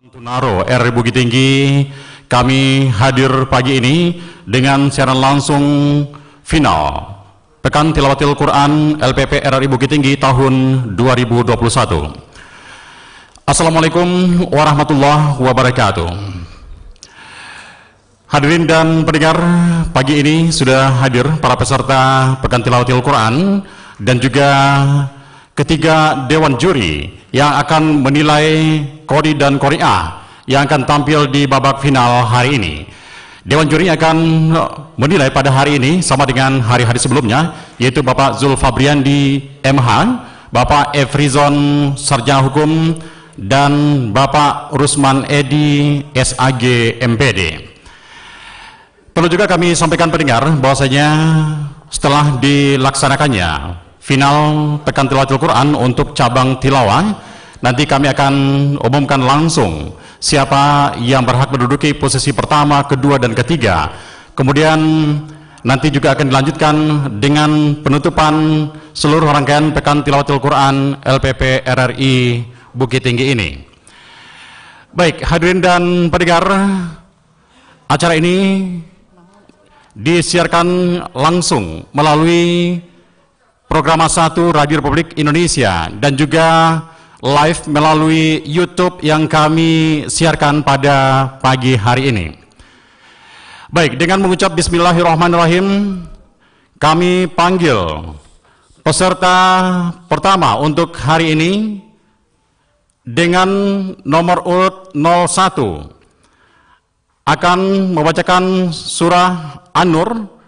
Tunaro RRI Bukit Tinggi, kami hadir pagi ini dengan siaran langsung final Pekan Tilawatil Quran LPP RRI Bukit Tinggi tahun 2021. Assalamualaikum warahmatullahi wabarakatuh. Hadirin dan pendengar, pagi ini sudah hadir para peserta Pekan Tilawatil Quran dan juga ketiga dewan juri yang akan menilai Qori dan Qori'ah yang akan tampil di babak final hari ini. Dewan juri akan menilai pada hari ini sama dengan hari-hari sebelumnya, yaitu Bapak Zul Fabriandi MH, Bapak Efrizon Sarjana Hukum, dan Bapak Rusman Edi SAG MPD. Perlu juga kami sampaikan pendengar bahwasanya setelah dilaksanakannya final Pekan Tilawatil Quran untuk cabang tilawah, nanti kami akan umumkan langsung siapa yang berhak menduduki posisi pertama, kedua, dan ketiga. Kemudian nanti juga akan dilanjutkan dengan penutupan seluruh rangkaian Pekan Tilawatil Quran LPP RRI Bukit Tinggi ini. Baik, hadirin dan pendengar, acara ini disiarkan langsung melalui Program 1 Radio Republik Indonesia dan juga live melalui YouTube yang kami siarkan pada pagi hari ini. Baik, dengan mengucap Bismillahirrahmanirrahim, kami panggil peserta pertama untuk hari ini dengan nomor urut 01 akan membacakan surah An-Nur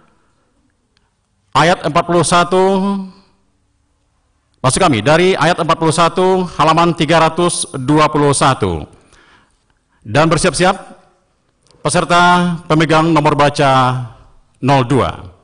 ayat 41, maksud kami dari ayat 41 halaman 321, dan bersiap-siap peserta pemegang nomor baca 02.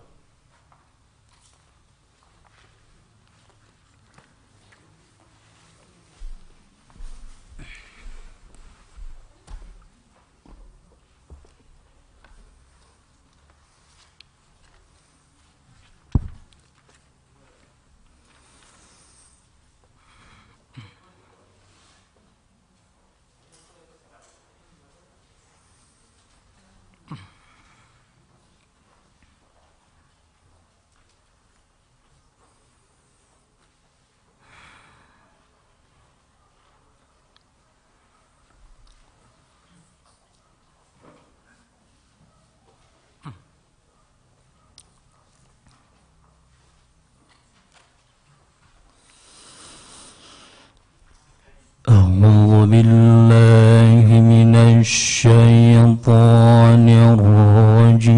أعوذ بالله من الشيطان الرجيم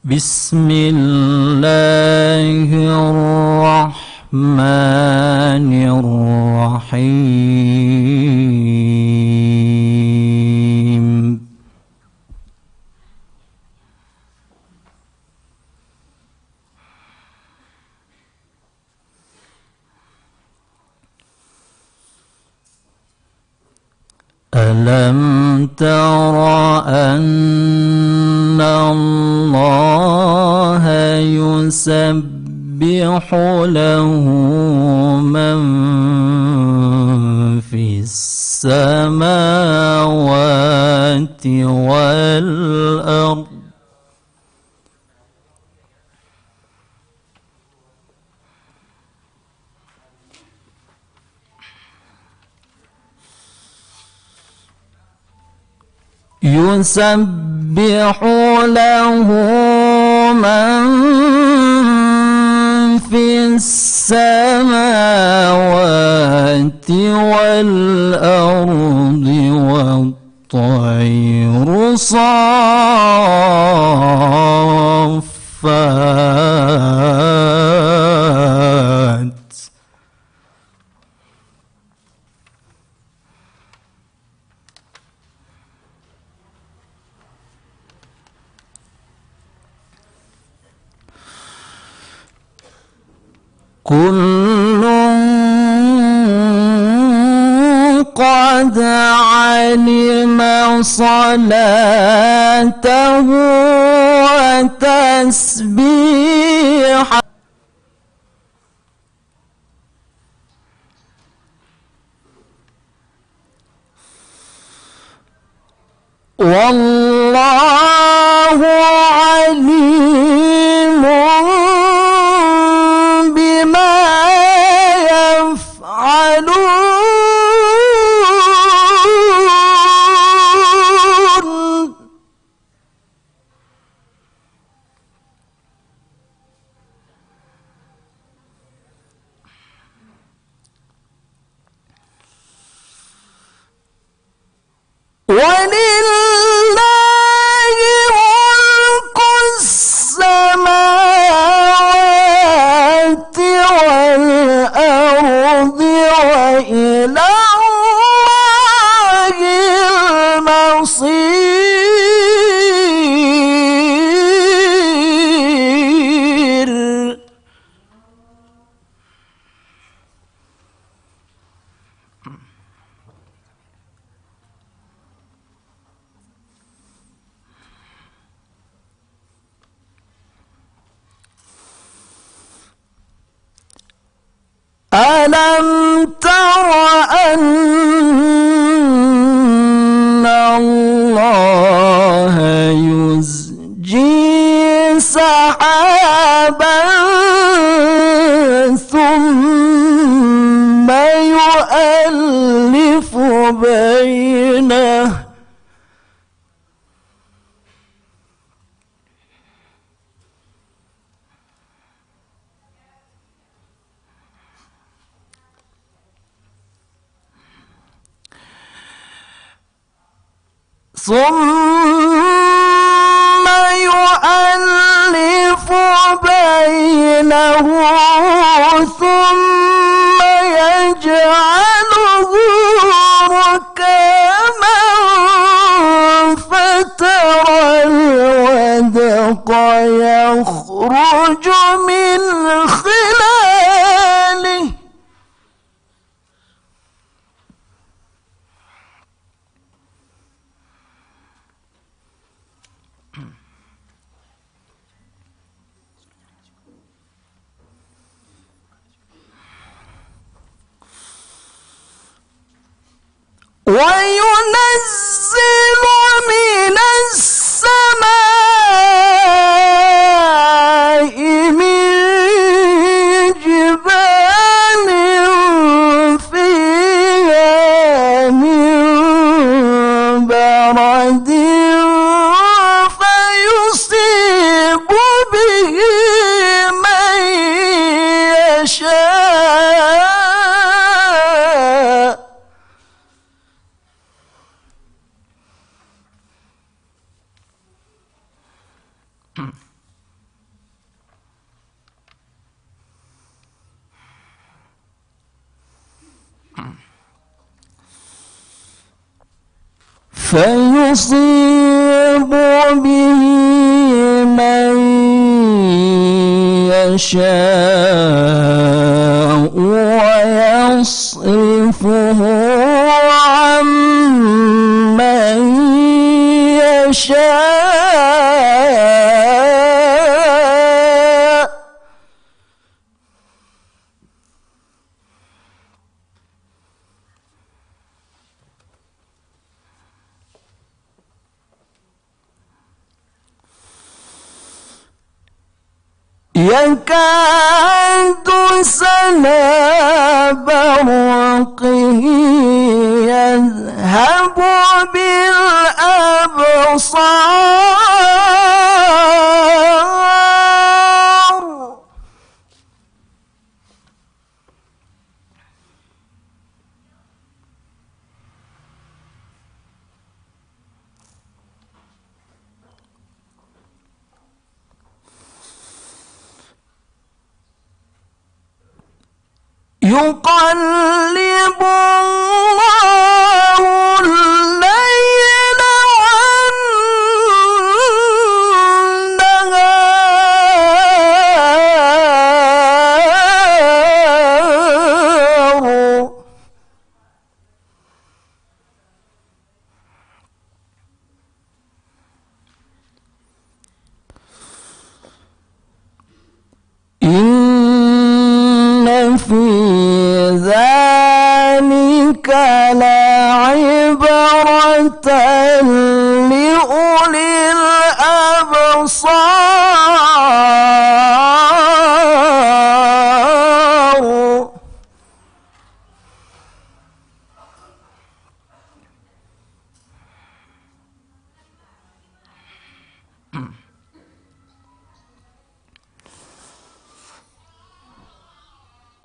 بسم الله الرحمن الرحيم ألم تر أن الله يسبح له من في السماوات والأرض يسبح له من في السماوات والأرض والطير صافات كل قد علم صلاته وتسبيحه والله عليم بما يفعلون ولله ملك السماوات والأرض وإلى الله المصير ألم تر أن الله يزجي سحابا ثم يؤلف بينه ثم يؤلف بينه ثم يجعله ركاما فترى الودق يخرج من خلاله وينزل من السماء من جبال فيها من برد فيصيب به من يشاء فيصيب به من يشاء ويصرفه عن من يشاء يكاد سنا برقه يذهب بالأبصار يقلب الله الليل والنهار إن في ذلك لعبرة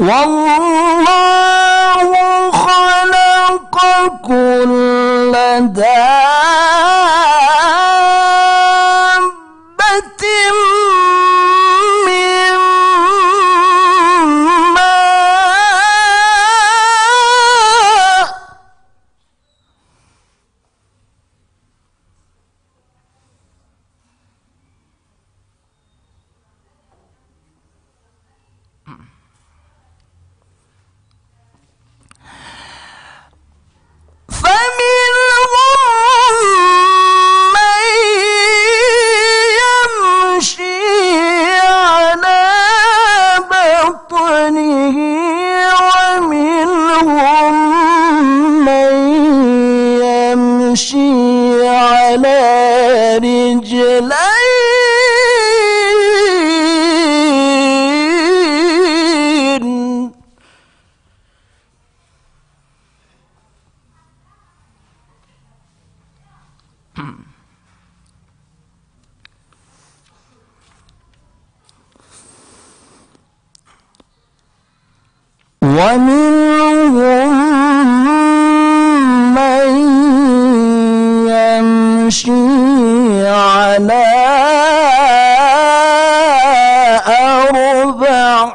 والله خلق كل دابة من ماء فمنهم من يمشي على بطنه ومنهم من يمشي على رجلين ومنهم من يمشي على أربع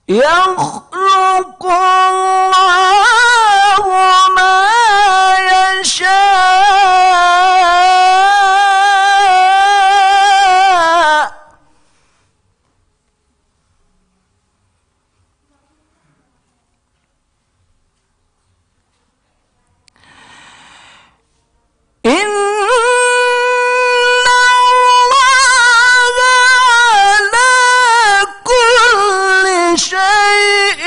يخلق الله ما يشاء إن الله على كل شيء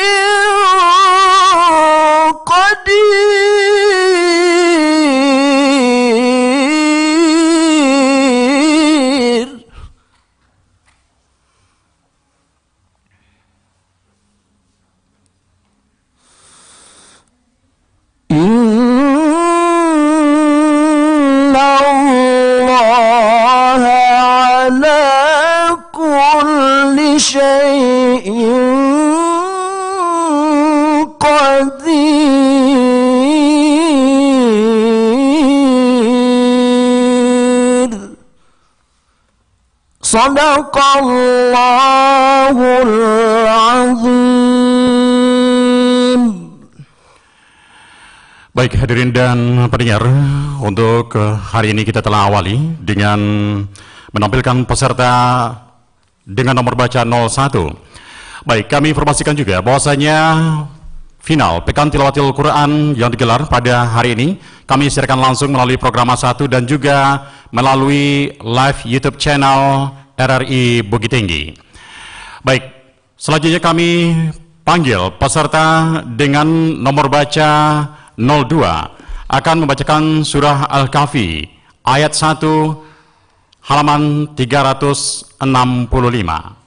قدير إن الله على كل شيء قدير صدق الله العظيم. Baik hadirin dan pendengar, untuk hari ini kita telah awali dengan menampilkan peserta dengan nomor baca 01. Baik, kami informasikan juga bahwasanya final Pekan Tilawatil Quran yang digelar pada hari ini kami siarkan langsung melalui program 1 dan juga melalui live YouTube channel RRI Bukit Tinggi. Baik, selanjutnya kami panggil peserta dengan nomor baca 02 akan membacakan surah Al-Kahfi ayat 1 halaman 365.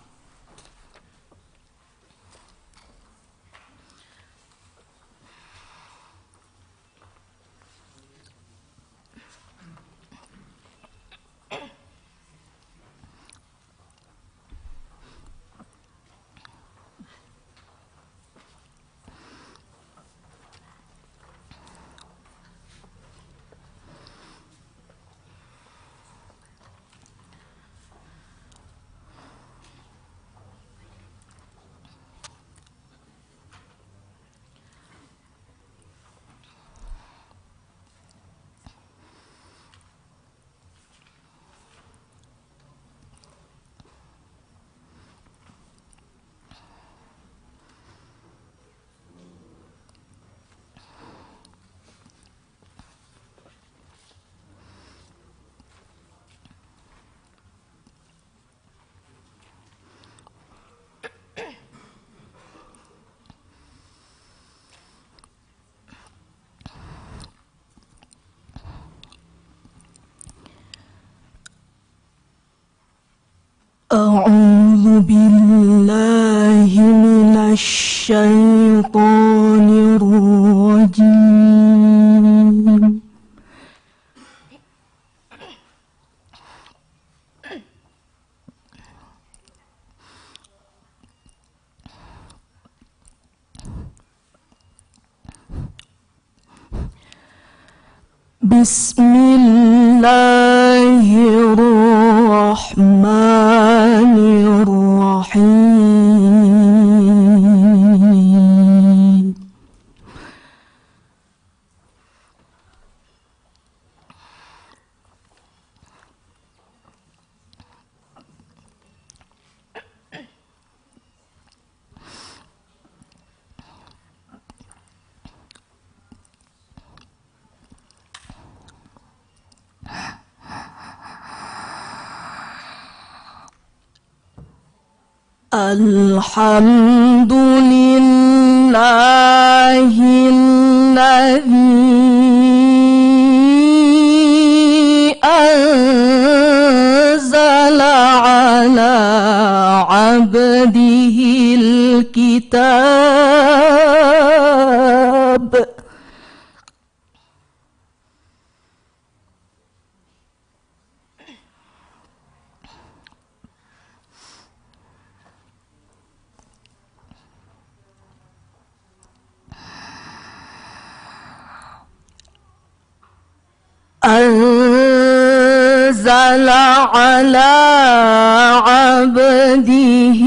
أعوذ بالله من الشيطان الشيطان الرجيم. بسم الله الرحمن الرحيم. الحمد لله الذي أنزل على عبده الكتاب أنزل على عبده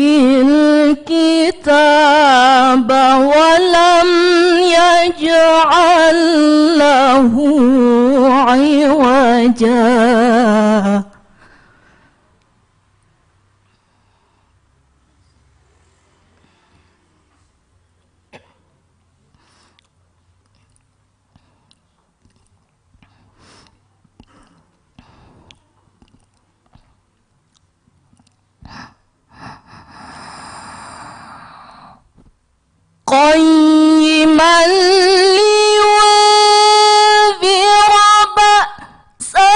الكتاب ولم يجعل له عوجا. قيما لينذر بأسا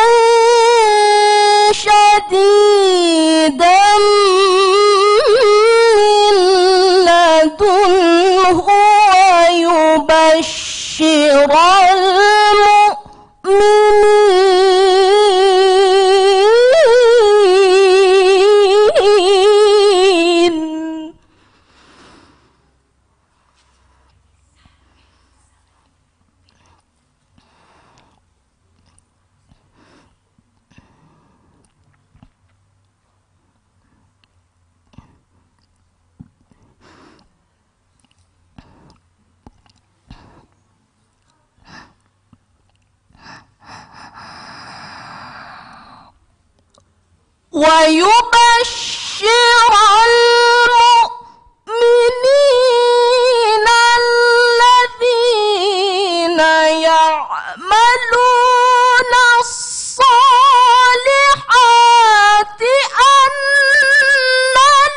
شديدا من لدنه ويبشر المؤمنين الذين يعملون الصالحات أن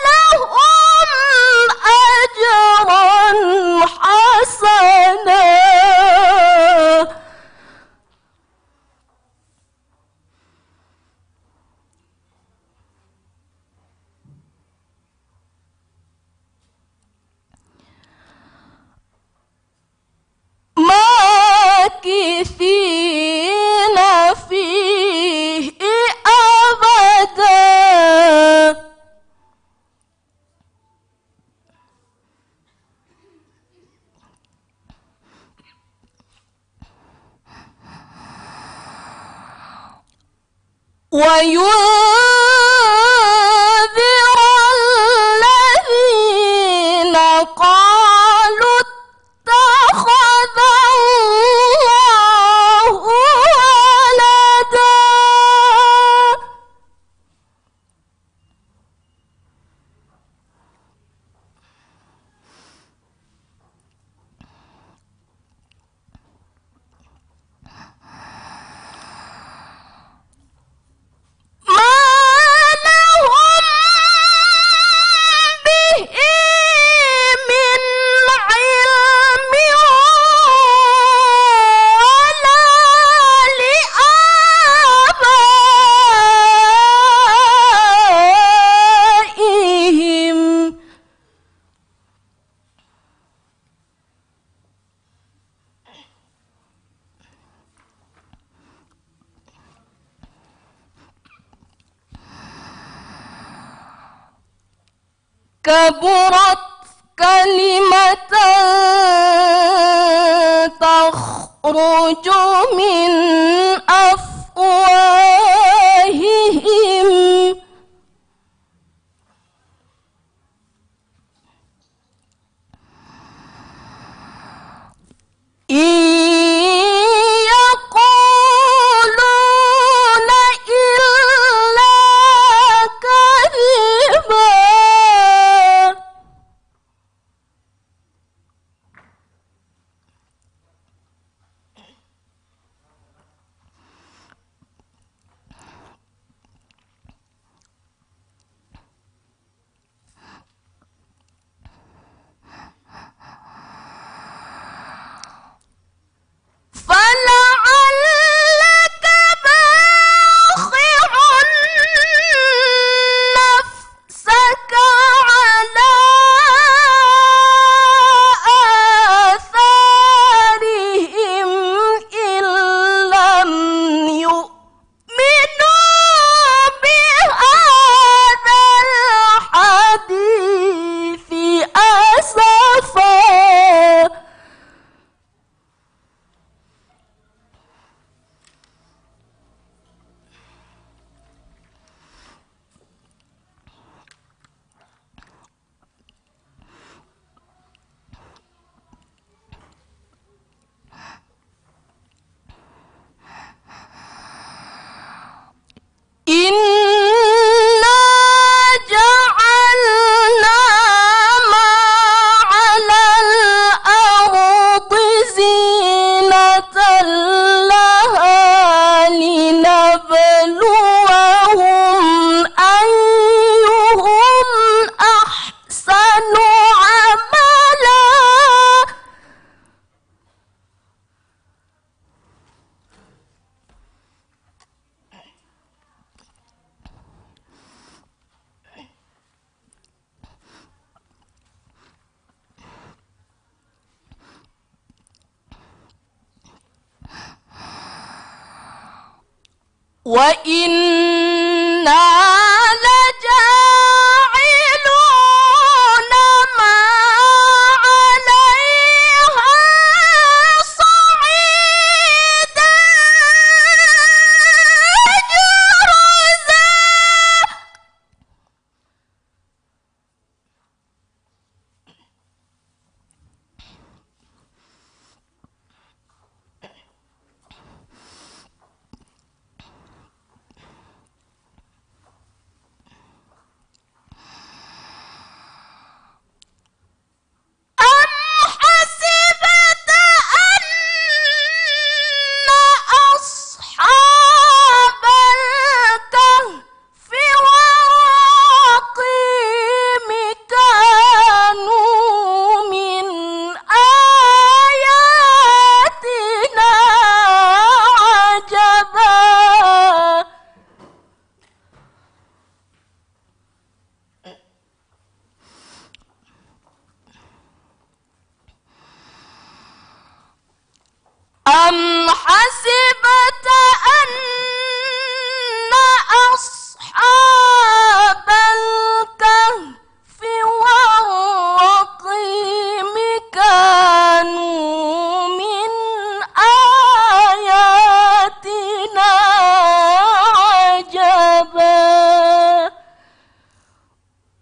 لهم أجرا حسنا. ماكثين فيه أبدا. وينذر الذين قالوا اتخذ الله ولدا. ما كبرت كلمة تخرج من أفواههم إن يقولون إلا كذبا فلعلك باخع نفسك على آثارهم إن لم يؤمنوا بهذا الحديث أسفا إنا جعلنا ما على الأرض زينة لها لنبلوهم أيهم أحسن عملا وإنا لجاعلون ما عليها صعيدا جرزا حسبت أن أصحاب الكهف والرقيم كانوا من آياتنا عجبا أم حسبت أن أصحاب الكهف والرقيم كانوا من آياتنا عجبا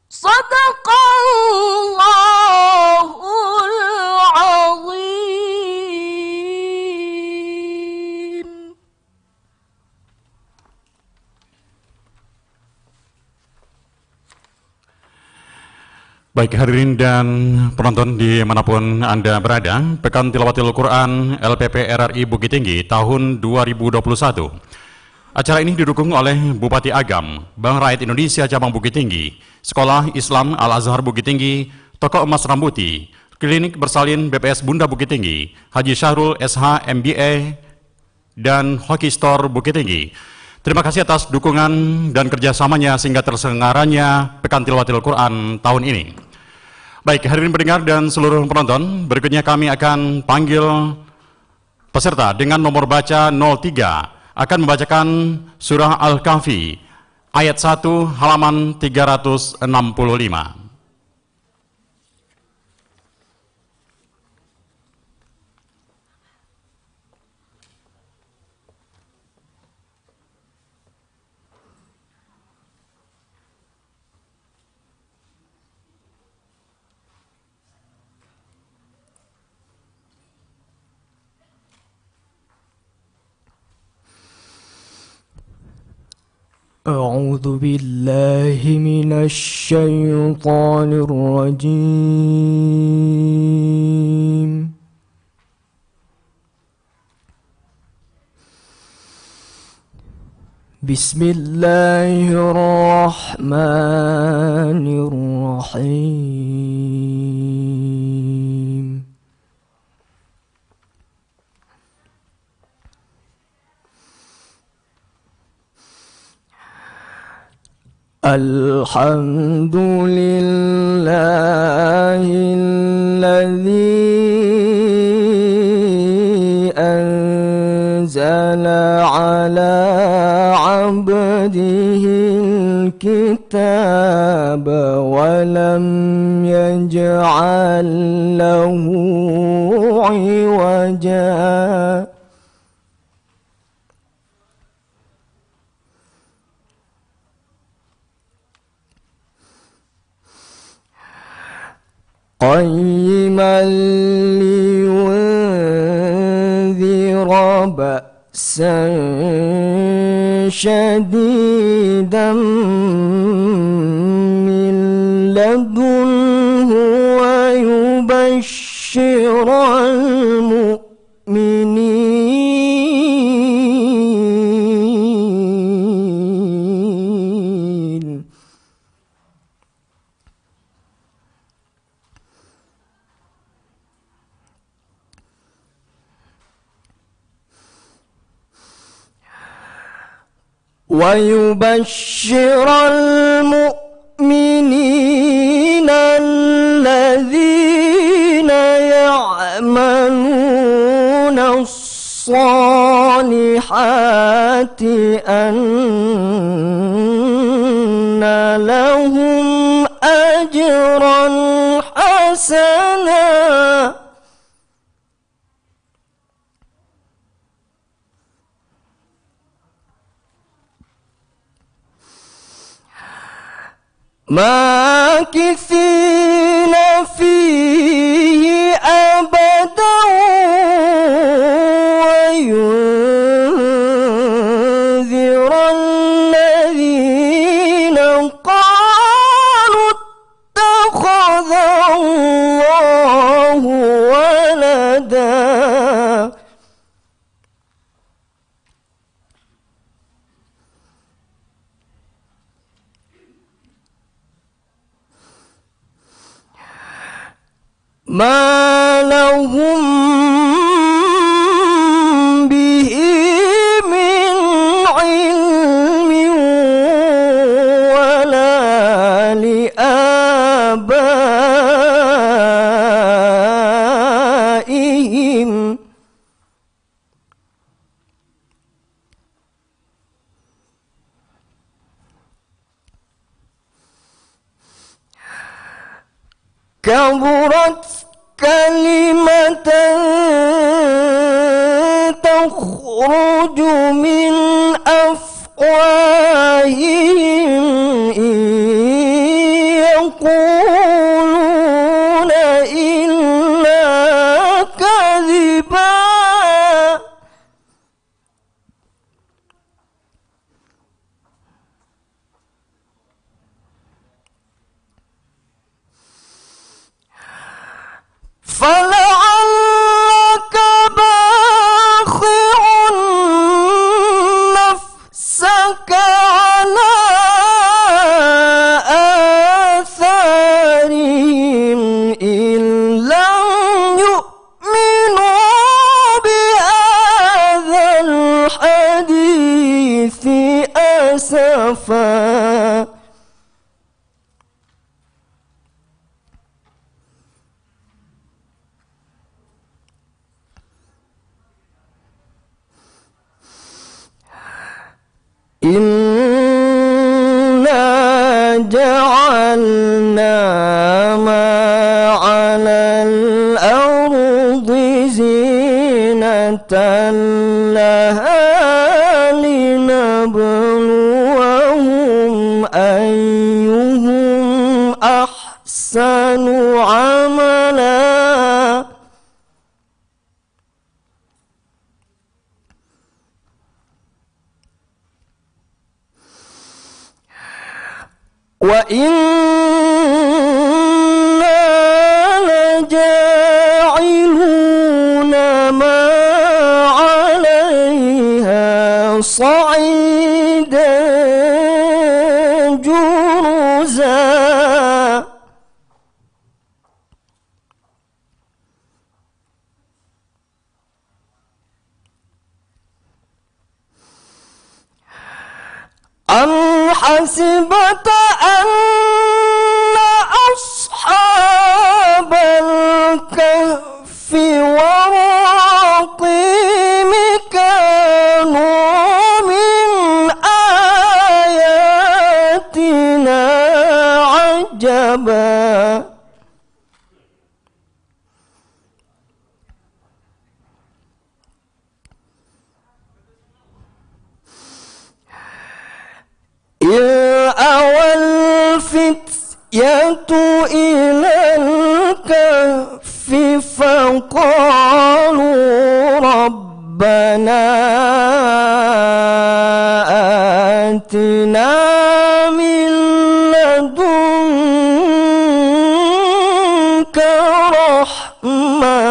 صدق الله العظيم. Baik hadirin dan penonton dimanapun Anda berada, Pekan Tilawatil Quran LPP RRI Bukit Tinggi tahun 2021. Acara ini didukung oleh Bupati Agam, Bank Rakyat Indonesia Cabang Bukit Tinggi, Sekolah Islam Al-Azhar Bukit Tinggi, Toko Emas Rambuti, Klinik Bersalin BPS Bunda Bukit Tinggi, Haji Syahrul SH MBA, dan Hoki Store Bukit Tinggi. Terima kasih atas dukungan dan kerjasamanya sehingga terselenggaranya Pekan Tilawatil Quran tahun ini. Baik, hadirin pendengar dan seluruh penonton, berikutnya kami akan panggil peserta dengan nomor baca 03, akan membacakan surah Al-Kahfi, ayat 1 halaman 365. أعوذ بالله من الشيطان الرجيم. بسم الله الرحمن الرحيم. الحمد لله الذي أنزل على عبده الكتاب ولم يجعل له عوجا. قيما لينذر بأسا شديدا من لدنه ويبشر المؤمنين الذين يعملون الصالحات أن لهم أجرا حسنا. ماكثين فيه أبدا وينذر الذين قالوا اتخذ الله ولدا. ما لهم به من علم ولا لآبائهم كبرت كلمة تخرج من أفواههم إن يقولون إلا كذبا. فلعلك باخع نفسك على آثارهم إن لم يؤمنوا بهذا الحديث أسفا. إنا جعلنا ما على الأرض زينة لها لنبلوهم أيهم أحسن عملا. وإنا لجاعلون ما عليها صعيدا جرزا. أم حسبت أن أصحاب الكهف والرقيم كانوا من آياتنا عجبا. إذ أوى الفتية إلى الكهف فقالوا ربنا آتنا من لدنك رحمة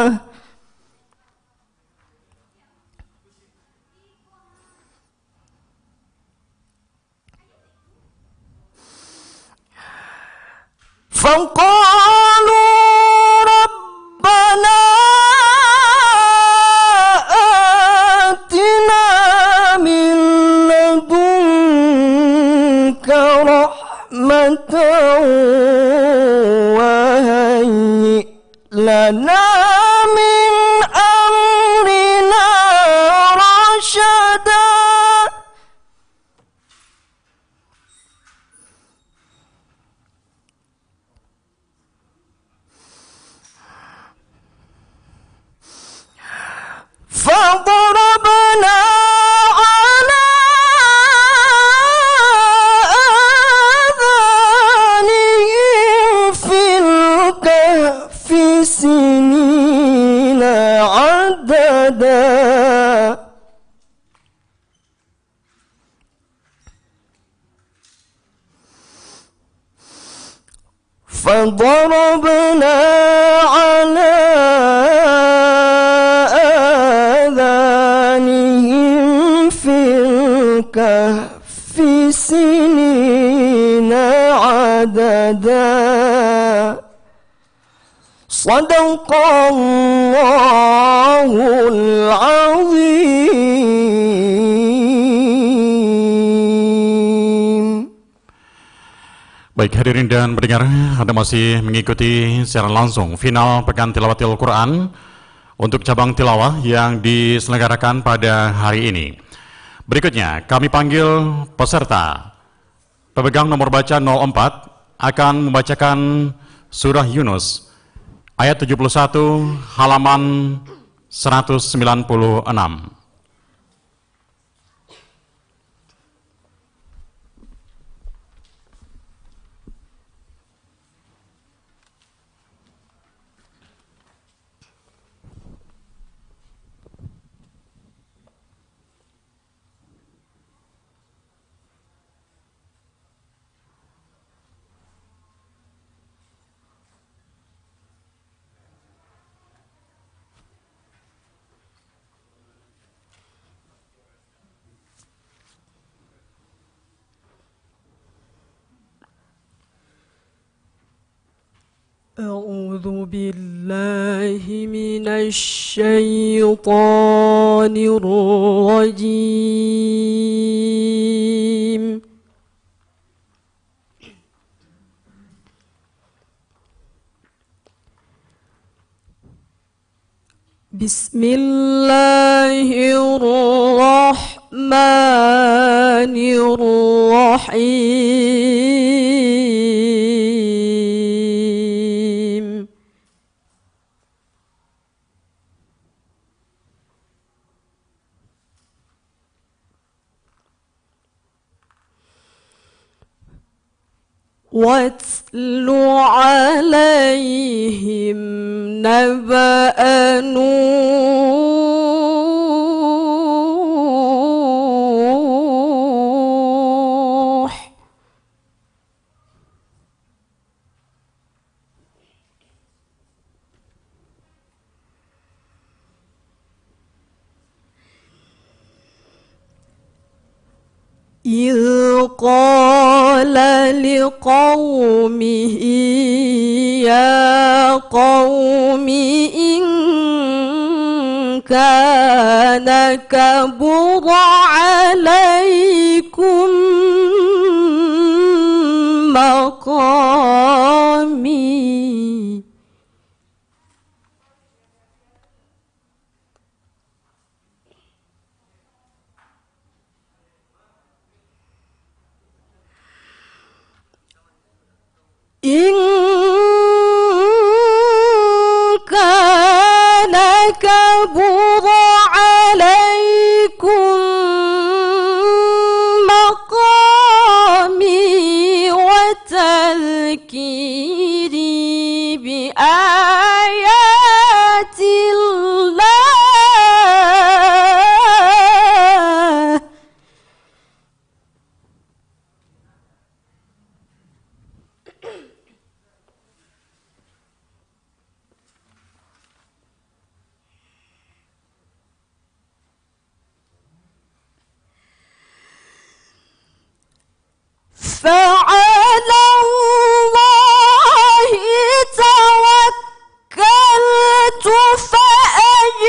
فقالوا ربنا آتنا من لدنك رحمة وهيئ لنا من أمرنا رشدا. فضربنا على آذانهم في الكهف سنين عددا. فضربنا على آذانهم في الكهف سنين عددا. صدق الله العظيم. Baik hadirin dan pendengar, Anda masih mengikuti secara langsung final Pekan Tilawatil Quran untuk cabang tilawah yang diselenggarakan pada hari ini. Berikutnya kami panggil peserta. Pemegang nomor baca 04 akan membacakan surah Yunus ayat 71 halaman 196. أعوذ بالله من الشيطان الرجيم. بسم الله الرحمن الرحيم. واتل عليهم نبأ نوح إذ قال لقومه يا قوم إن كان كبر عليكم مقامي إن كان كبر عليكم مقامي وتذكيري بآيات الله فعلى الله توكلت فأجمعوا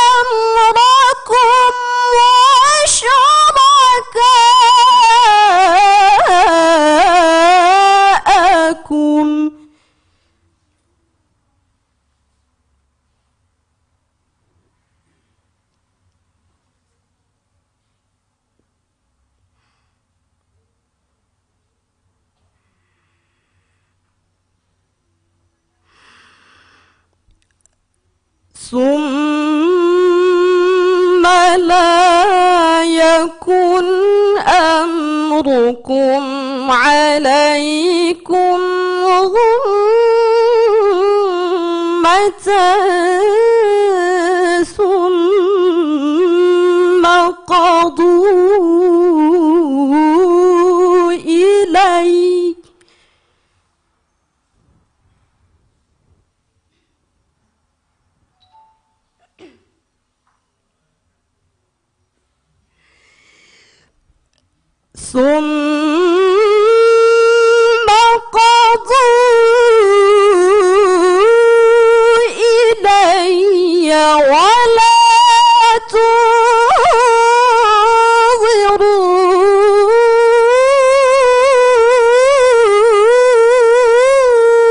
أمركم وشركاءكم ثم لا يكن أمركم عليكم غمة ثم قضوا إلي ثم قضوا إلي ولا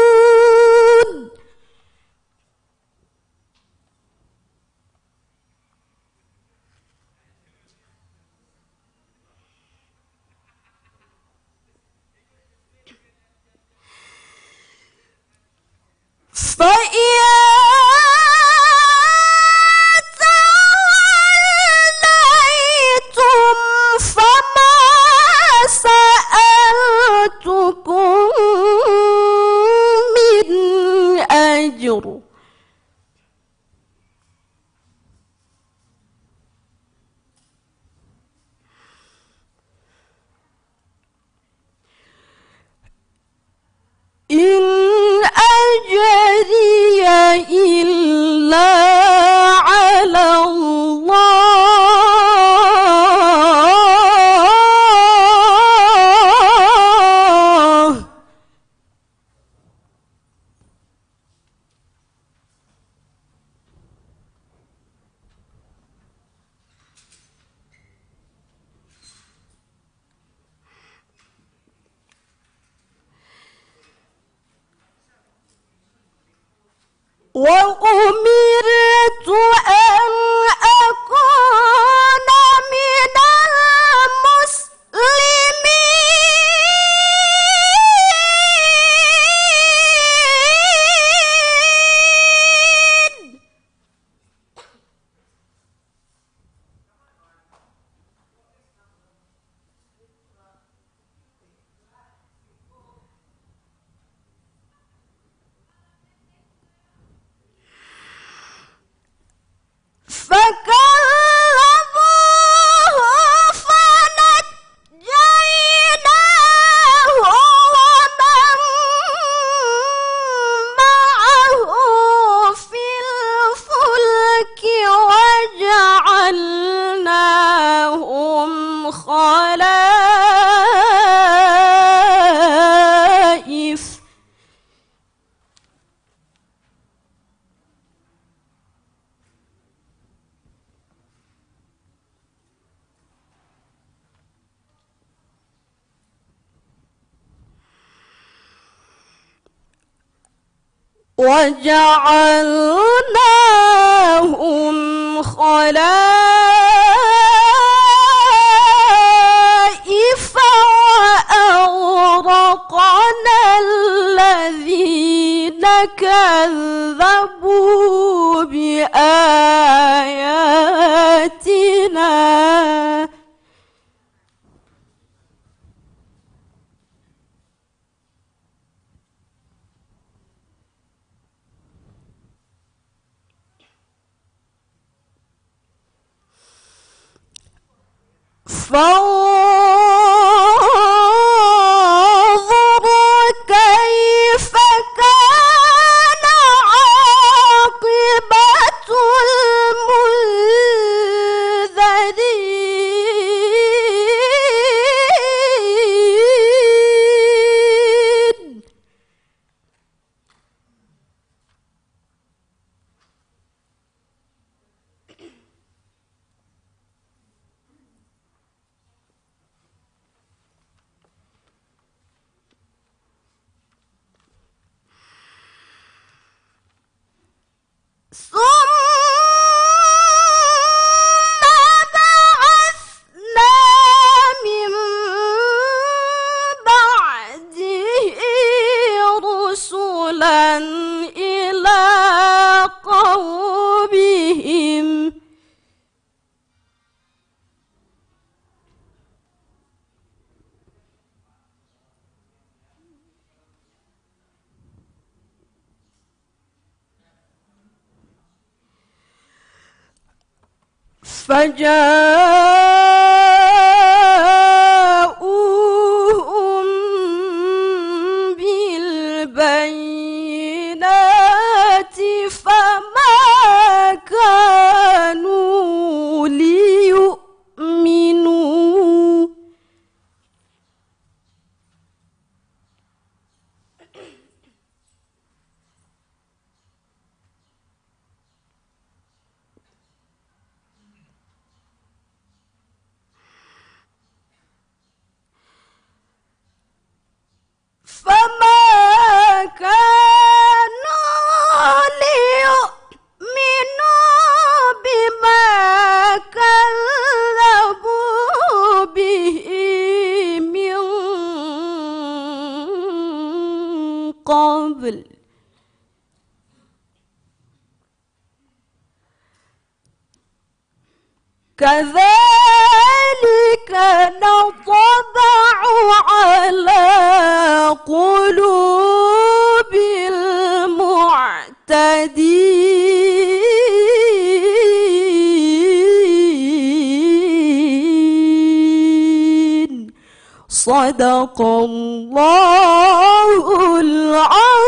تنظرون فإن توليتم فما سألتكم من أجر إن أجري إلا على الله وأمرت أن أكون من المسلمين وجعلناهم خلائف وأغرقنا الذين كذبوا بآياتنا فانظر كيف كان عاقبة المنذرين. ثم بعثنا من بعده رسلا إلى قومهم فجاءوهم بالبينات فما كانوا ليؤمنوا بما كذبوا به من قبل كذلك نطبع على قلوب المعتدين. صدق الله العظيم.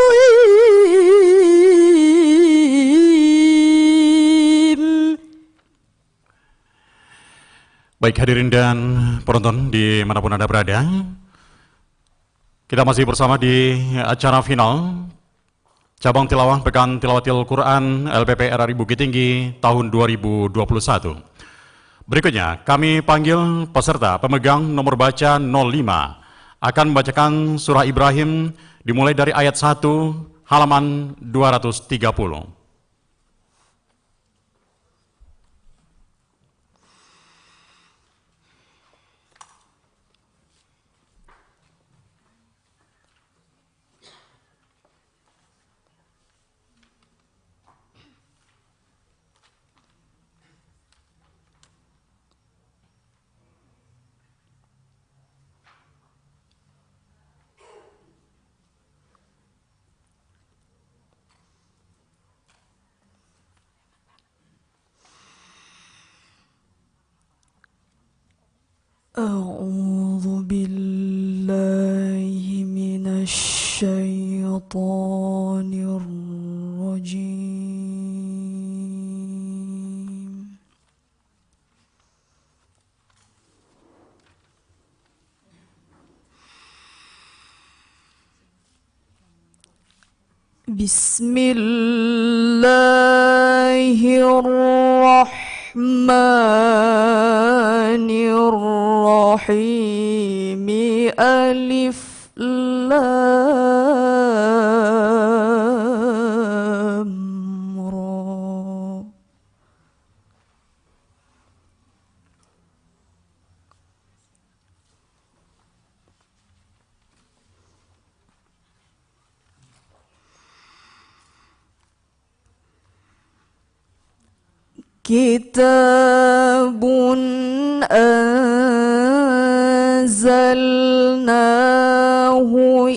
Baik hadirin dan penonton dimanapun Anda berada, kita masih bersama di acara final Cabang Tilawah Pekan Tilawatil Quran LPP RRI Bukit Tinggi tahun 2021. Berikutnya kami panggil peserta pemegang nomor baca 05 akan membacakan surah Ibrahim dimulai dari ayat 1 halaman 230. أعوذ بالله من الشيطان الرجيم. بسم الله الرحمن الرحيم. ألف لام كتاب أنزلناه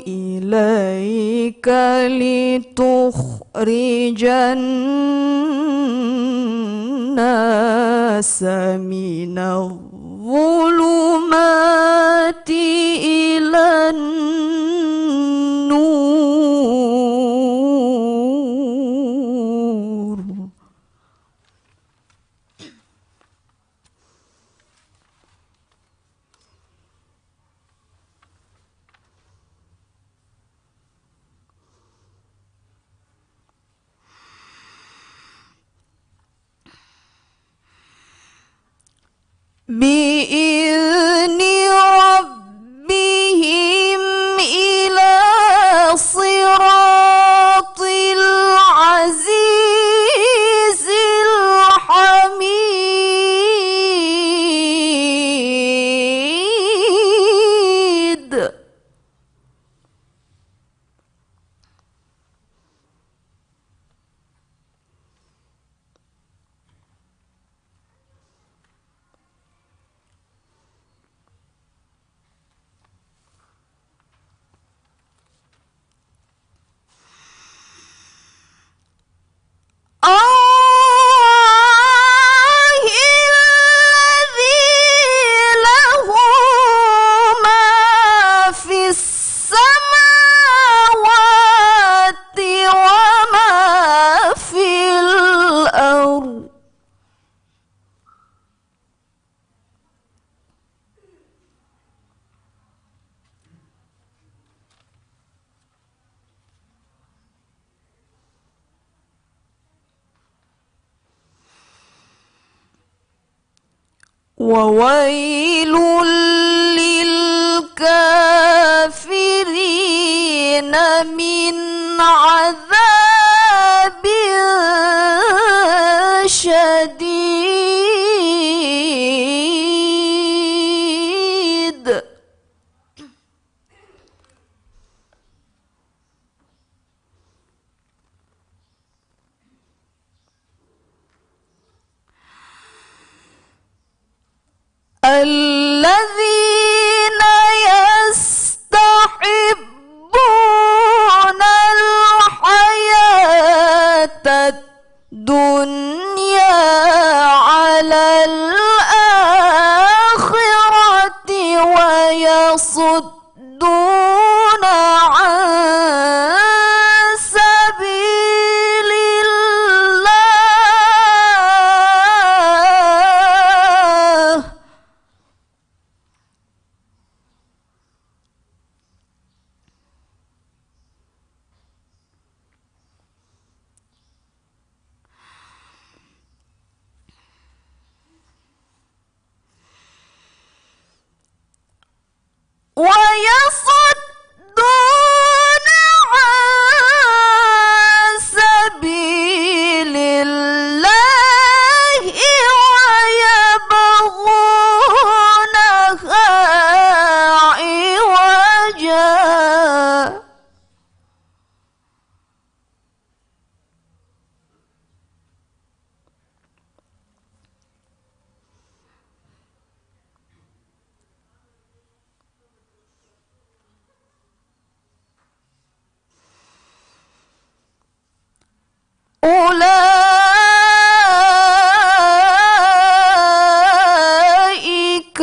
إليك لتخرج الناس من الظلمات إلى النور. بإذن ربهم إلى صراط العزيز الحميد. وويل للكافرين من عذاب شديد. الذين يستحبون الحياة الدنيا على الآخرة ويصدون عن سبيل الله. ويصدون عن سبيل الله ويبغونها عوجا. أولئك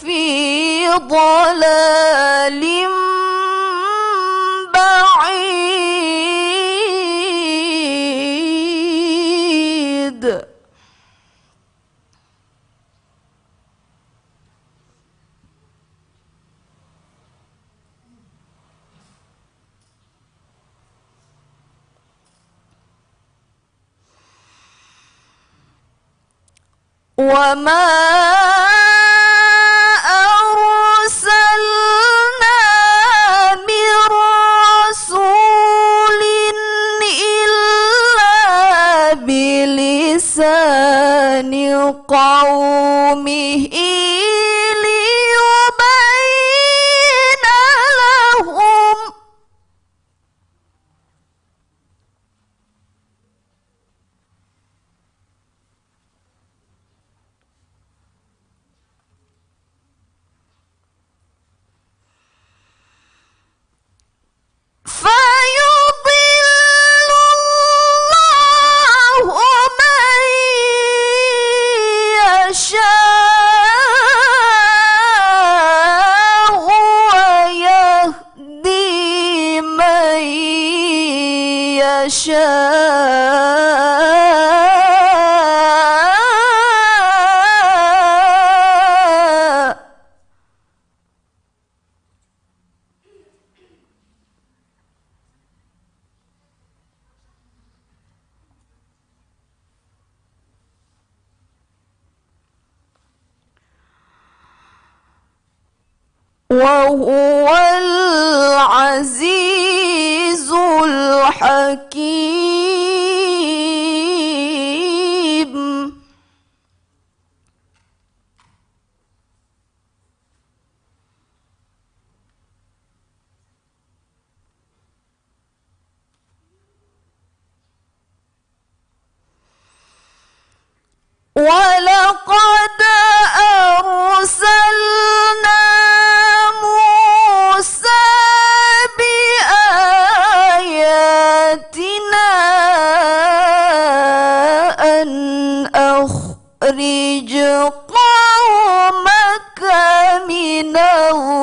في ضلال بعيد. وما أرسلنا من رسول إلا بلسان قومه ليبين لهم. يشاء وهو العزيز الحكيم. ولقد أرسلنا موسى بآياتنا أن أخرج قومك من الظلمات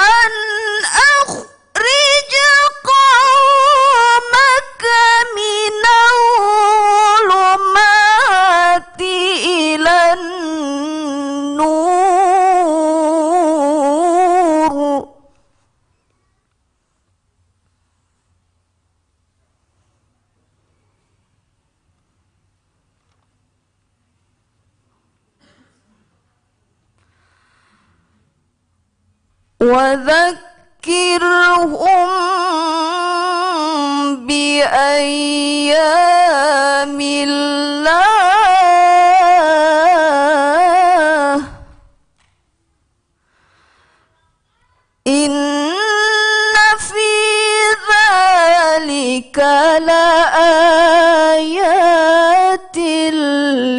أن أخرج قومك من الظلمات إلى النور وذكرهم بأيام الله إن في ذلك لآيات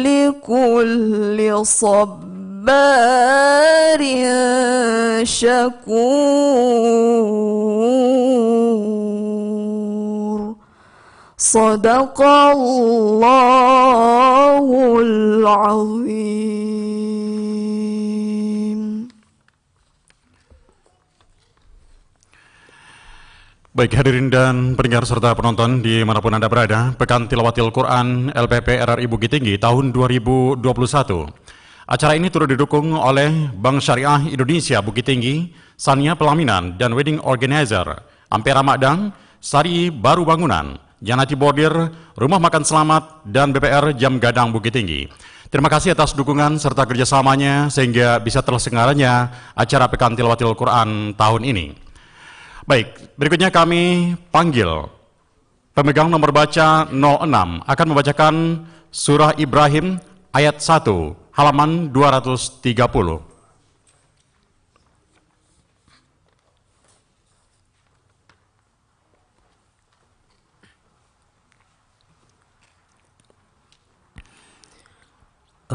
لكل صبار شكور. صدق الله العظيم. Baik hadirin dan pendengar serta penonton dimanapun Anda berada, Pekan Tilawatil Quran LPP RRI Bukit Tinggi tahun 2021. Acara ini turut didukung oleh Bank Syariah Indonesia Bukit Tinggi, Sania Pelaminan dan Wedding Organizer, Ampera Makdang, Sari Baru Bangunan, Janati Bordir, Rumah Makan Selamat, dan BPR Jam Gadang Bukit Tinggi. Terima kasih atas dukungan serta kerjasamanya sehingga bisa terselenggaranya acara Pekan Tilawatil Quran tahun ini. Baik, berikutnya kami panggil pemegang nomor baca 06 akan membacakan Surah Ibrahim ayat 1 halaman 230.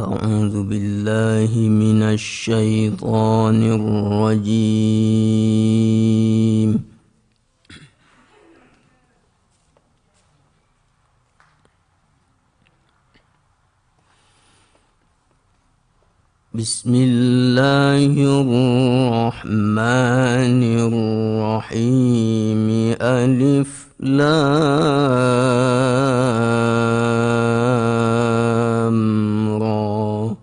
A'udzu billahi minasy syaithanir rajim. Bismillahirrahmanirrahim. Alif Lam Ra.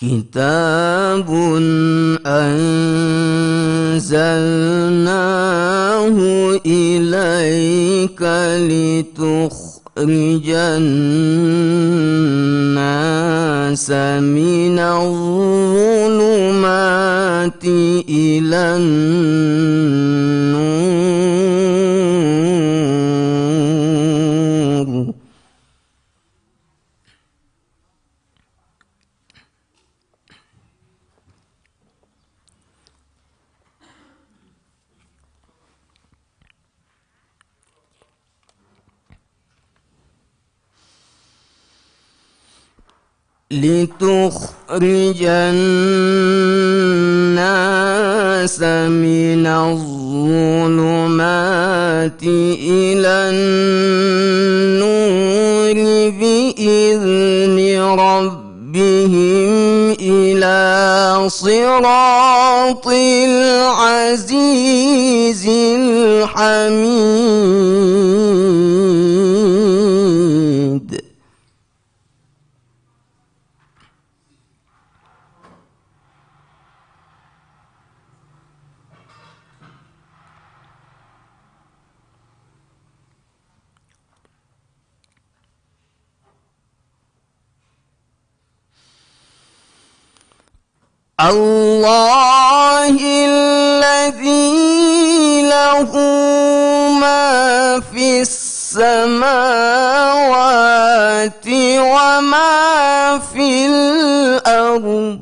Kitabun anzalnahu ilaika litukhrijan nasa minadh dhulumati ilan nur لتخرج الناس من الظلمات إلى النور بإذن ربهم إلى صراط العزيز الحميد. الله الذي له ما في السماوات وما في الأرض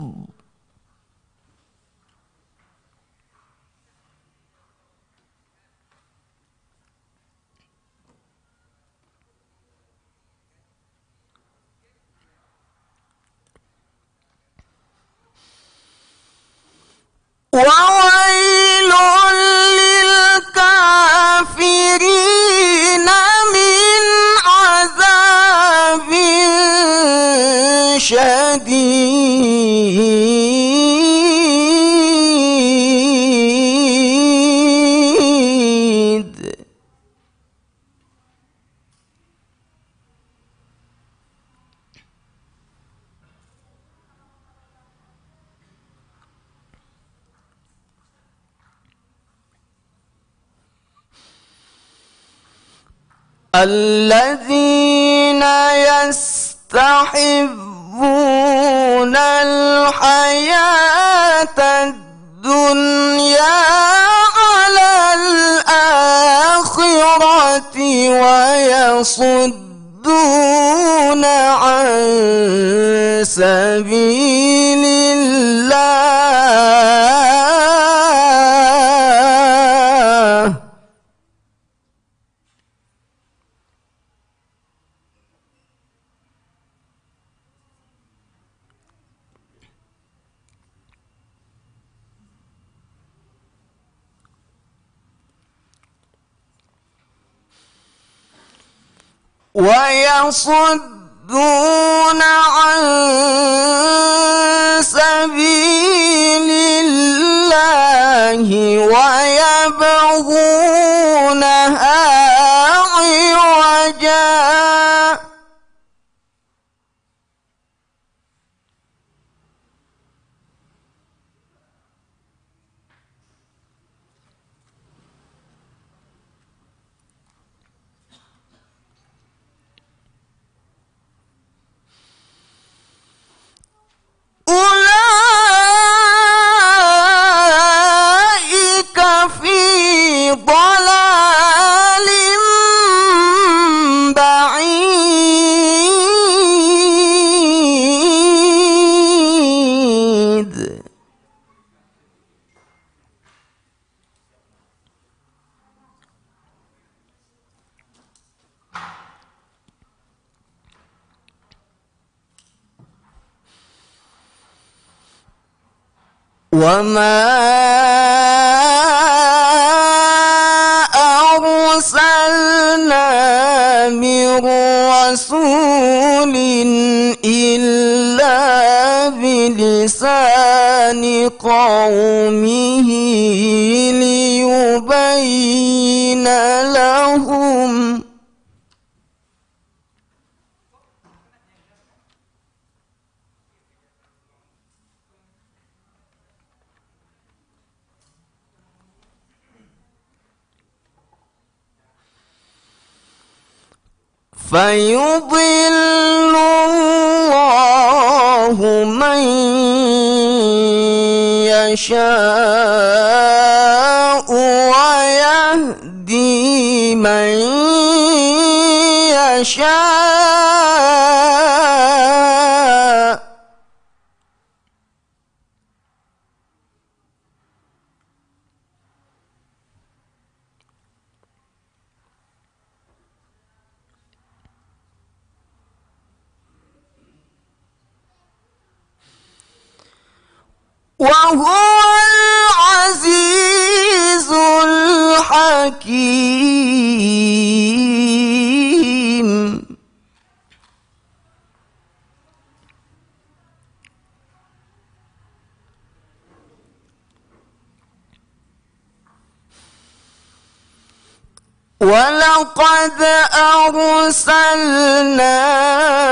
وويل للكافرين من عذاب شديد. الذين يستحبون الحياة الدنيا على الآخرة ويصدون عن سبيل الله ويصدون عن سبيل الله ويبغونها عوجا أولئك في ضلال بعيد. وما أرسلنا من رسول إلا بلسان قومه ليبين لهم فيضل الله من يشاء ويهدي من يشاء وهو العزيز الحكيم ولقد أرسلنا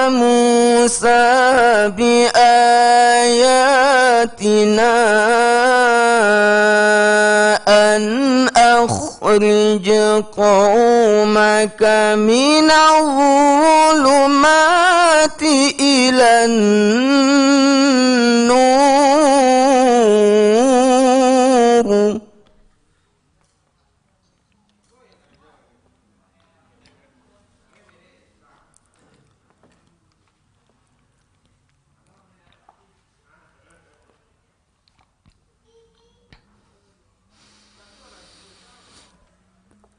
موسى بآياتنا أن أخرج قومك من الظلمات إلى النور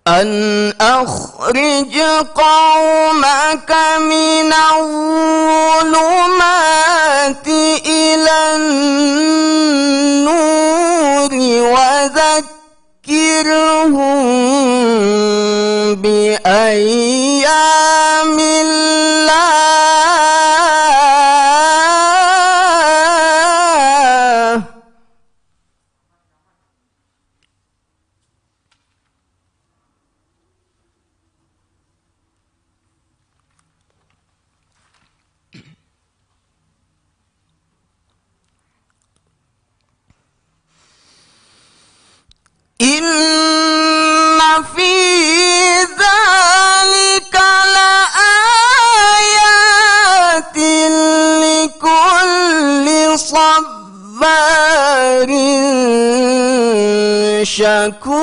أن أخرج قومك من الظلمات إلى النور وذكرهم بأيام الله إن في ذلك لآيات لكل صبار شكور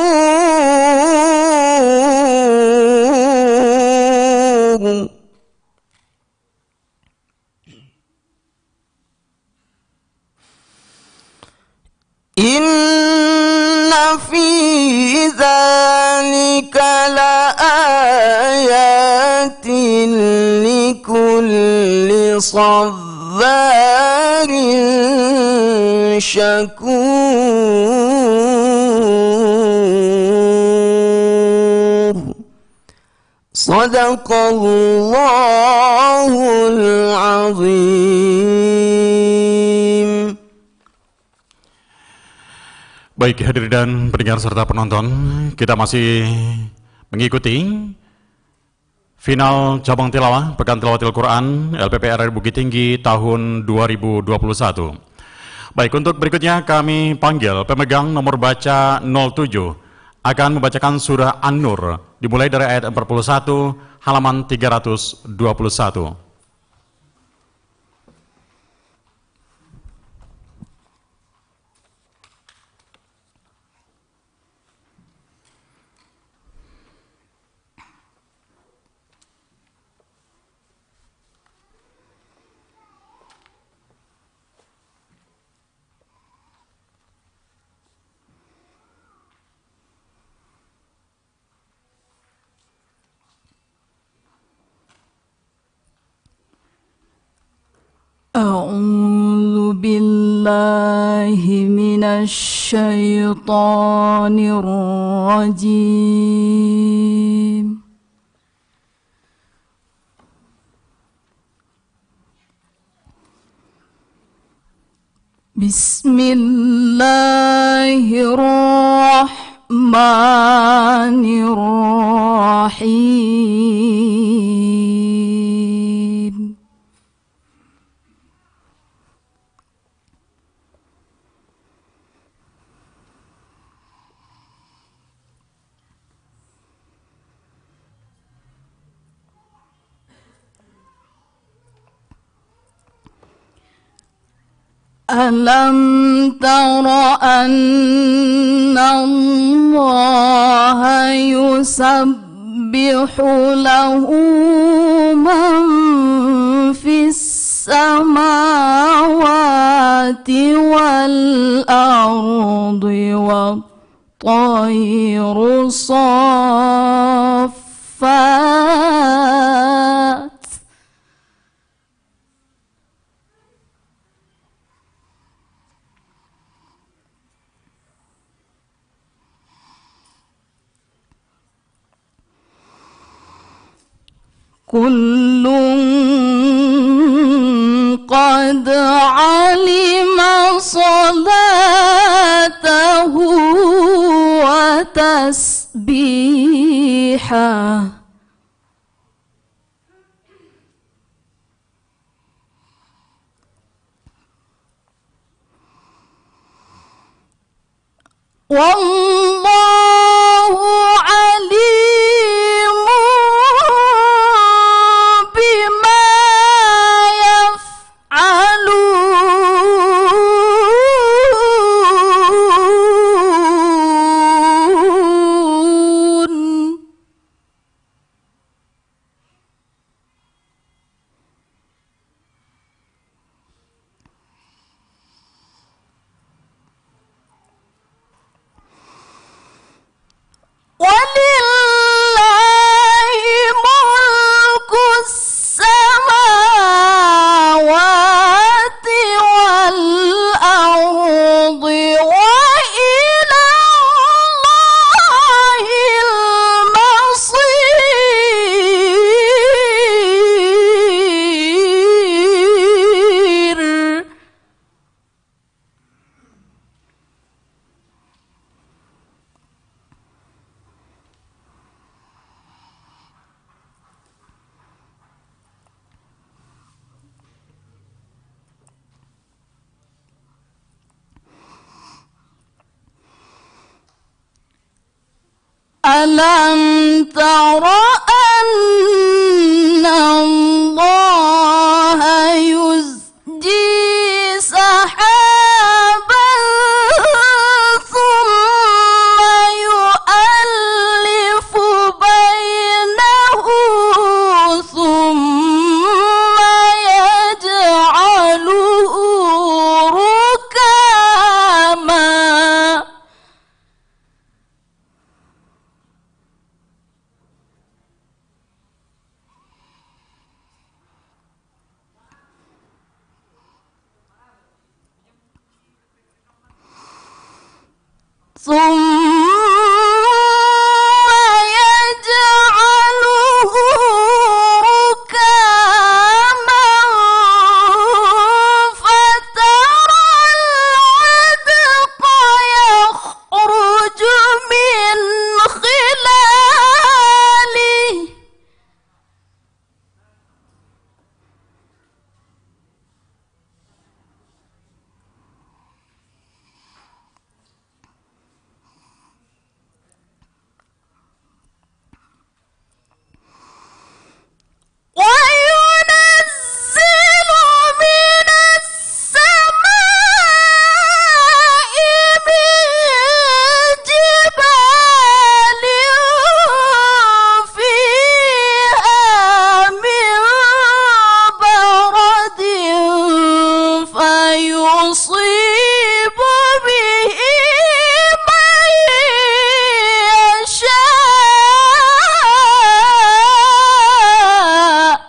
إن في ذلك لآيات لكل صبار شكور صدق الله العظيم. Baik hadirin dan pendengar serta penonton, kita masih mengikuti final cabang tilawah Pekan Tilawatil Quran LPPR Bukit Tinggi tahun 2021. Baik, untuk berikutnya kami panggil pemegang nomor baca 07 akan membacakan surah An-Nur dimulai dari ayat 41 halaman 321. أعوذ بالله من الشيطان الرجيم. بسم الله الرحمن الرحيم. ألم تر أن الله يسبح له من في السماوات والأرض والطير صافات كل قد علم صلاته وتسبيحه والله عليم بما يفعلون ولله ملك السماوات والأرض وإلى الله المصير ألم تر أن الله يزجي سحابا ثم يؤلف بينه ثم يجعله ركاما فترى الودق يخرج من خلاله وينزل من السماء من جبال فيها من برد فيصيب به من يشاء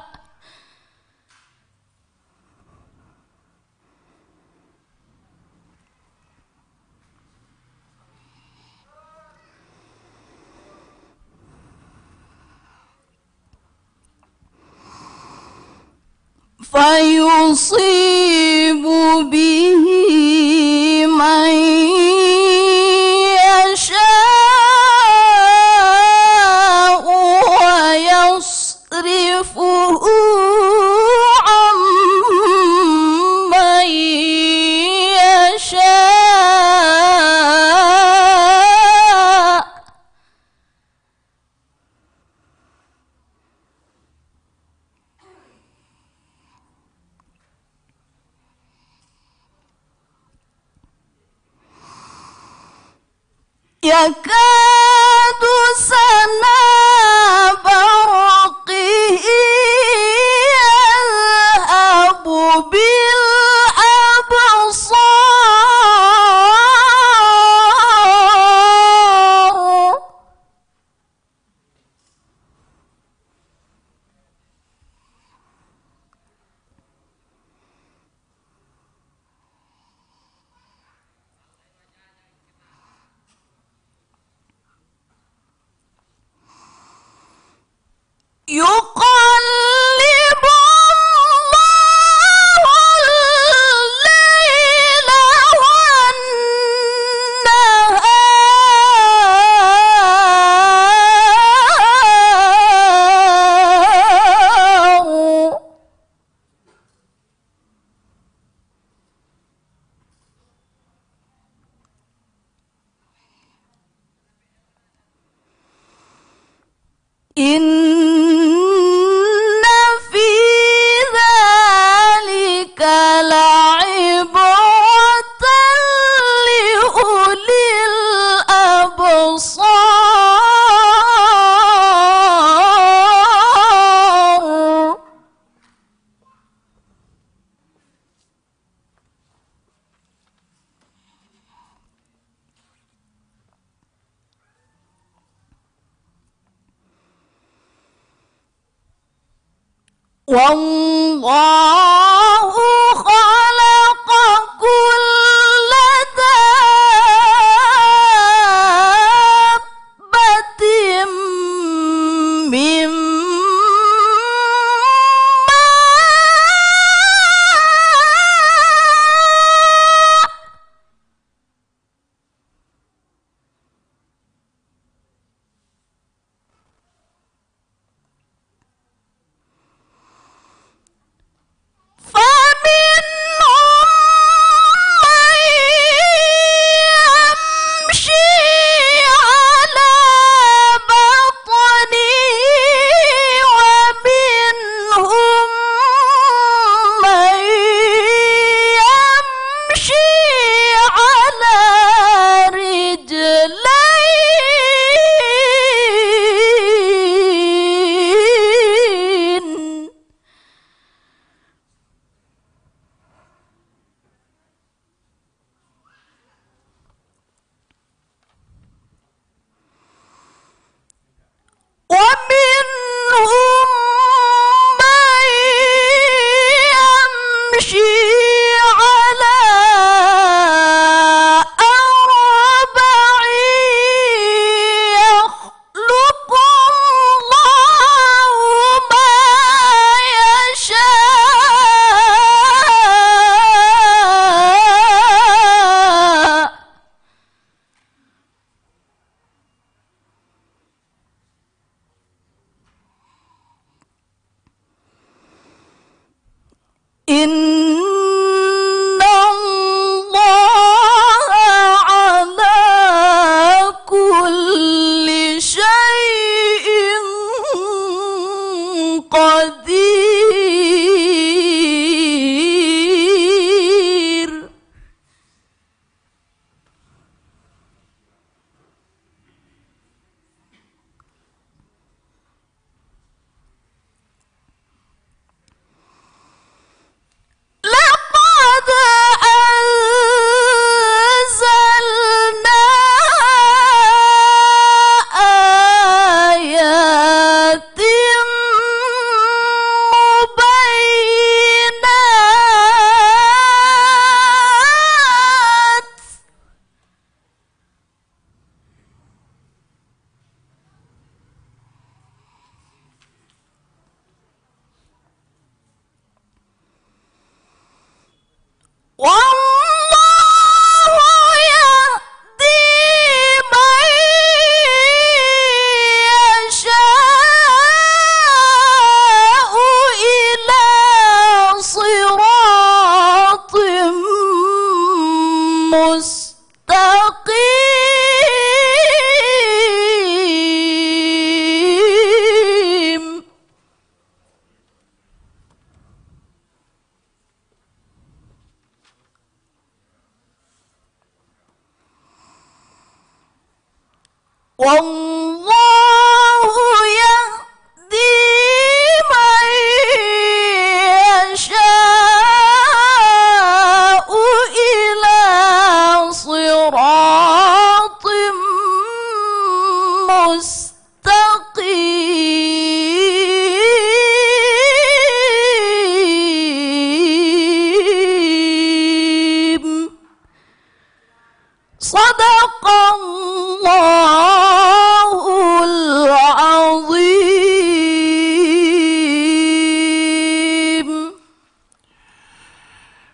فيصيب به من يشاء ويصرفه عن من يشاء يكاد سنا برقه يذهب بالأبصار يقلب Inna fi dzalika la'ibratan li ulil absar. Wallahu khalaqa kulla dabbatin mimma Wallahu yahdi man yasha'u ila siratim mustaqim. Sadaqallahul azim.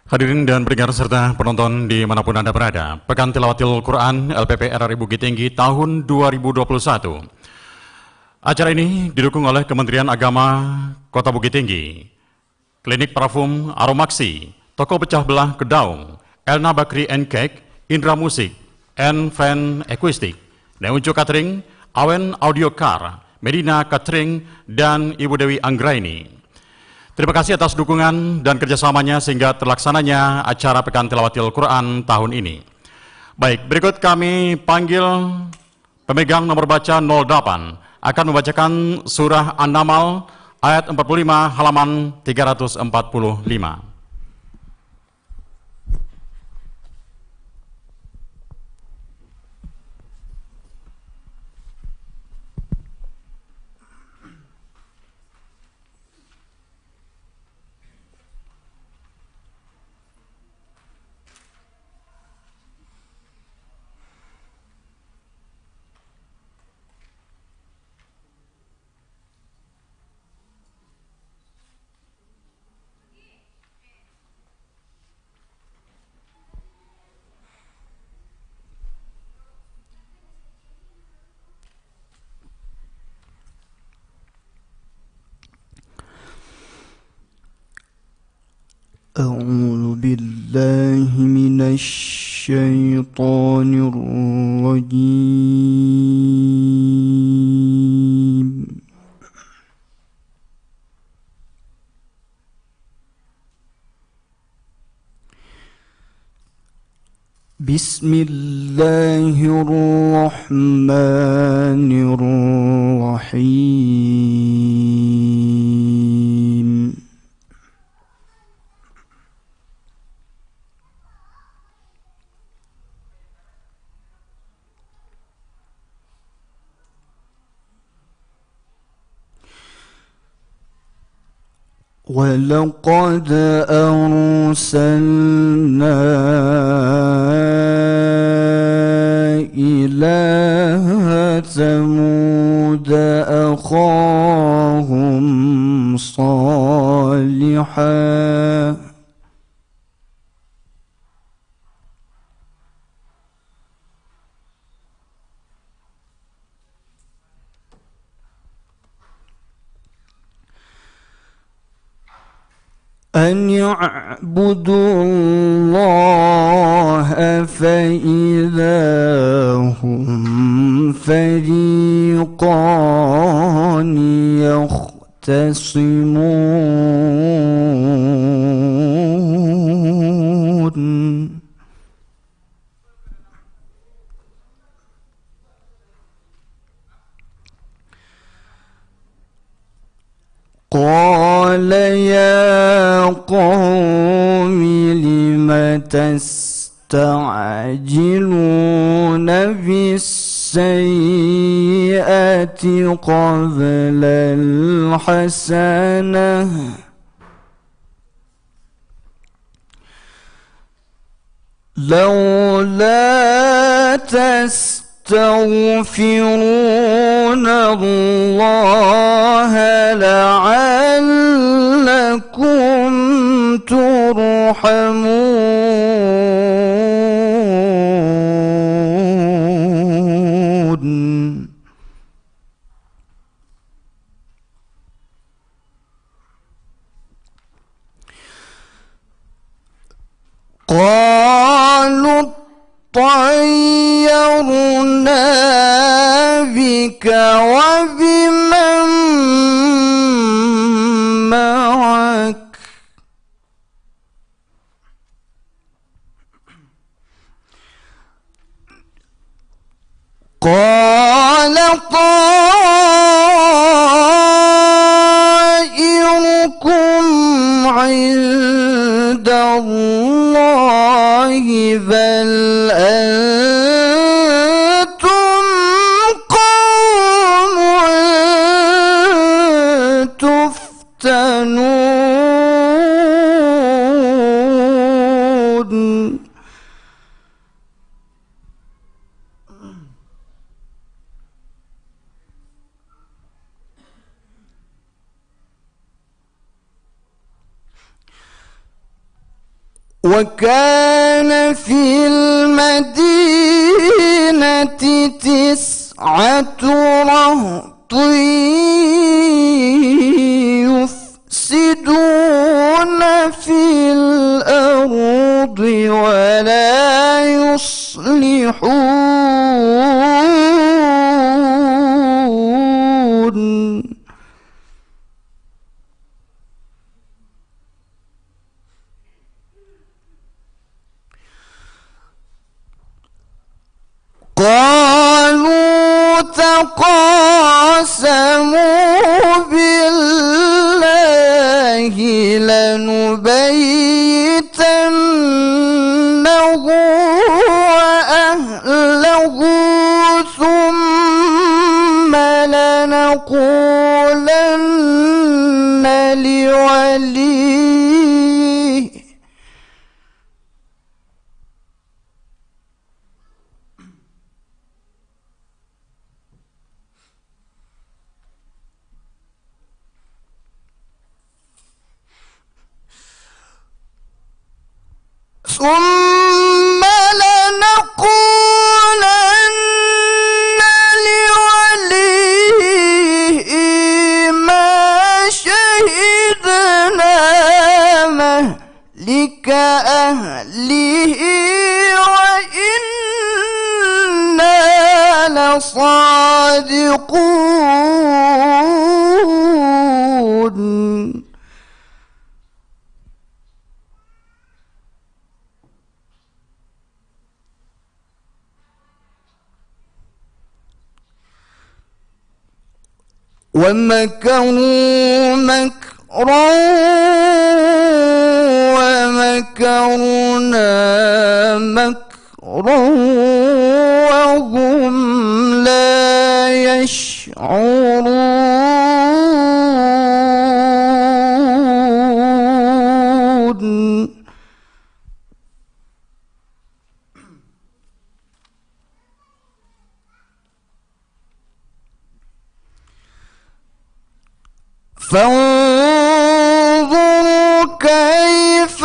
Hadirin dan pendengar serta penonton dimanapun Anda berada, Pekan Tilawatil Quran LPP RRI Bukit Tinggi tahun 2021. Acara ini didukung oleh Kementerian Agama Kota Bukit Tinggi, Klinik Parfum Aromaksi, Toko Pecah Belah Kedaung, Elna Bakri and Cake, Indra Musik, and Fan Acoustic, Neunjo Catering, Awen Audio Car, Medina Catering, dan Ibu Dewi Anggraini. Terima kasih atas dukungan dan kerjasamanya sehingga terlaksananya acara Pekan Tilawatil Quran tahun ini. Baik, berikut kami panggil pemegang nomor baca 08 akan membacakan surah An-Naml ayat 45 halaman 345. أعوذ بالله من الشيطان الرجيم. بسم الله الرحمن الرحيم. ولقد أرسلنا إلى ثمود أخاهم صالحا أن يعبدوا الله فإذا هم فريقان يختصمون. قال يا قوم لم تستعجلون بالسيئة قبل الحسنة لولا تستغفرون الله لعلكم ترحمون. قالوا طيرنا بك وبمن معك قال طائركم عند الله بل أنتم قوم تفتنون. وكان في المدينة 9 رهط يفسدون في الأرض ولا يصلحون. ثم لنقولن لوليه ما شهدنا مهلك أهله وإنا لصادقون. ومكروا مكرا ومكرنا مكرا وهم لا يشعرون. فانظروا كيف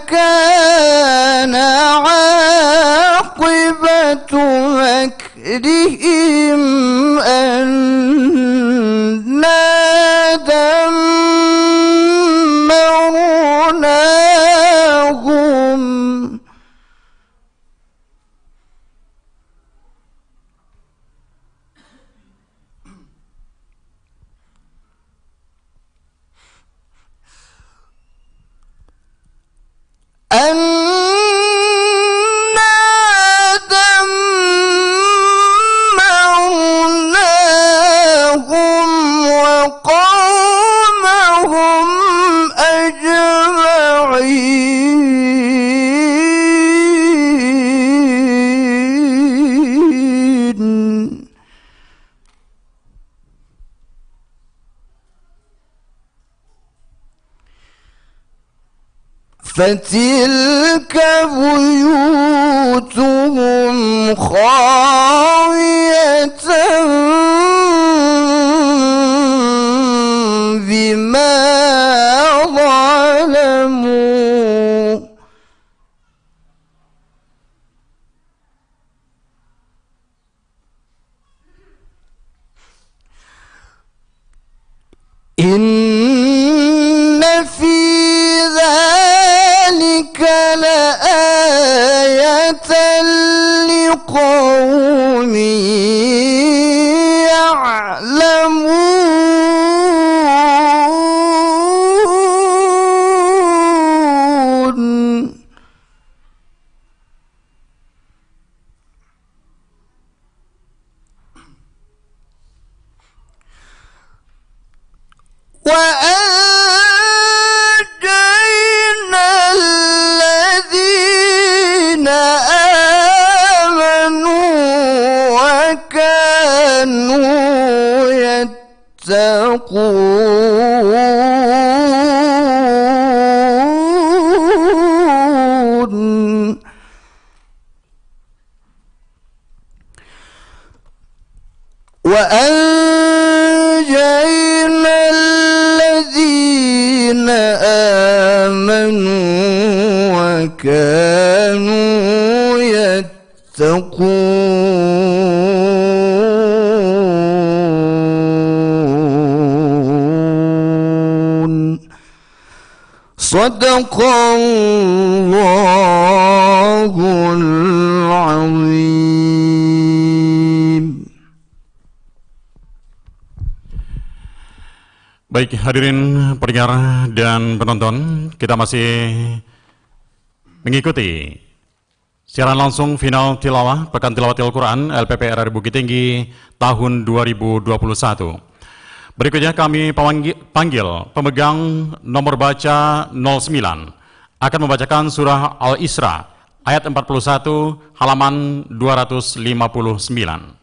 كان عاقبة مكرهم أنا دمرناهم. دمرناهم وقومهم أجمعين. فتلك بيوتهم خاوية بما ظلموا إن في ذلك لآية لقوم يعلمون. وأنجينا الذين آمنوا وكانوا يتقون. وأنجينا الذين آمنوا وكانوا يتقون. صدق الله العظيم. Baik, hadirin pendengar dan penonton, kita masih mengikuti siaran langsung final tilawah Pekan Tilawatil Quran LPP RRI Bukit Tinggi tahun 2021. Berikutnya kami panggil pemegang nomor baca 09 akan membacakan surah Al-Isra ayat 41 halaman 259.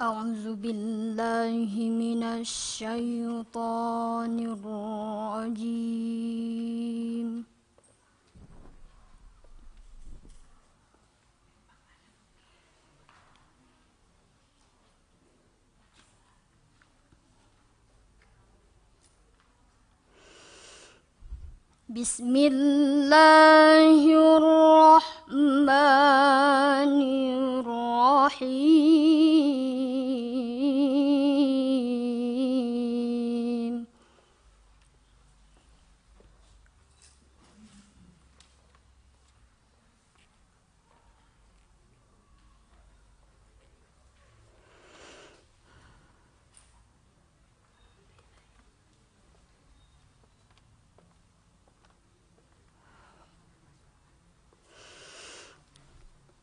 أعوذ بالله من الشيطان الرجيم. بسم الله الرحمن الرحيم.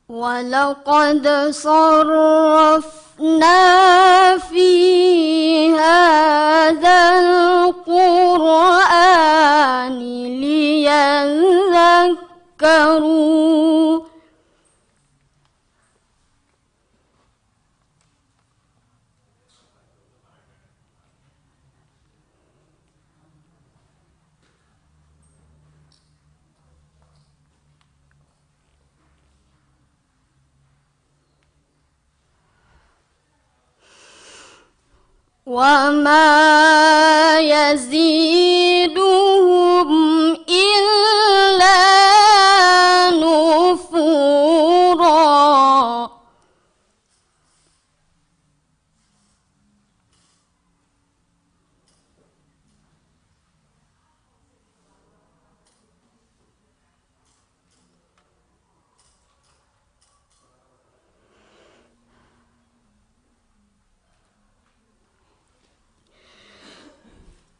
ولقد صرفنا في هذا القرآن ليذكروا وما يزيدهم إلا نفورا.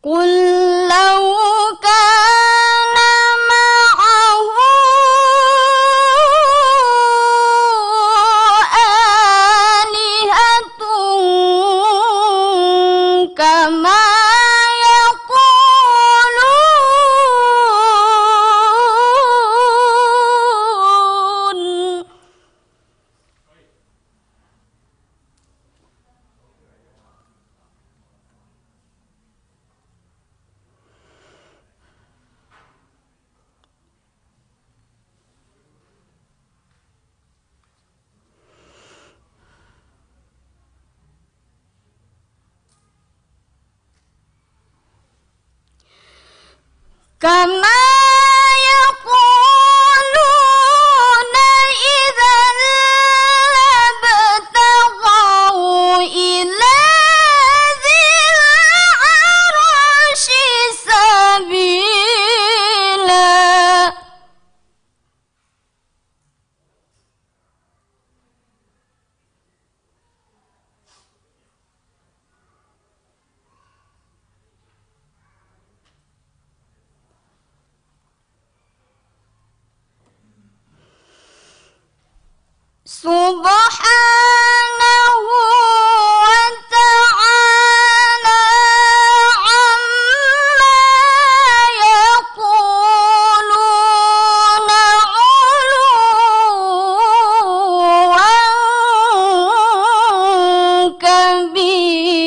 قل لو كان معه آلهة كما يقولون. كما يقولون إذا لابتغوا إلى ذي العرش سبيلا. سبحانه وتعالى عما يقولون علوا كبيرا.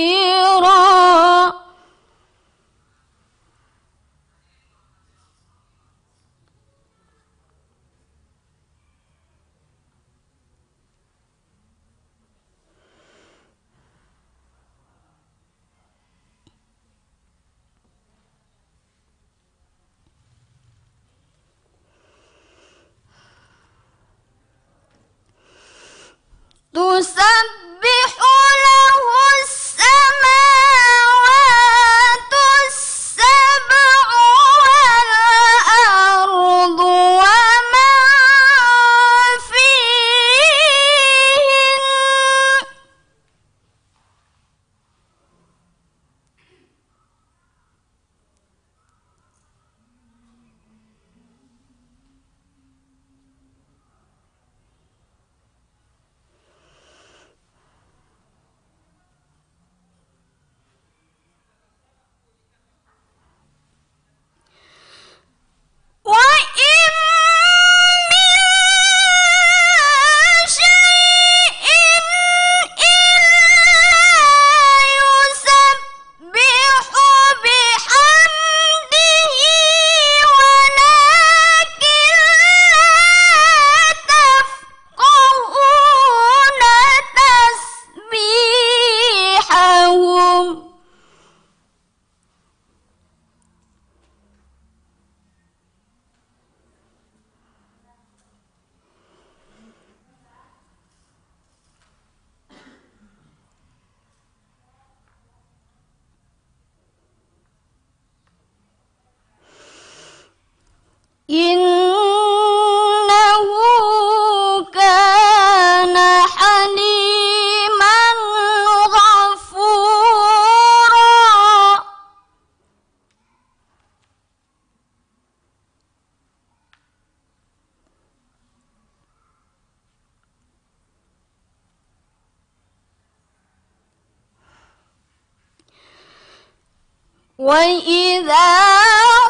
وإذا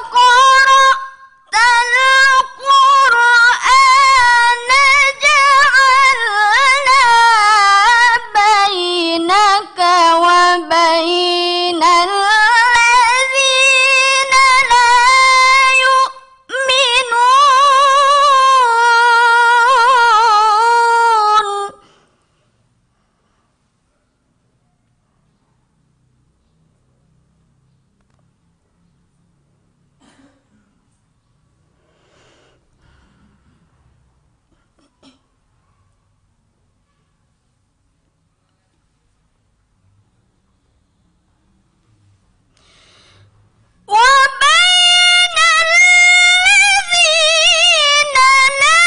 قرأت القرآن جعلنا بينك وبين الذين لا يؤمنون وبين الذين لا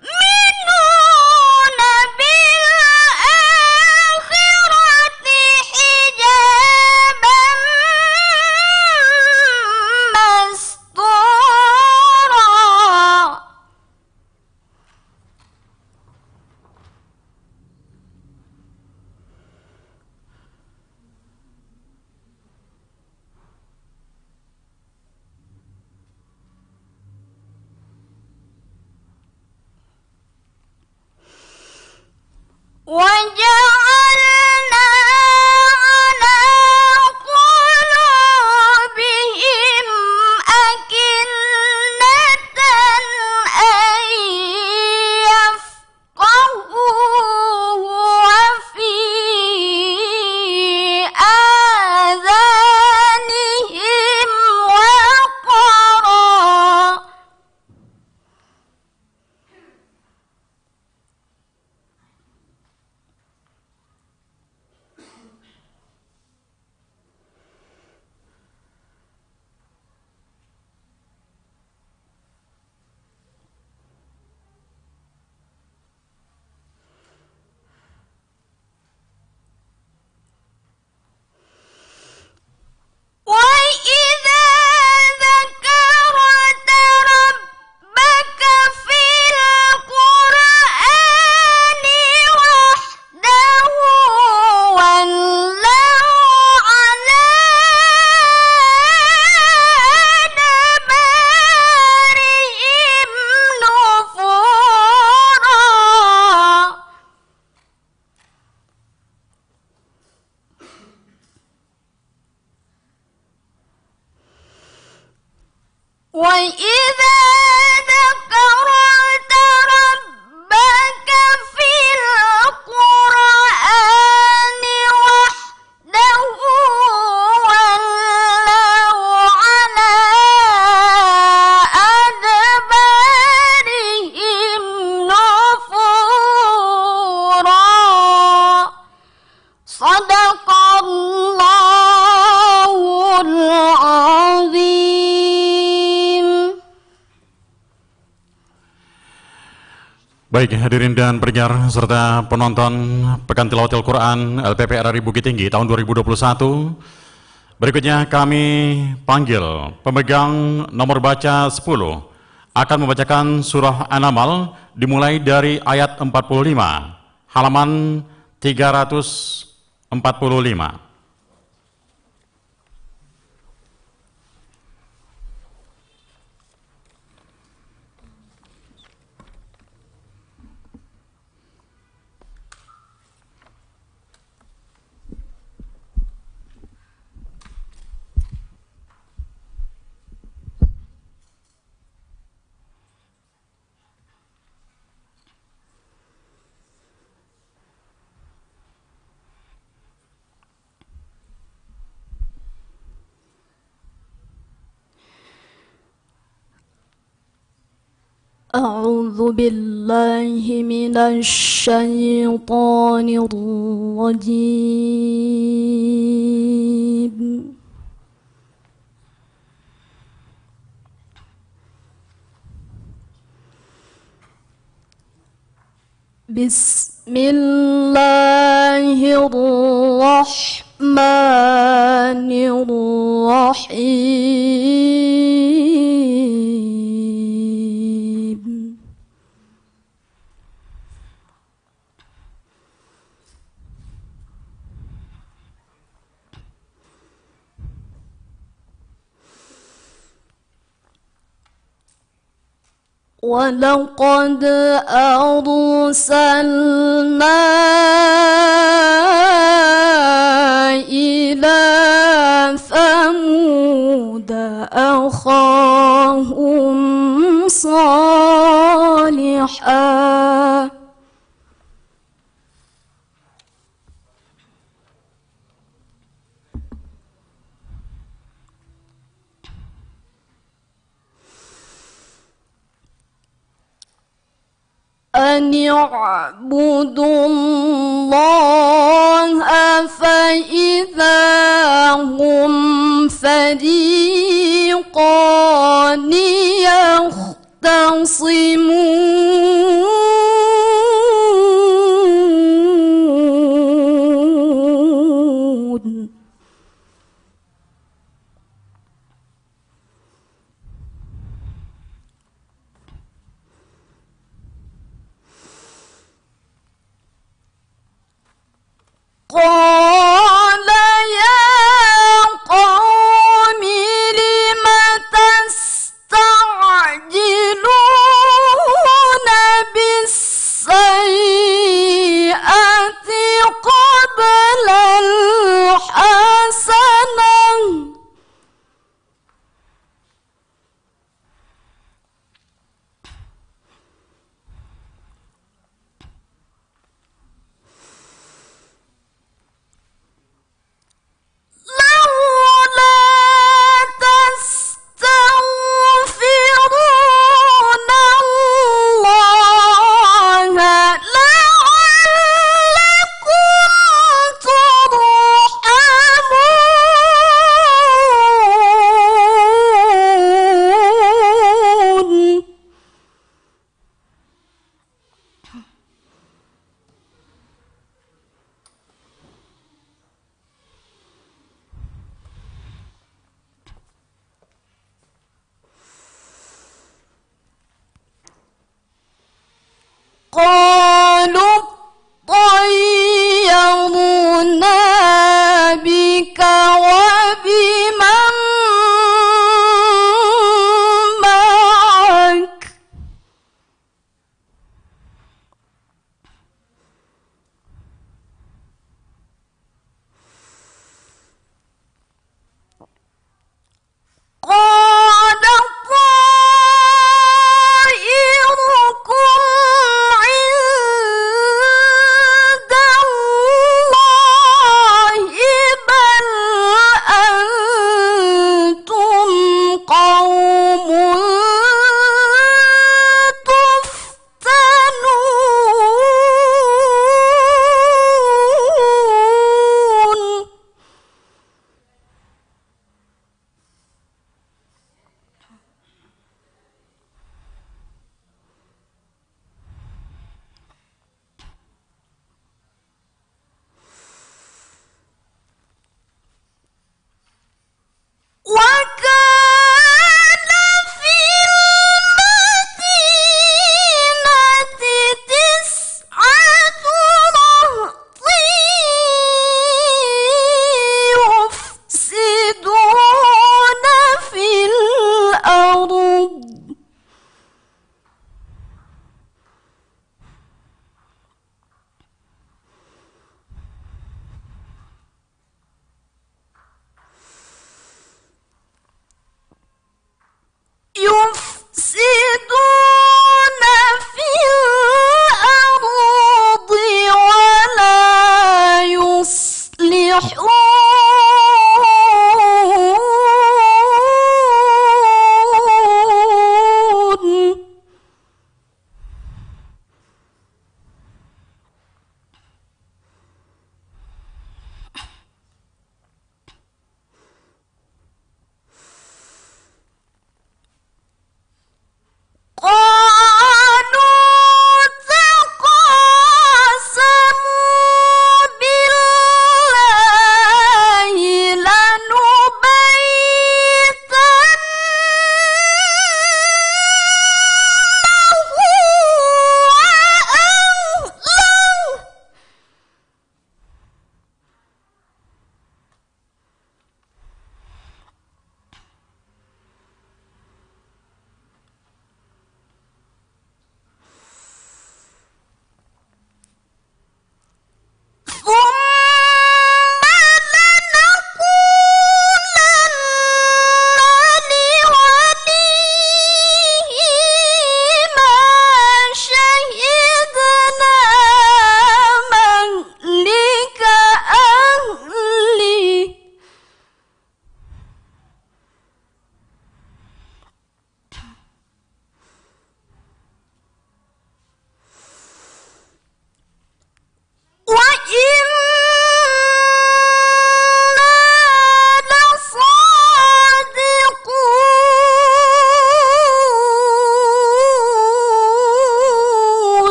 يؤمنون بالآخرة حجابا مستورا وجعلنا على قلوبهم أكنة أن يفقهوه وفي آذانهم وقرا وإذا ذكرت ربك في القرآن وحده ولوا على أدبارهم نفورا وإذا ذكرت ربك في القرآن وحده ولوا على أدبارهم نفورا صدق الله العظيم. Baik hadirin dan pendengar serta penonton Pekan Tilawatil Quran LPP RRI Bukit Tinggi tahun 2021. Berikutnya kami panggil pemegang nomor baca 10 akan membacakan surah An-Naml dimulai dari ayat 45 halaman 345. أعوذ بالله من الشيطان الرجيم. بسم الله الرحمن الرحيم. ولقد أرسلنا إلى ثمود أخاهم صالحا أن اعبدوا الله فإذا هم فريقان يختصمون قال يا قوم لم تستعجلون بالسيئة قبل الحسنة لولا تستغفرون الله لعلكم ترحمون قالوا طيرنا بك وبمن معك قال طائركم عند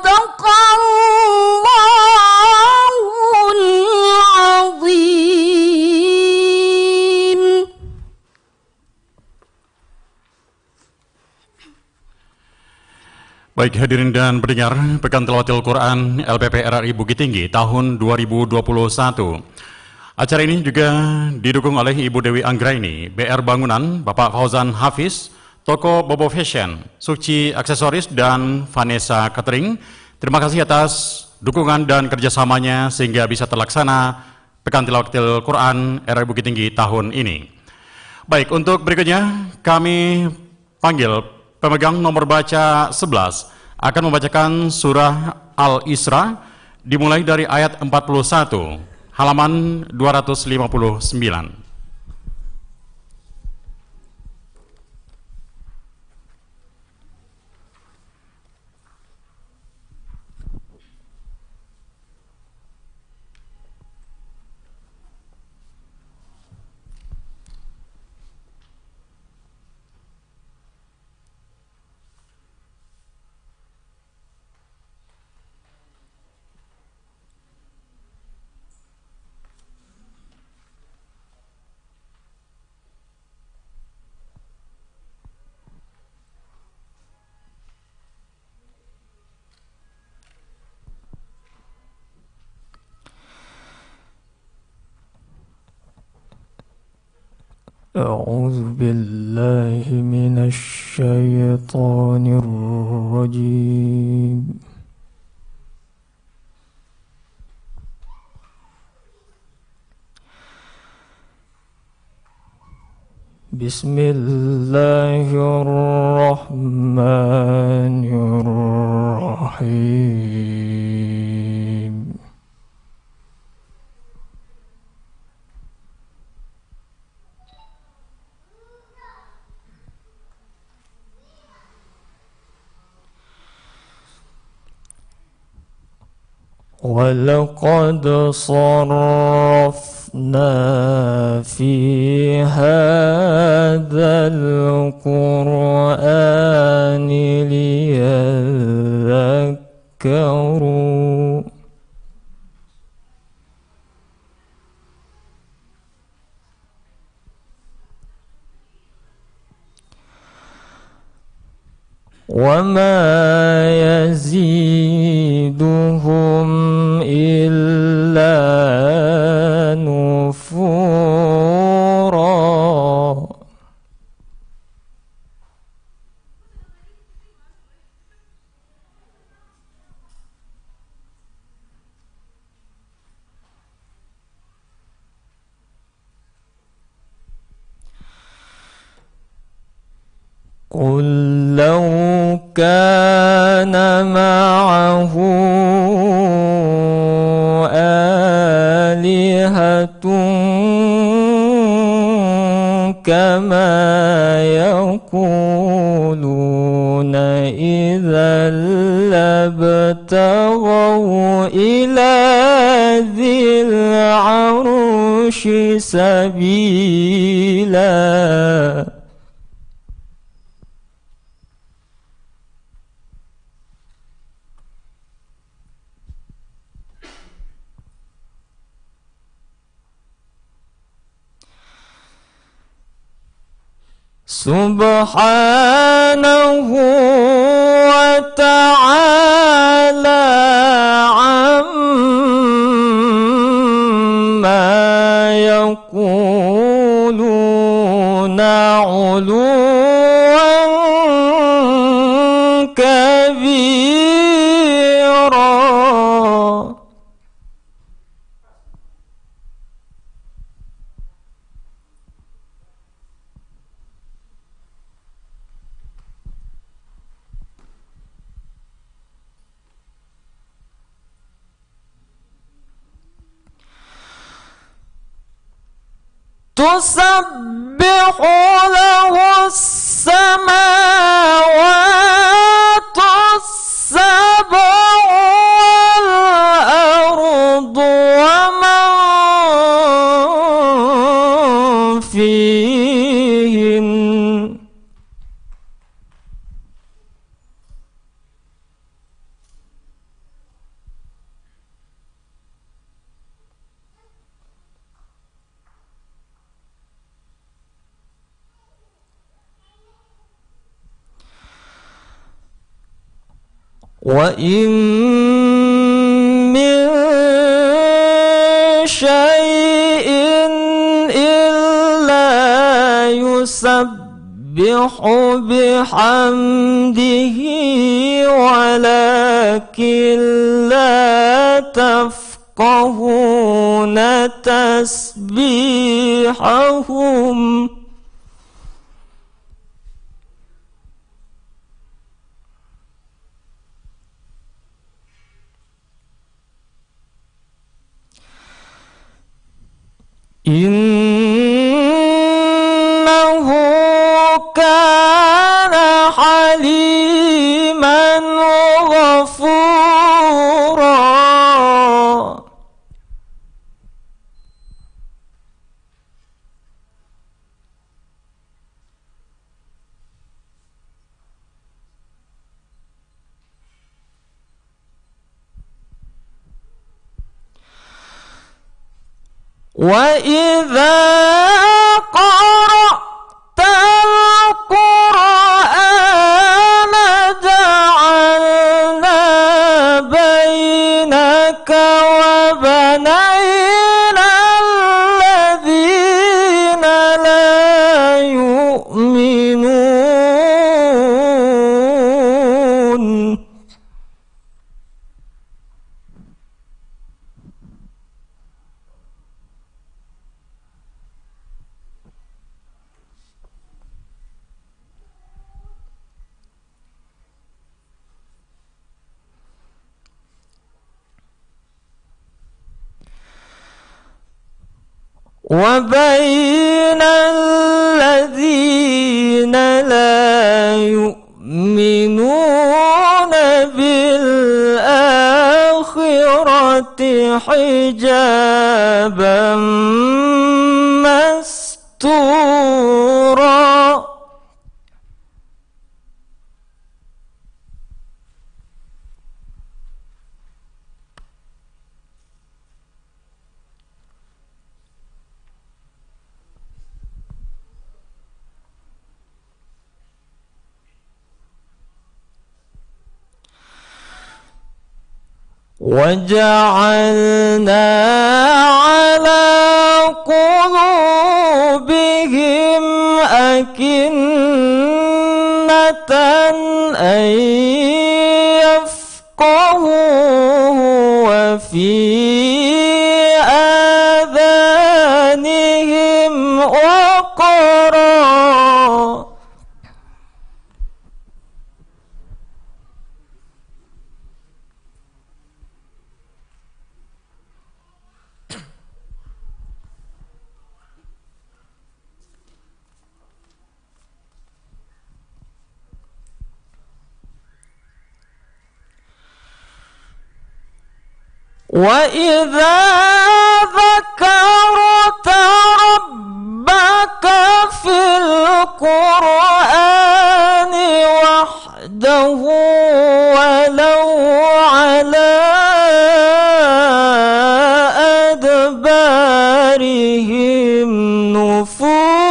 Sadaqallahul azim. Baik hadirin dan pendengar, Pekan Tilawatil Quran LPP RRI Bukit Tinggi tahun 2021. Acara ini juga didukung oleh Ibu Dewi Anggraini, BR Bangunan, Bapak Fauzan Hafiz, Toko Bobo Fashion, Suci Aksesoris, dan Vanessa Catering. Terima kasih atas dukungan dan kerjasamanya sehingga bisa terlaksana Pekan Tilawatil Quran RRI Bukit Tinggi tahun ini. Baik, untuk berikutnya kami panggil pemegang nomor baca 11 akan membacakan surah Al-Isra dimulai dari ayat 41, halaman 259. أعوذ بالله من الشيطان الرجيم. بسم الله الرحمن الرحيم. ولقد صرفنا في هذا القرآن ليذكروا وما يزيدهم إلا نفورا. قل لو كان معه آلهة كما يقولون إذا لابتغوا إلى ذي العرش سبيلا. سبحانه وتعالى عما يقولون علوا كبيرا. تسبح له السماوات السبع والأرض ومن فيهن وإن من شيء إلا يسبح بحمده ولكن لا تفقهون تسبيحهم إنه كان حليما غفورا وإذا قرأت القرآن جعلنا بينك وبين الذين لا يؤمنون وبين الذين لا يؤمنون بالآخرة حجابا مستورا وجعلنا على قلوبهم أكنة أن يفقهوه وفي آذانهم وقرا وإذا ذكرت ربك في القرآن وحده ولو على أدبارهم نفورا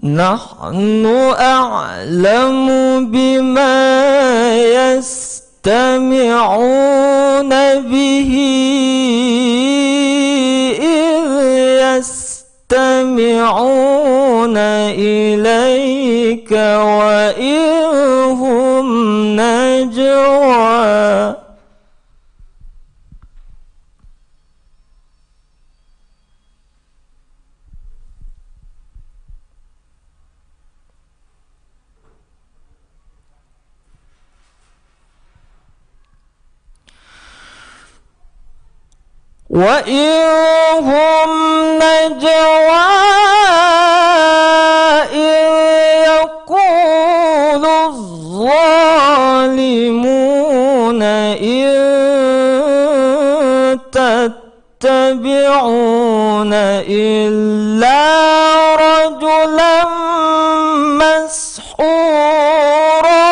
نحن أعلم بما يستمعون به إذ يستمعون إليك وإذ هم نجوى وإن هم نجوى إذ يقول الظالمون إن تتبعون إلا رجلا مسحورا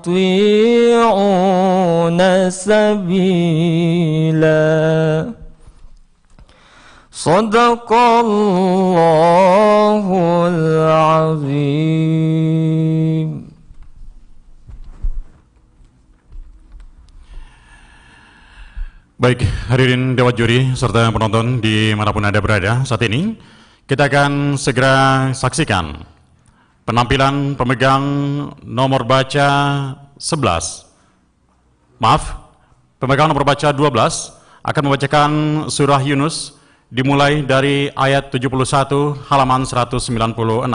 يستطيعون سبيلا صدق الله العظيم. Baik, hadirin Dewan Juri serta penonton dimanapun Anda berada saat ini, kita akan segera saksikan penampilan pemegang nomor baca 11. Maaf, pemegang nomor baca 12 akan membacakan surah Yunus dimulai dari ayat 71 halaman 196.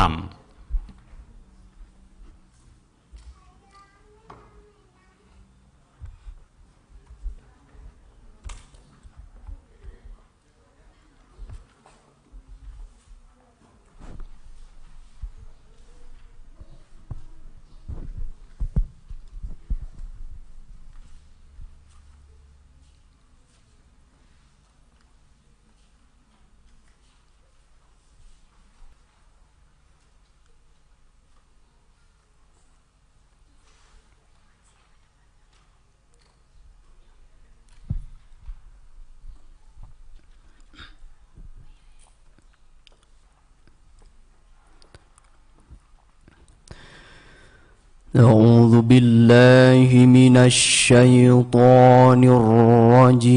أعوذ بالله من الشيطان الرجيم.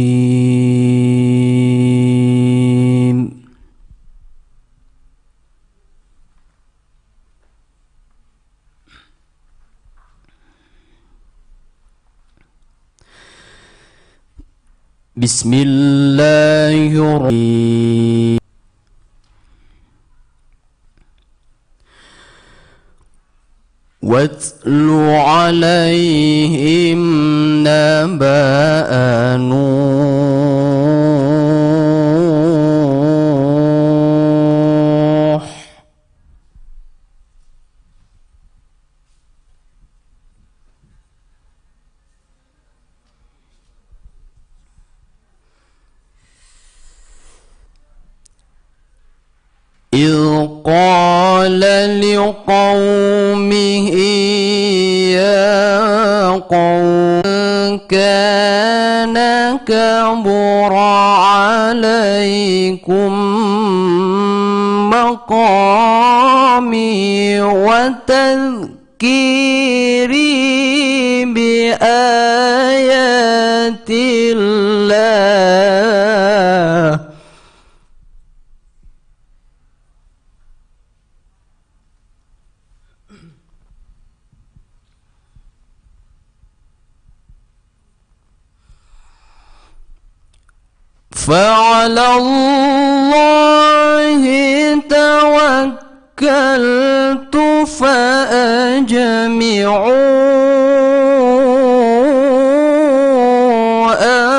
بسم الله الرحمن الرحيم. واتل عليهم نبأ نوح إذ قال لقومه يا قوم كان كبر عليكم مقامي وتذكيري بآيات الله فعلى الله توكلت فأجمعوا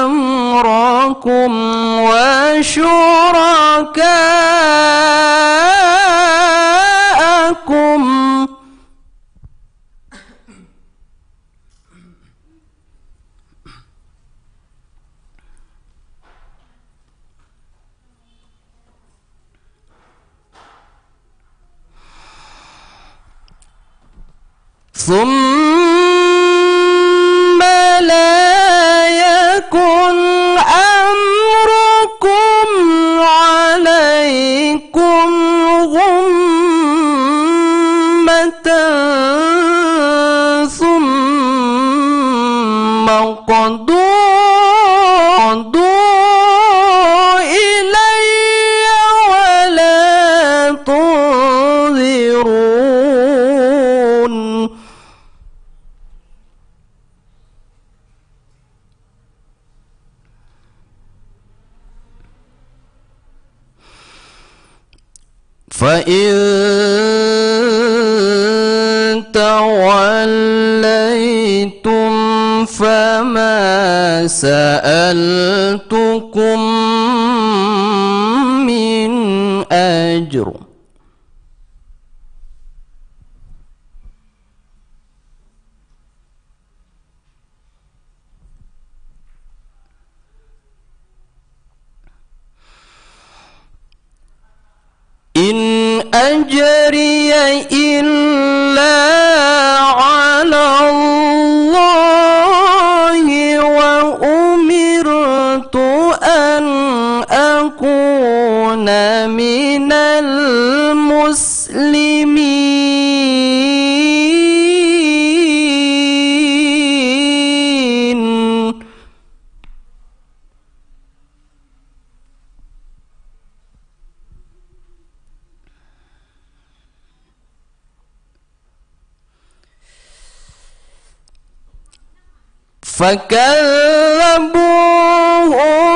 أمركم وشركاءكم ثم لا يكن أمركم عليكم غمة ثم قضوا إلي ولا تنظرون فإن توليتم فما سألتكم من أجر إن أجري إلا على الله فكذبوه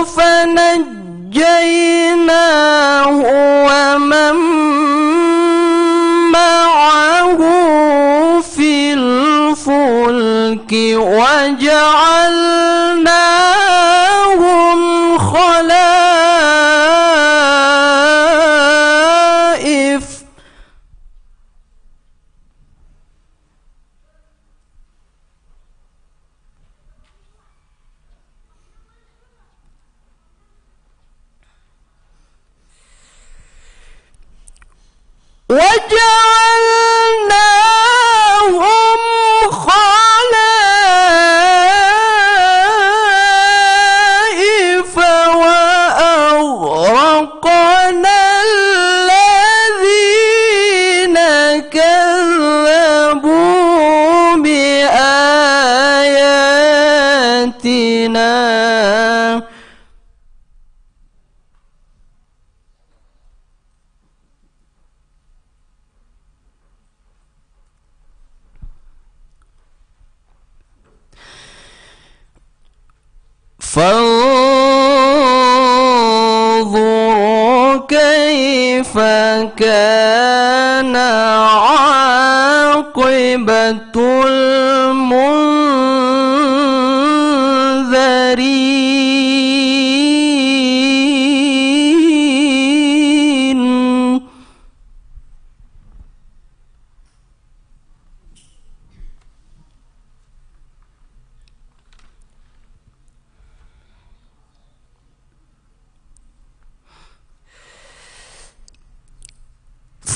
فنجيناه ومن معه في الفلك وجعلناهم خلائف وجعلناهم خلائف وأغرقنا الذين كذبوا بآياتنا فانظروا كيف كان عاقبة المنذرين.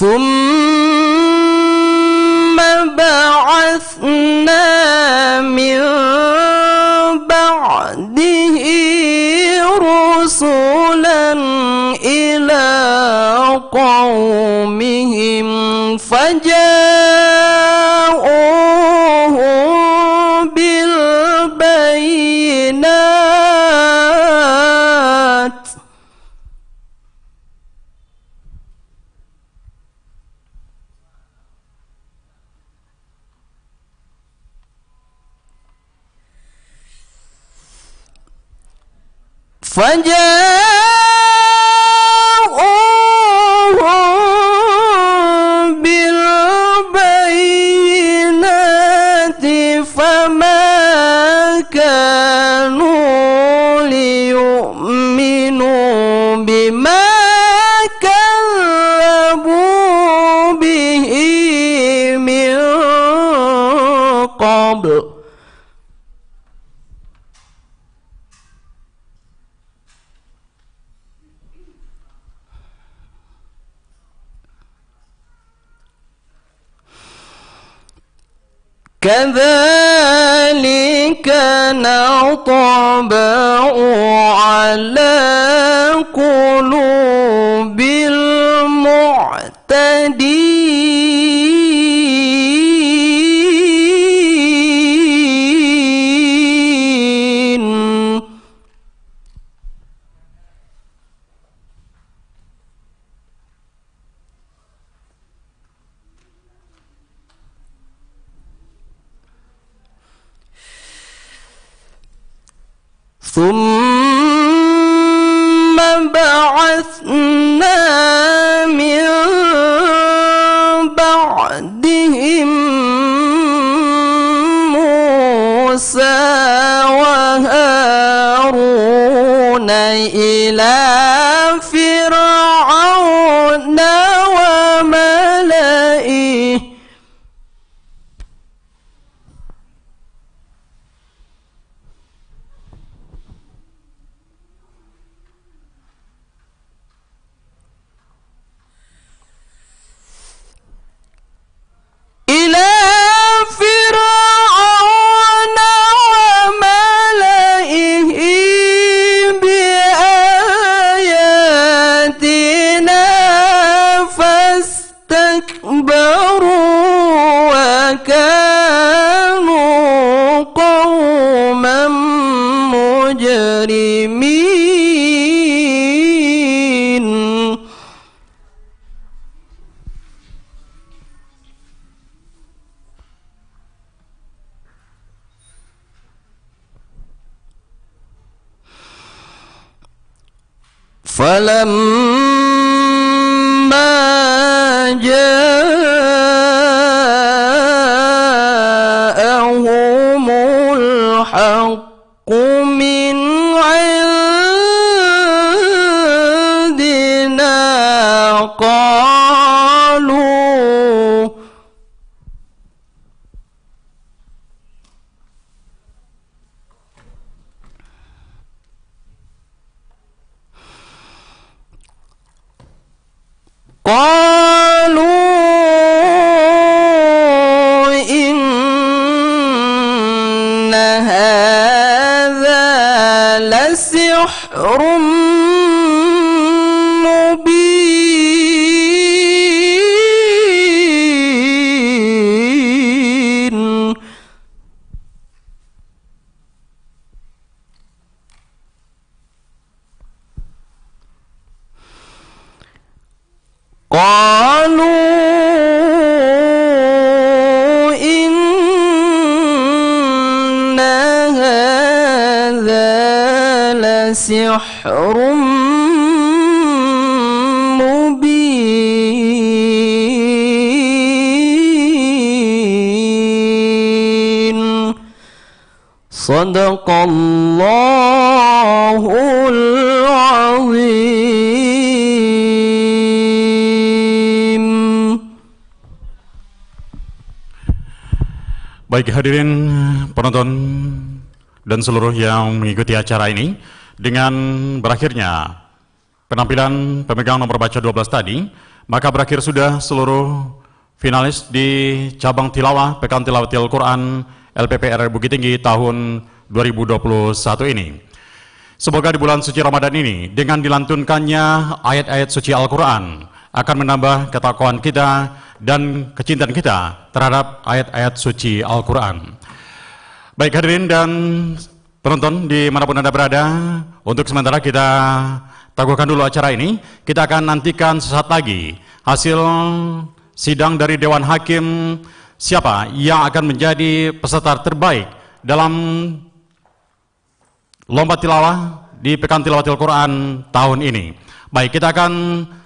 ثم بعثنا من بعده رسلا إلى قومهم فجاءوهم بالبينات فما كانوا ليؤمنوا بما كذبوا به من قبل كذلك نطبع على قلوب المعتدين. ثم بعثنا من بعدهم موسى وهارون إلى فرعون وملئه وكانوا قوما مجرمين. فلما جاءهم الحق من عندنا قالوا إن هذا لسحر مبين قالوا إن هذا لسحر مبين صدق الله العظيم. Baik hadirin penonton dan seluruh yang mengikuti acara ini, dengan berakhirnya penampilan pemegang nomor baca 12 tadi, maka berakhir sudah seluruh finalis di cabang tilawah Pekan Tilawatil Quran LPPR Bukit Tinggi tahun 2021 ini. Semoga di bulan suci Ramadan ini dengan dilantunkannya ayat-ayat suci Al-Quran akan menambah ketakwaan kita dan kecintaan kita terhadap ayat-ayat suci Al-Quran. Baik hadirin dan penonton dimanapun Anda berada, untuk sementara kita tangguhkan dulu acara ini. Kita akan nantikan sesaat lagi hasil sidang dari Dewan Hakim, siapa yang akan menjadi peserta terbaik dalam lomba tilawah di Pekan Tilawatil Quran tahun ini. Baik, kita akan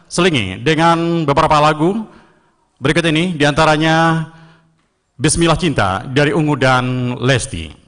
selingi dengan beberapa lagu berikut ini, diantaranya Bismillah Cinta dari Ungu dan Lesti.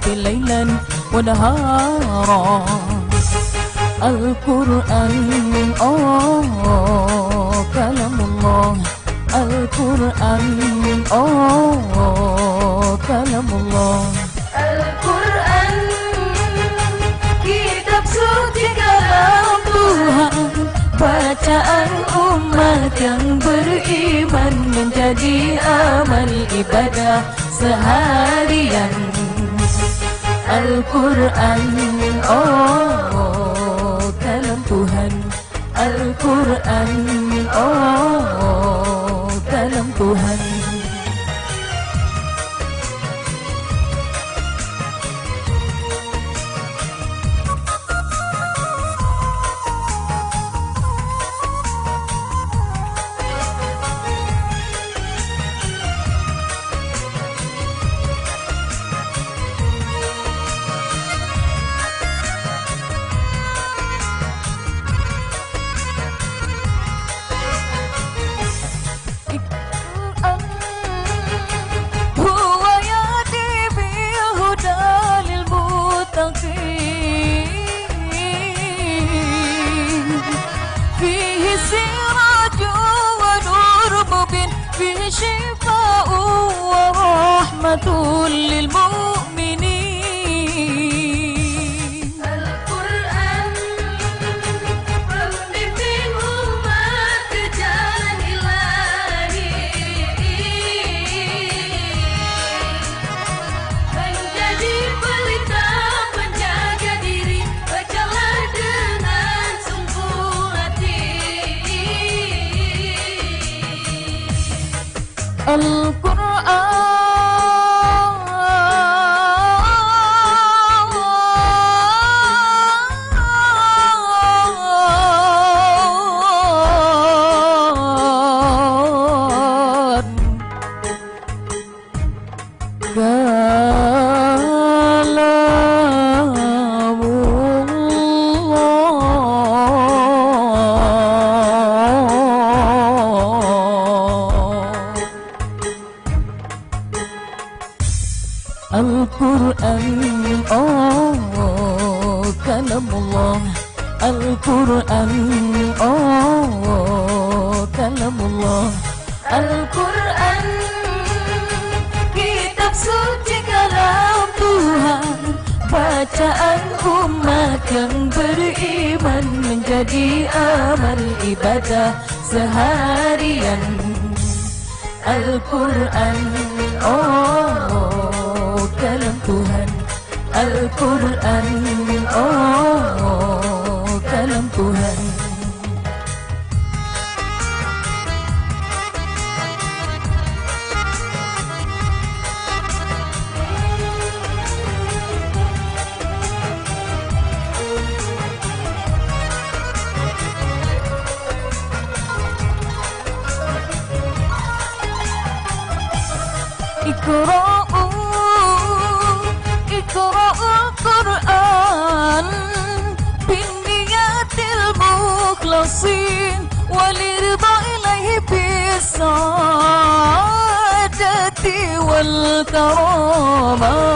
الآيات ليلا ونهارا القرآن كلام الله القرآن كلام الله Al-Quran, kitab suci kalam Tuhan, bacaan umat yang beriman menjadi amal ibadah seharian. Al-Quran kalam Tuhan, Al-Quran kalam Tuhan. فيه سراج ونور مبين فيه شفاء ورحمة للمؤمنين. Al-Quran pembimbing umat ke jalan ilahi, menjadi pelita penjaga diri, bacalah dengan sungguh hati. Al-Quran kalamullah, Al-Quran kalamullah, Al-Quran, kitab suci kalam Tuhan, bacaan umat yang beriman menjadi amal ibadah seharian. Al-Quran kalam Tuhan, Al-Quran kalam Tuhan. Iqra'ul Qur'an binniyatil mukhlasin walirda ilaihi bisaadati wal karamah.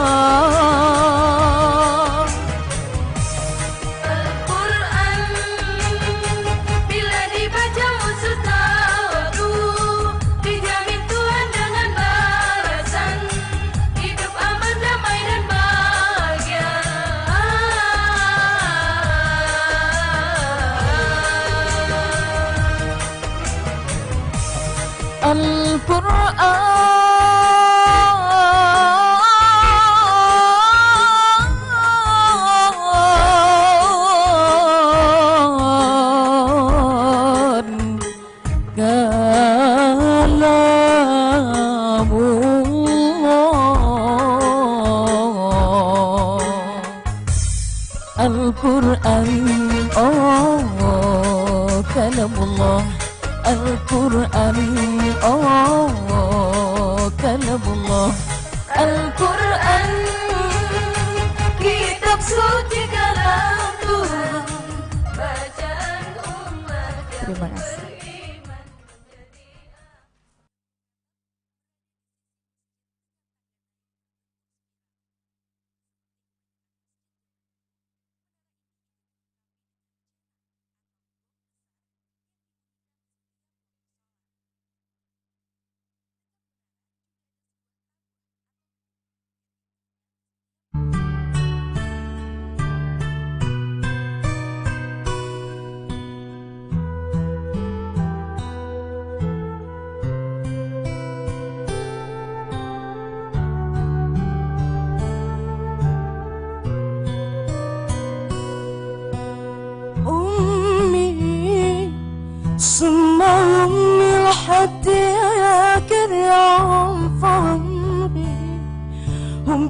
Al-Quran bila dibaca musuh tahu, dijamin Tuhan dengan balasan hidup aman, damai dan bahagia. Al-Quran kalamullah, Al-Quran kalamullah, Al-Quran kalamullah, Al-Quran, kitab suci kalam Tuhan, bacaan umat yang Terima kasih.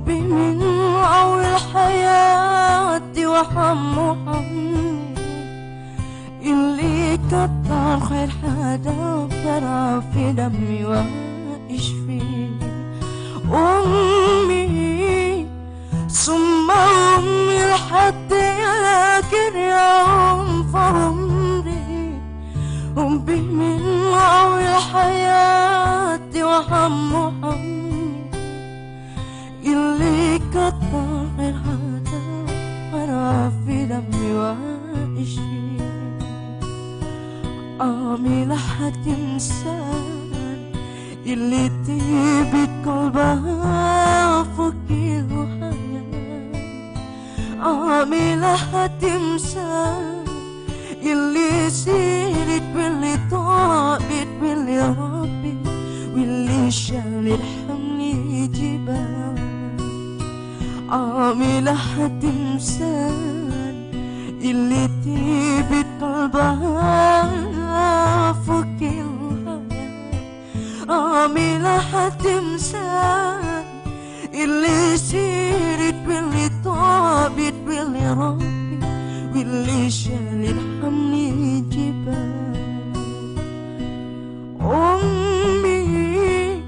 حبي من أول حياتي وهم همي اللي كتر خير حدا فرع في دمي وعيش فيه أمي ثم أمي لحد آخر يوم في عمري حبي من أول حياتي وهم همي اللي كتر خير حدا فرع في دمي وعيش فيه لا هتنسان اللي طيبة قلبها فوق الحياة لا هتنسان اللي سيرت باللي طابت باللي ربي واللي شال الحمل جبال لا هتنسان اللي طيبة قلبها فوق الحياة لا هتنسان اللي سيرت باللي طابت باللي ربي واللي شال الحمل جبال أمي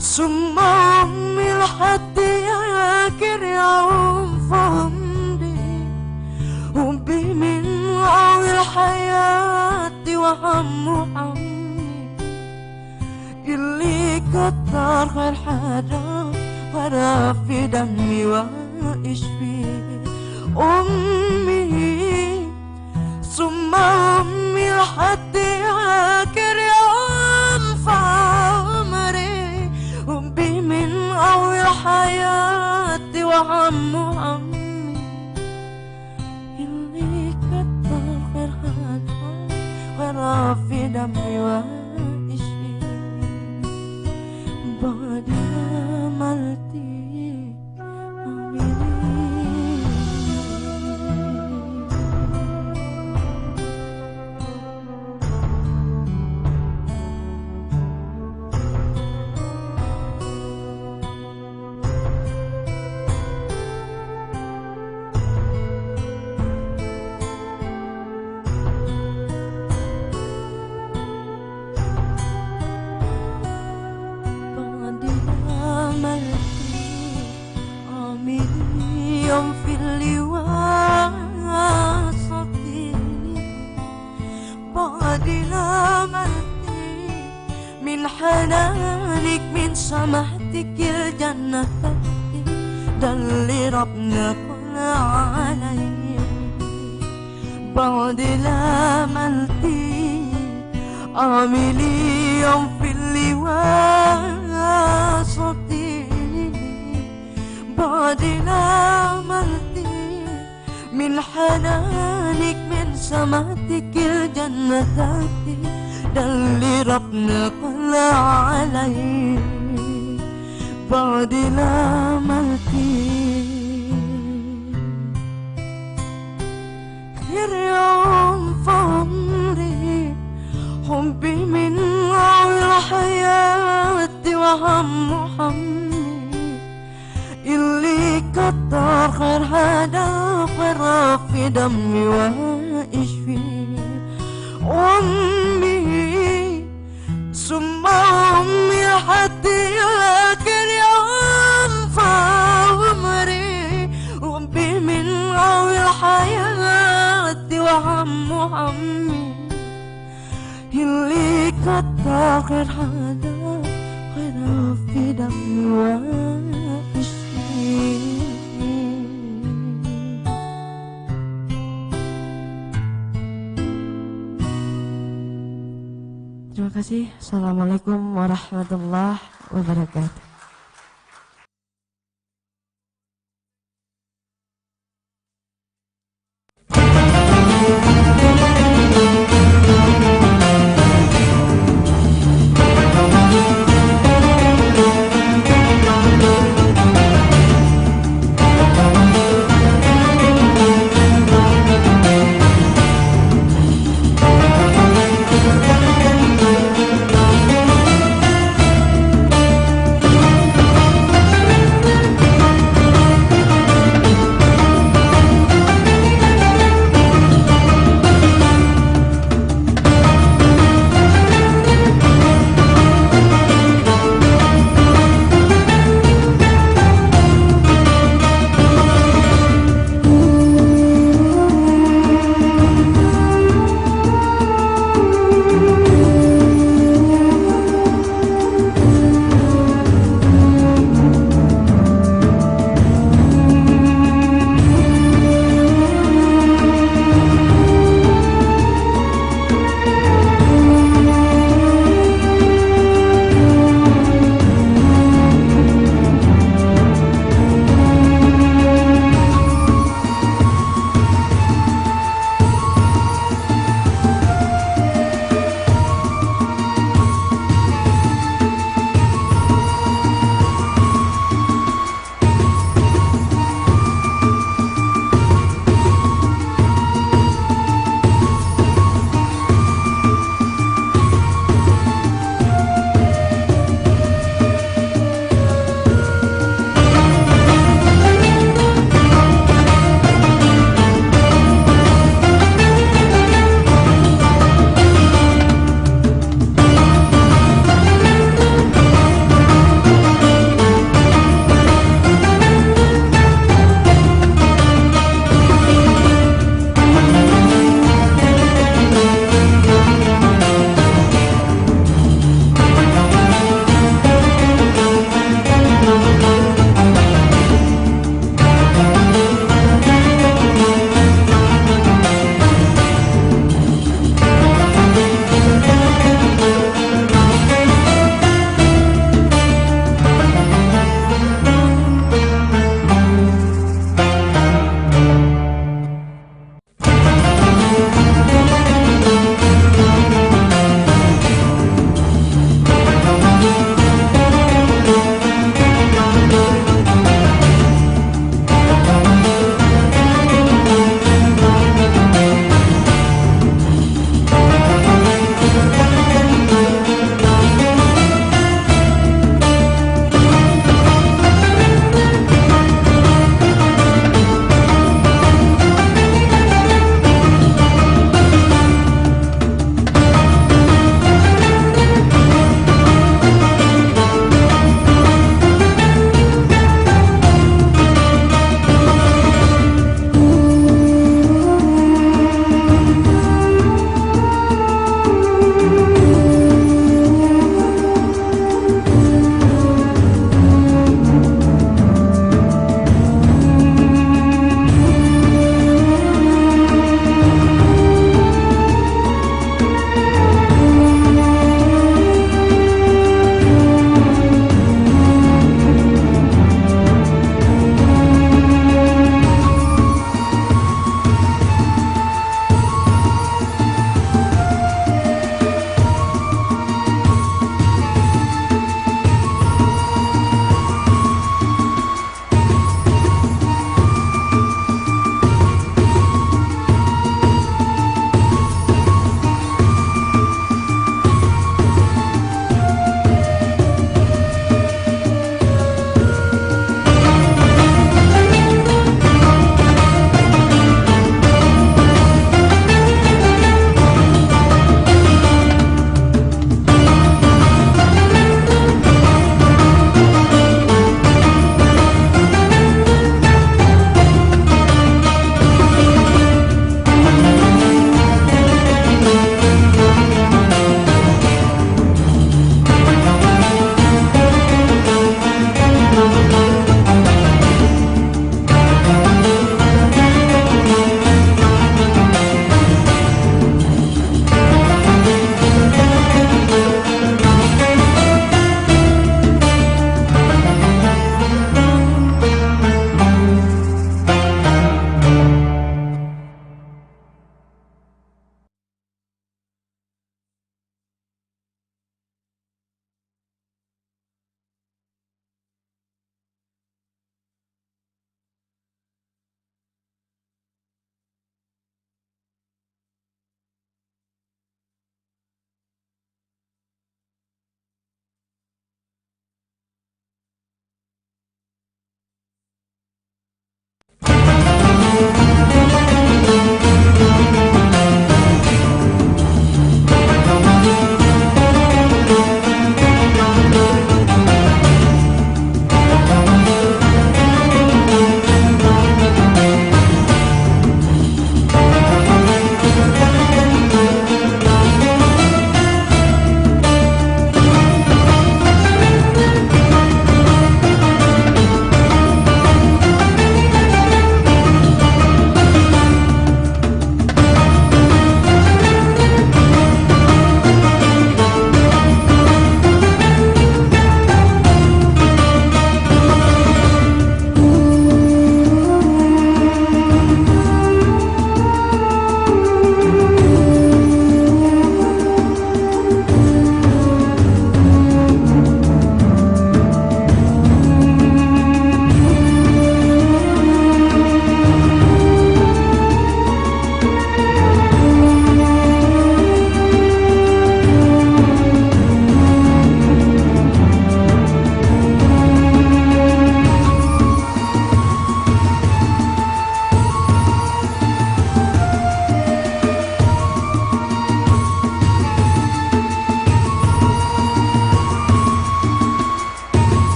ثم أمي لحد آخر يوم في عمري حبي من أول حياتي وهم همي اللي كتر خير حدا ورا في دمي وعيش فيه أمي ثم أمي لحد آخر يوم في عمري حبي من أول حياتي وهم همي اللي كتر خير حدا ورا في دمي وعيش فيه بعد عملتي يوم في اللواء صديني بعد الأملتي من حنانك من سمحتك الجنة تحتي ده اللي ربنا قال علي بعد الأملتي عاملي يوم في اللواء صديني بعد الأملتي من حنانك من سمعتك الجنة تأتي ده اللي ربنا قال علي بعد الأملتي خير يوم في عمري حبي من أول حياتي وهم همي اللي كتر خير هذا فرع في دمي وعيش فيه أمي ثم أمي حتى آخر يوم في عمري حبي من أول حياتي وهم همي اللي كتر خير هذا فرع في دمي وعيش فيه. Terima kasih. Assalamualaikum warahmatullahi wabarakatuh.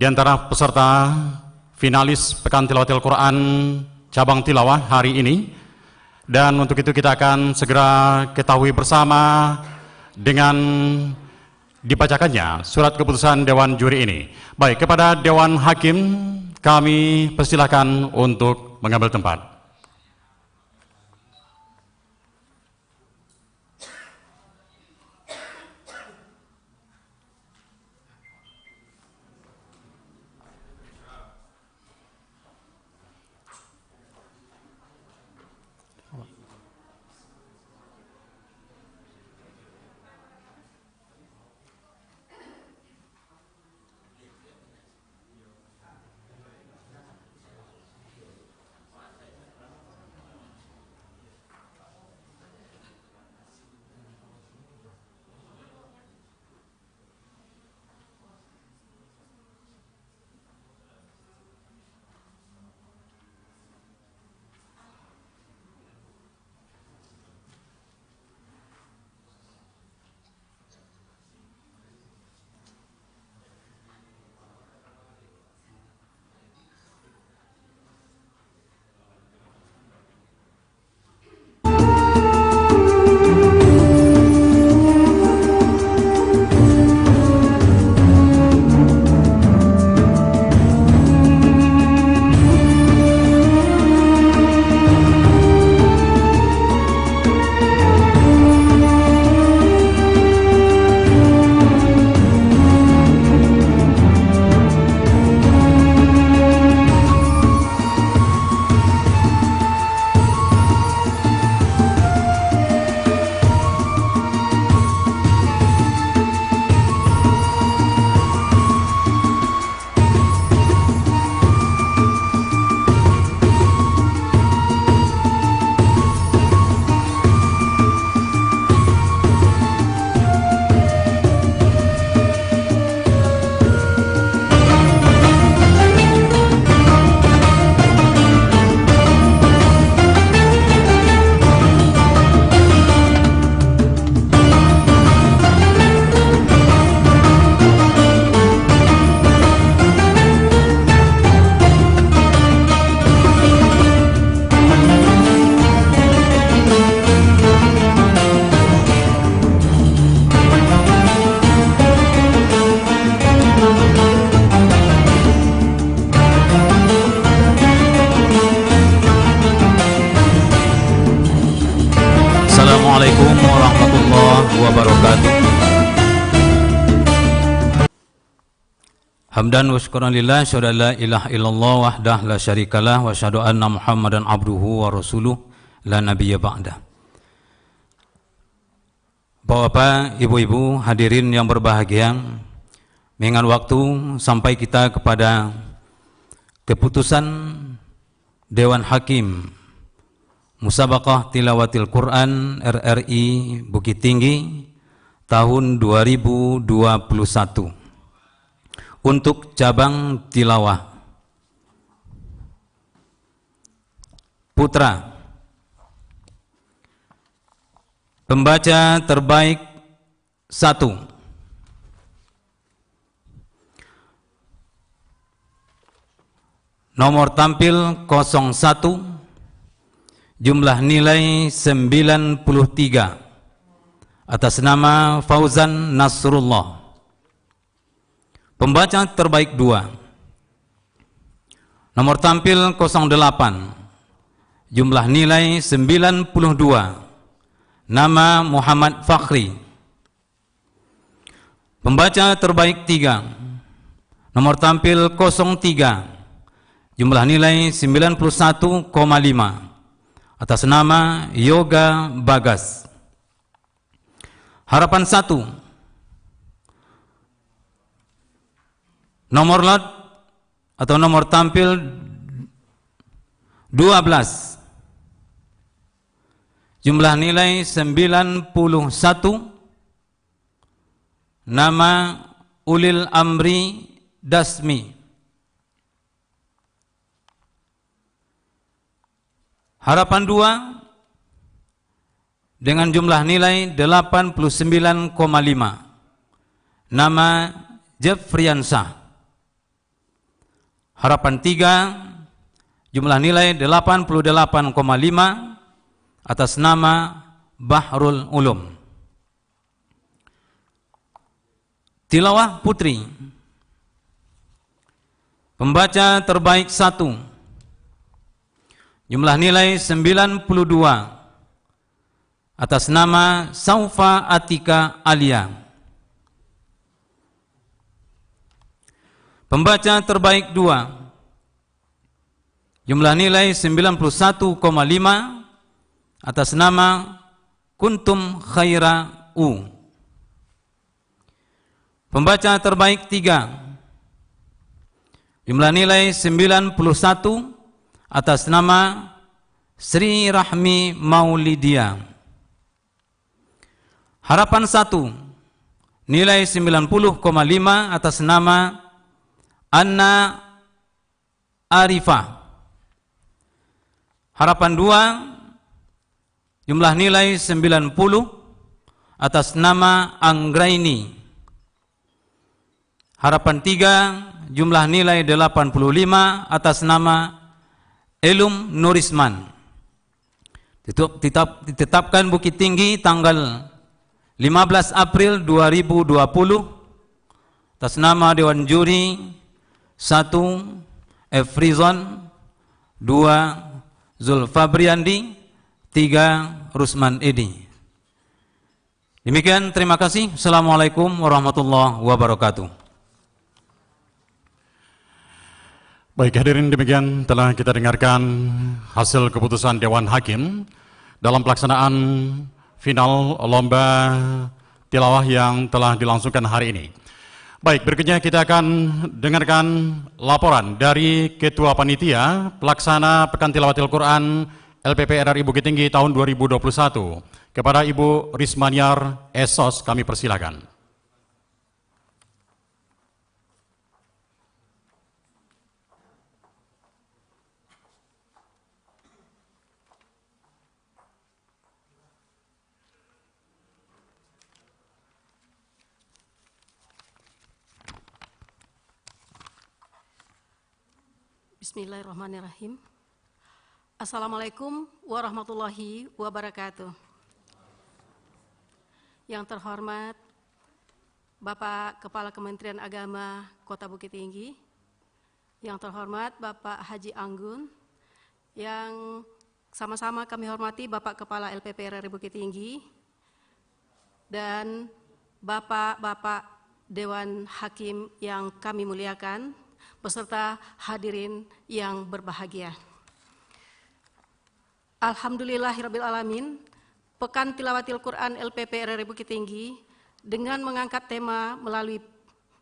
di antara peserta finalis Pekan Tilawatil Quran cabang tilawah hari ini. Dan untuk itu kita akan segera ketahui bersama dengan dibacakannya surat keputusan Dewan Juri ini. Baik, kepada Dewan Hakim kami persilahkan untuk mengambil tempat. Assalamualaikum warahmatullahi wabarakatuh. Hamdan wa syukran lillah, syahadu an la ilaha illallah wahdah la syarikalah wa syahadu anna Muhammadan abduhu wa rasuluh la nabiyya ba'dah. Bapak, Ibu-ibu, hadirin yang berbahagia, mengingat waktu sampai kita kepada keputusan Dewan Hakim Musabaqah Tilawatil Quran RRI Bukit Tinggi tahun 2021 untuk cabang tilawah putra. Pembaca terbaik 1, nomor tampil 01, jumlah nilai 93, atas nama Fauzan Nasrullah. Pembaca terbaik 2, nomor tampil 08, jumlah nilai 92, nama Muhammad Fakhri. Pembaca terbaik 3, nomor tampil 03, jumlah nilai 91,5, atas nama Yoga Bagas. Harapan 1, nomor lot atau nomor tampil 12, jumlah nilai 91, nama Ulil Amri Dasmi. Harapan 2 dengan jumlah nilai 89,5, nama Jeffriansah. Harapan 3 jumlah nilai 88,5 atas nama Bahrul Ulum. Tilawah putri. Pembaca terbaik 1 jumlah nilai 92 atas nama Saufa Atika Alia. Pembaca terbaik 2 jumlah nilai 91,5 atas nama Kuntum Khaira U. Pembaca terbaik 3 jumlah nilai 91 atas nama Sri Rahmi Maulidia. Harapan 1 nilai 90,5 atas nama Anna Arifah. Harapan 2 jumlah nilai 90 atas nama Anggraini. Harapan 3 jumlah nilai 85 atas nama Elum Nurisman. Ditetapkan Bukit Tinggi tanggal 15 April 2020 atas nama Dewan Juri 1 Efrizon, 2 Zulfabriandi, 3 Rusman Edi. Demikian, terima kasih. Assalamualaikum warahmatullahi wabarakatuh. Baik hadirin, demikian telah kita dengarkan hasil keputusan Dewan Hakim dalam pelaksanaan final lomba tilawah yang telah dilangsungkan hari ini. Baik, berikutnya kita akan dengarkan laporan dari Ketua Panitia Pelaksana Pekan Tilawatil Quran LPP RRI Bukit Tinggi tahun 2021 kepada Ibu Rismaniar Esos, kami persilakan. Bismillahirrahmanirrahim. Assalamualaikum warahmatullahi wabarakatuh. Yang terhormat Bapak Kepala Kementerian Agama Kota Bukit Tinggi, yang terhormat Bapak Haji Anggun, yang sama-sama kami hormati Bapak Kepala LPP RRI Bukit Tinggi, dan Bapak-Bapak Dewan Hakim yang kami muliakan, beserta hadirin yang berbahagia. Alhamdulillahirabbil alamin, Pekan Tilawatil Quran LPP RRI Bukit Tinggi dengan mengangkat tema melalui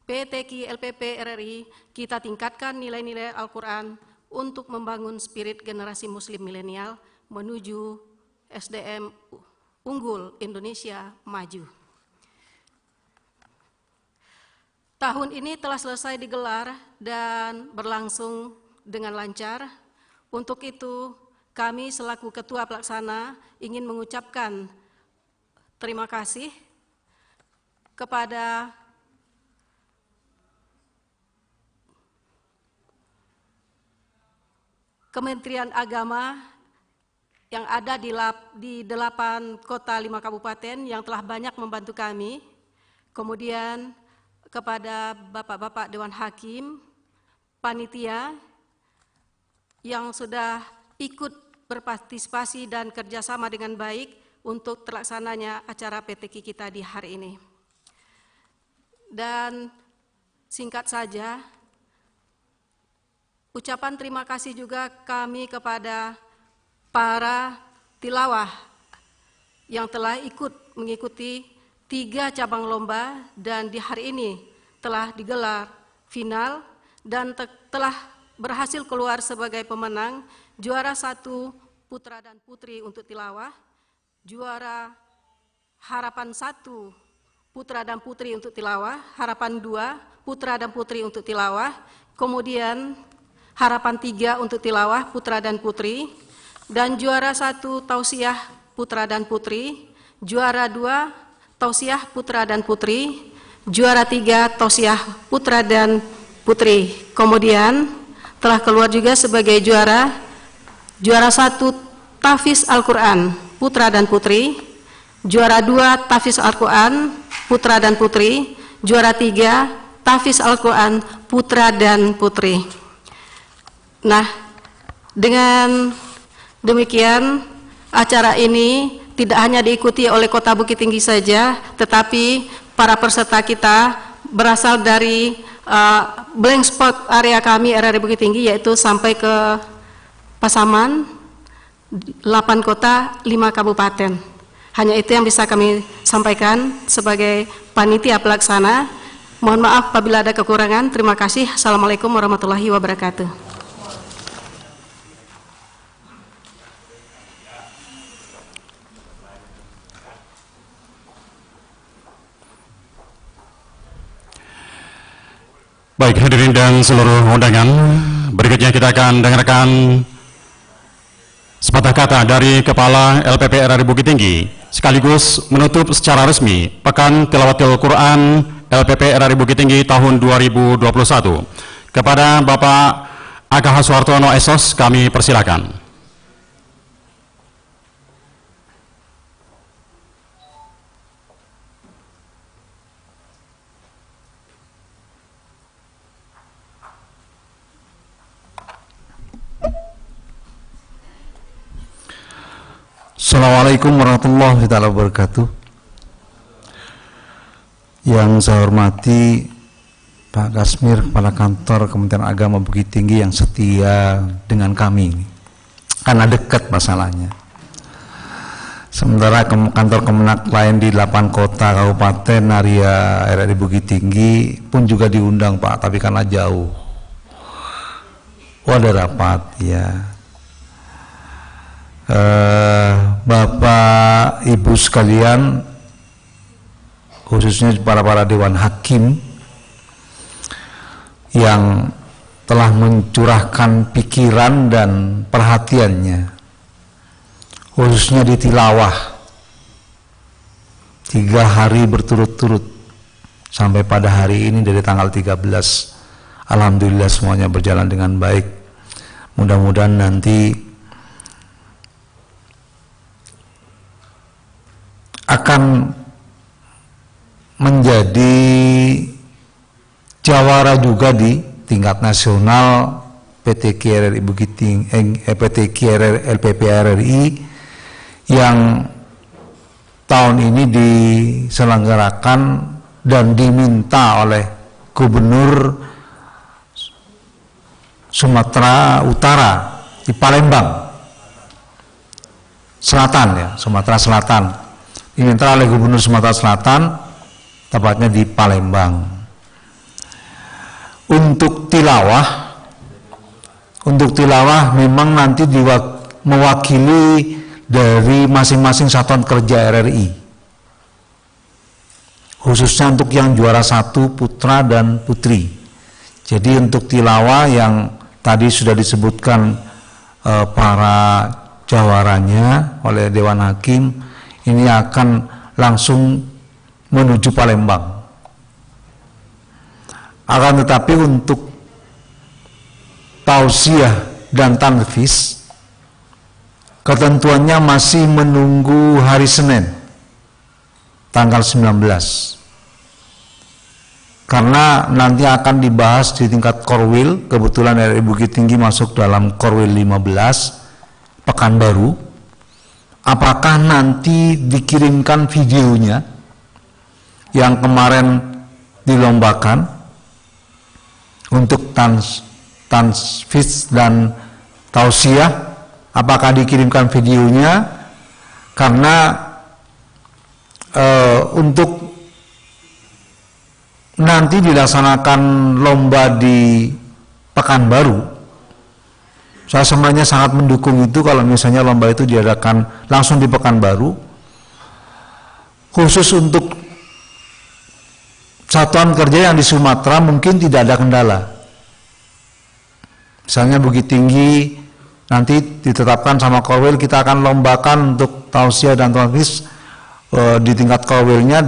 PTQ LPP RRI, kita tingkatkan nilai-nilai Al-Quran untuk membangun spirit generasi muslim milenial menuju SDM unggul Indonesia maju. Tahun ini telah selesai digelar dan berlangsung dengan lancar. Untuk itu, kami selaku Ketua Pelaksana ingin mengucapkan terima kasih kepada Kementerian Agama yang ada di 8 kota 5 kabupaten yang telah banyak membantu kami. Kemudian kepada Bapak-Bapak Dewan Hakim, panitia yang sudah ikut berpartisipasi dan kerjasama dengan baik untuk terlaksananya acara PTQ kita di hari ini. Dan singkat saja, ucapan terima kasih juga kami kepada para tilawah yang telah ikut mengikuti 3 cabang lomba dan di hari ini telah digelar final dan telah berhasil keluar sebagai pemenang, juara 1 putra dan putri untuk tilawah, juara harapan 1 putra dan putri untuk tilawah, harapan 2 putra dan putri untuk tilawah, kemudian harapan 3 untuk tilawah putra dan putri, dan juara 1 tausiah putra dan putri, juara 2 tausiah putra dan putri, juara 3 tausiah putra dan putri. Kemudian telah keluar juga sebagai juara 1 Tahfiz Al-Quran Putra dan Putri, juara 2 Tahfiz Al-Quran Putra dan Putri, juara 3 Tahfiz Al-Quran Putra dan Putri. Nah, dengan demikian acara ini tidak hanya diikuti oleh Kota Bukit Tinggi saja, tetapi para peserta kita berasal dari blank spot area kami RRI Bukit Tinggi, yaitu sampai ke Pasaman, 8 kota, 5 kabupaten. Hanya itu yang bisa kami sampaikan sebagai panitia pelaksana. Mohon maaf apabila ada kekurangan. Terima kasih. Assalamualaikum warahmatullahi wabarakatuh. Baik, hadirin dan seluruh undangan, berikutnya kita akan dengarkan sepatah kata dari Kepala LPP RRI Bukit Tinggi, sekaligus menutup secara resmi Pekan Tilawatil Quran LPP RRI Bukit Tinggi tahun 2021. Kepada Bapak AKH Suhartono Esos, kami persilakan. Assalamualaikum warahmatullahi wabarakatuh. Yang saya hormati Pak Kasmir, Kepala Kantor Kementerian Agama Bukit Tinggi yang setia dengan kami ini, karena dekat masalahnya. Sementara kantor Kemenak lain di 8 kota kabupaten area RRI Bukit Tinggi pun juga diundang Pak, tapi karena jauh. Ada rapat ya. Bapak Ibu sekalian, khususnya para Dewan Hakim yang telah mencurahkan pikiran dan perhatiannya khususnya di tilawah 3 hari berturut-turut sampai pada hari ini dari tanggal 13. Alhamdulillah semuanya berjalan dengan baik. Mudah-mudahan nanti akan menjadi jawara juga di tingkat nasional PTQ RRI Bukit Tinggi, PTQ LPP RRI yang tahun ini diselenggarakan dan diminta oleh Gubernur Sumatera Utara di Palembang Selatan ya, Sumatera Selatan. Diminta oleh Gubernur Sumatera Selatan, tepatnya di Palembang. Untuk tilawah memang nanti mewakili dari masing-masing satuan kerja RRI. Khususnya untuk yang juara 1 putra dan putri. Jadi untuk tilawah yang tadi sudah disebutkan para jawaranya oleh Dewan Hakim, ini akan langsung menuju Palembang. Akan tetapi untuk tausiah dan tanfis, ketentuannya masih menunggu hari Senin, tanggal 19. Karena nanti akan dibahas di tingkat Korwil, kebetulan RRI Bukit Tinggi masuk dalam Korwil 15, Pekanbaru. Apakah nanti dikirimkan videonya yang kemarin dilombakan untuk tanfis dan tausiah, apakah dikirimkan videonya? Karena untuk nanti dilaksanakan lomba di Pekanbaru, saya sebenarnya sangat mendukung itu kalau misalnya lomba itu diadakan langsung di Pekanbaru. Khusus untuk satuan kerja yang di Sumatera mungkin tidak ada kendala. Misalnya Bukit Tinggi nanti ditetapkan sama Korwil, kita akan lombakan untuk tausiah dan tanfis di tingkat Korwilnya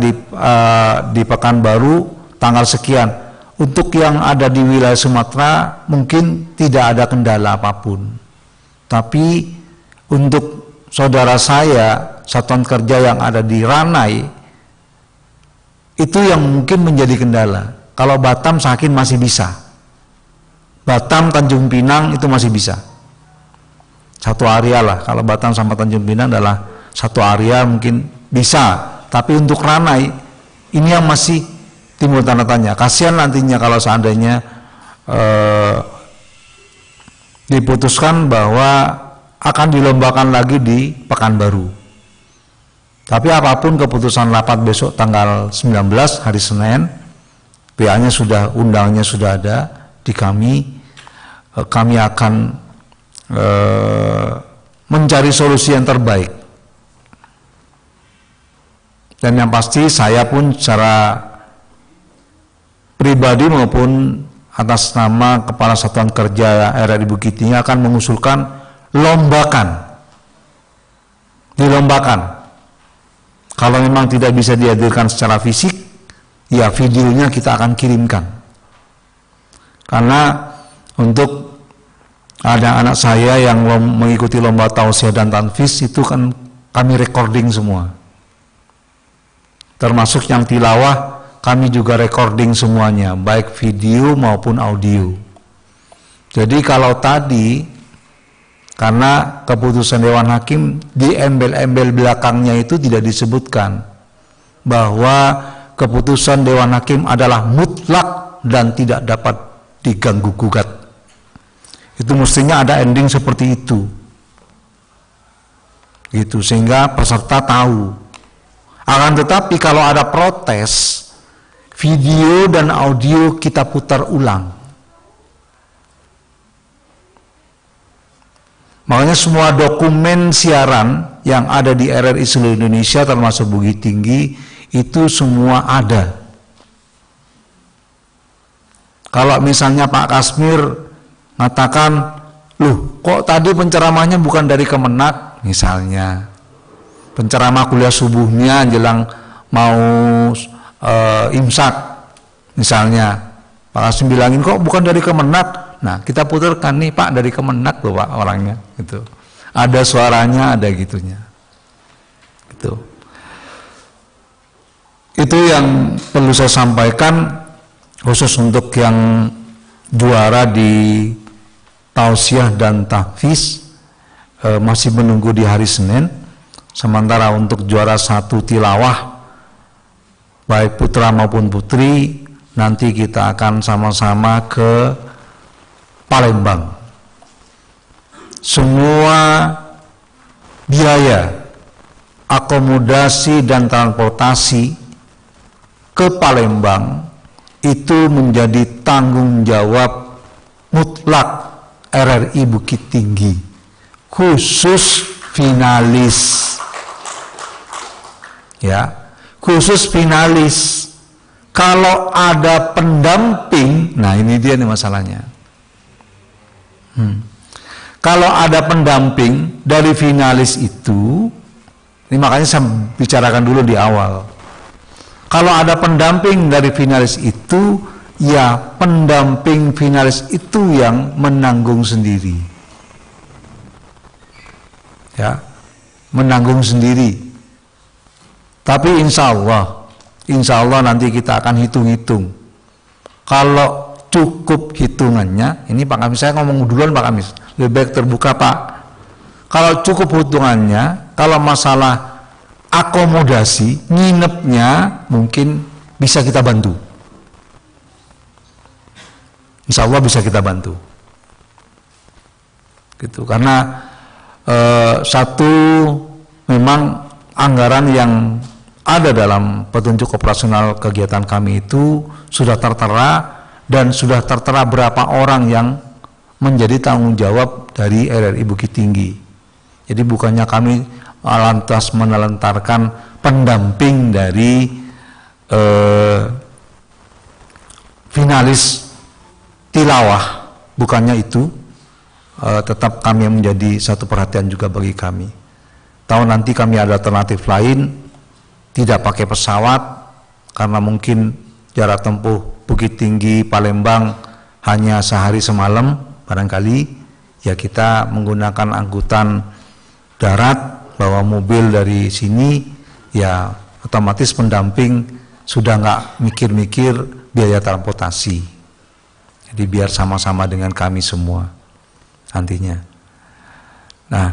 di Pekanbaru tanggal sekian. untuk yang ada di wilayah Sumatera mungkin tidak ada kendala apapun. Tapi untuk saudara saya, satuan kerja yang ada di Ranai, itu yang mungkin menjadi kendala. Kalau Batam, Sakin masih bisa. Batam, Tanjung Pinang itu masih bisa. Satu area lah. Kalau Batam sama Tanjung Pinang adalah satu area mungkin bisa. Tapi untuk Ranai, ini yang masih timbul tanda tanya. Kasihan nantinya kalau seandainya diputuskan bahwa akan dilombakan lagi di Pekanbaru. Tapi apapun keputusan rapat besok tanggal 19 hari Senin, PA-nya sudah, undangnya sudah ada di kami akan mencari solusi yang terbaik. Dan yang pasti saya pun secara pribadi maupun atas nama Kepala Satuan Kerja RRI Bukit Tinggi akan mengusulkan dilombakan. Kalau memang tidak bisa dihadirkan secara fisik, ya videonya kita akan kirimkan. Karena untuk ada anak saya yang mengikuti lomba tausiah dan tanfiz itu kan kami recording semua. Termasuk yang tilawah kami juga recording semuanya, baik video maupun audio. Jadi kalau tadi karena keputusan Dewan Hakim di embel-embel belakangnya itu tidak disebutkan bahwa keputusan Dewan Hakim adalah mutlak dan tidak dapat diganggu gugat. Itu mestinya ada ending seperti itu. Gitu, sehingga peserta tahu. Akan tetapi kalau ada protes, video dan audio kita putar ulang. Makanya semua dokumen siaran yang ada di RRI seluruh Indonesia termasuk Bukit Tinggi itu semua ada. Kalau misalnya Pak Kasmir mengatakan, loh kok tadi penceramahnya bukan dari Kemenak misalnya, penceramah kuliah subuhnya jelang mau imsak misalnya, Pak Kasmir bilangin kok bukan dari Kemenak. Nah kita putarkan nih Pak dari Kemenak loh Pak orangnya, gitu. Ada suaranya, ada gitunya, gitu. Itu yang perlu saya sampaikan khusus untuk yang juara di tausiah dan tahfiz, masih menunggu di hari Senin. Sementara untuk juara 1 tilawah baik putra maupun putri nanti kita akan sama-sama ke Palembang. Semua biaya akomodasi dan transportasi ke Palembang itu menjadi tanggung jawab mutlak RRI Bukit Tinggi, khusus finalis. Ya, khusus finalis. Kalau ada pendamping, nah ini dia nih masalahnya. Kalau ada pendamping dari finalis itu, ini makanya saya bicarakan dulu di awal. Kalau ada pendamping dari finalis itu, ya pendamping finalis itu yang menanggung sendiri. Ya, menanggung sendiri. Tapi insya Allah nanti kita akan hitung-hitung. Kalau cukup hitungannya, ini Pak Kamis, saya ngomong duluan Pak Kamis, lebih baik terbuka Pak. Kalau cukup hitungannya, kalau masalah akomodasi, nginepnya mungkin bisa kita bantu. Insya Allah bisa kita bantu. Gitu, karena satu memang anggaran yang ada dalam petunjuk operasional kegiatan kami itu sudah tertera dan sudah tertera berapa orang yang menjadi tanggung jawab dari RRI Bukit Tinggi. Jadi bukannya kami lantas menelantarkan pendamping dari finalis tilawah, bukannya itu. Tetap kami yang menjadi satu perhatian juga bagi kami. Tahu nanti kami ada alternatif lain, tidak pakai pesawat karena mungkin jarak tempuh Bukit Tinggi Palembang hanya sehari semalam barangkali, ya kita menggunakan angkutan darat, bawa mobil dari sini, ya otomatis pendamping sudah nggak mikir-mikir biaya transportasi. Jadi biar sama-sama dengan kami semua nantinya. Nah,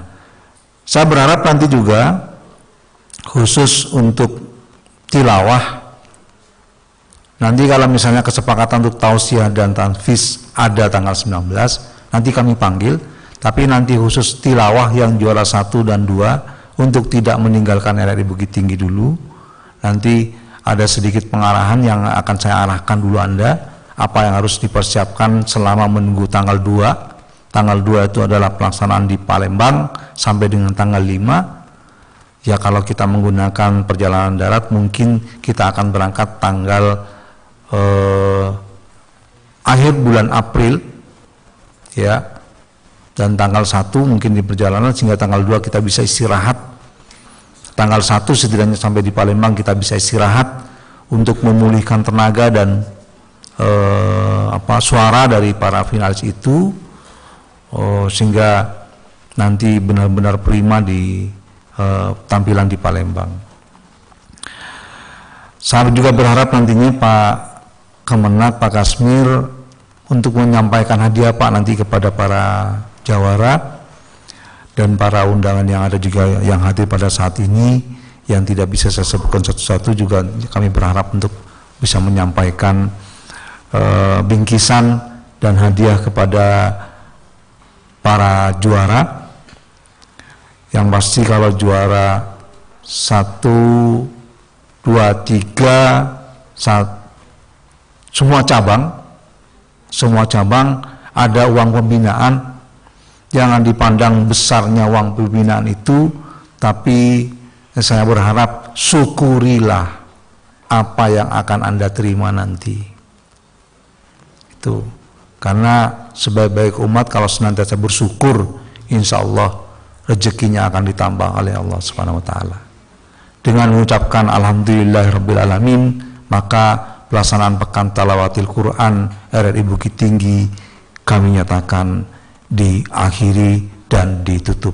saya berharap nanti juga khusus untuk tilawah, nanti kalau misalnya kesepakatan untuk tausiah dan tanfiz ada tanggal 19, nanti kami panggil, tapi nanti khusus tilawah yang juara 1 dan 2 untuk tidak meninggalkan RRI Bukit Tinggi dulu, nanti ada sedikit pengarahan yang akan saya arahkan dulu Anda, apa yang harus dipersiapkan selama menunggu tanggal 2. Tanggal 2 itu adalah pelaksanaan di Palembang sampai dengan tanggal 5. Ya kalau kita menggunakan perjalanan darat mungkin kita akan berangkat tanggal akhir bulan April, ya, dan tanggal 1 mungkin di perjalanan sehingga tanggal 2 kita bisa istirahat. Tanggal 1 setidaknya sampai di Palembang kita bisa istirahat untuk memulihkan tenaga dan suara dari para finalis itu, sehingga nanti benar-benar prima di tampilan di Palembang. Saya juga berharap nantinya Pak Kemenak, Pak Kasmir untuk menyampaikan hadiah Pak nanti kepada para jawara dan para undangan yang ada juga yang hadir pada saat ini, yang tidak bisa saya sebutkan satu-satu, juga kami berharap untuk bisa menyampaikan bingkisan dan hadiah kepada para juara. Yang pasti kalau juara 1, 2, 3 semua cabang ada uang pembinaan. Jangan dipandang besarnya uang pembinaan itu, tapi saya berharap syukurilah apa yang akan Anda terima nanti. Itu karena sebaik-baik umat kalau senantiasa bersyukur, insya Allah rezekinya akan ditambah oleh Allah Subhanahu Wa Taala. Dengan mengucapkan Alhamdulillahirabbil alamin, maka pelaksanaan Pekan Tilawatil Quran RRI Bukit Tinggi kami nyatakan diakhiri dan ditutup.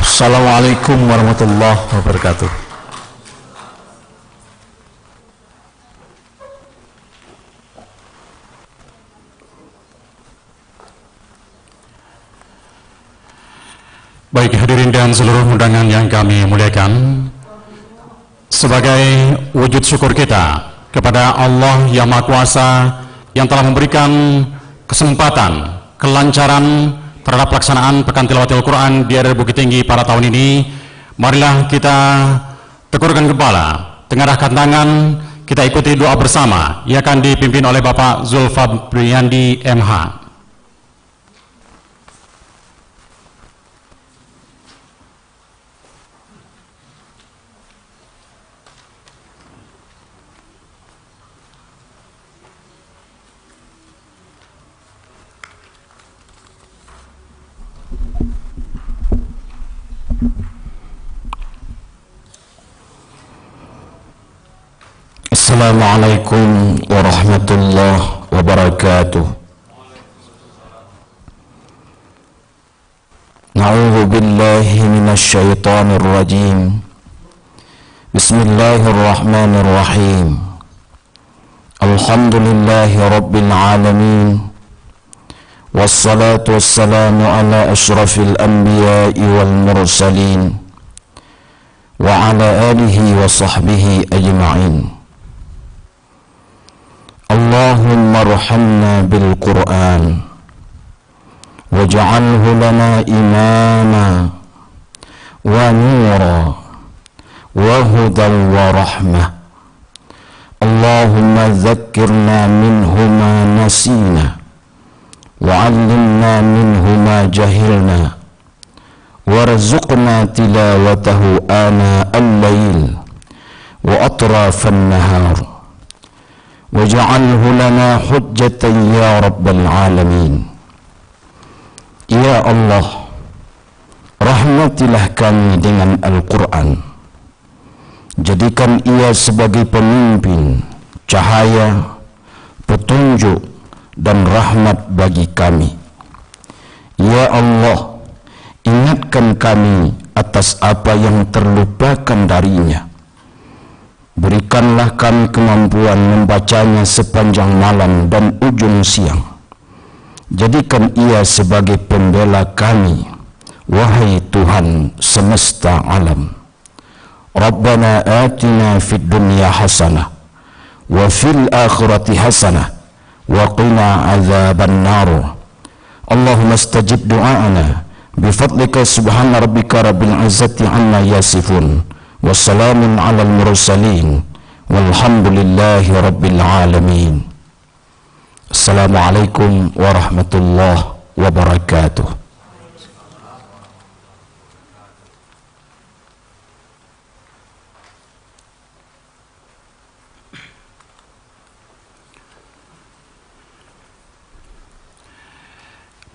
Assalamualaikum warahmatullahi wabarakatuh. Baik hadirin dan seluruh undangan yang kami muliakan, sebagai wujud syukur kita kepada Allah yang Maha Kuasa yang telah memberikan kesempatan, kelancaran terhadap pelaksanaan Pekan Tilawatil Quran di RRI Bukit Tinggi pada tahun ini, marilah kita tegurkan kepala, tengadahkan tangan, kita ikuti doa bersama yang akan dipimpin oleh Bapak Zulfabriyandi MH. Assalamualaikum warahmatullahi wabarakatuh. Na'udzu billahi minasy syaithanir rajim. Bismillahirrahmanirrahim. Alhamdulillahi rabbil alamin. Wassalatu wassalamu ala asyrafil anbiya'i wal mursalin wa ala alihi wa sahbihi ajma'in. Allahumma arhamna bil Qur'an waj'alhu lana imama wa nura wa hudan wa rahmah. Allahumma dzakkirna minhu ma nasina wa 'allimna minhu ma jahilna warzuqna tilawatahu ana al-lail wa atrafan nahar waj'alhu lana hujjatan ya rabbal alamin. Ya Allah, rahmatilah kami dengan Al-Quran Jadikan ia sebagai pemimpin, cahaya, petunjuk, dan rahmat bagi kami. Ya Allah, ingatkan kami atas apa yang terlupakan darinya. Berikanlah kami kemampuan membacanya sepanjang malam dan ujung siang. Jadikan ia sebagai pembela kami, wahai Tuhan semesta alam. Rabbana atina fid dunya hasanah wa fil akhirati hasanah wa qina azaban nar. Allahumma istajib du'ana bifadlika subhana rabbika rabbil izzati amma yasifun wa salamun alal mursalin walhamdulillahi rabbil alamin. Assalamualaikum warahmatullahi wabarakatuh.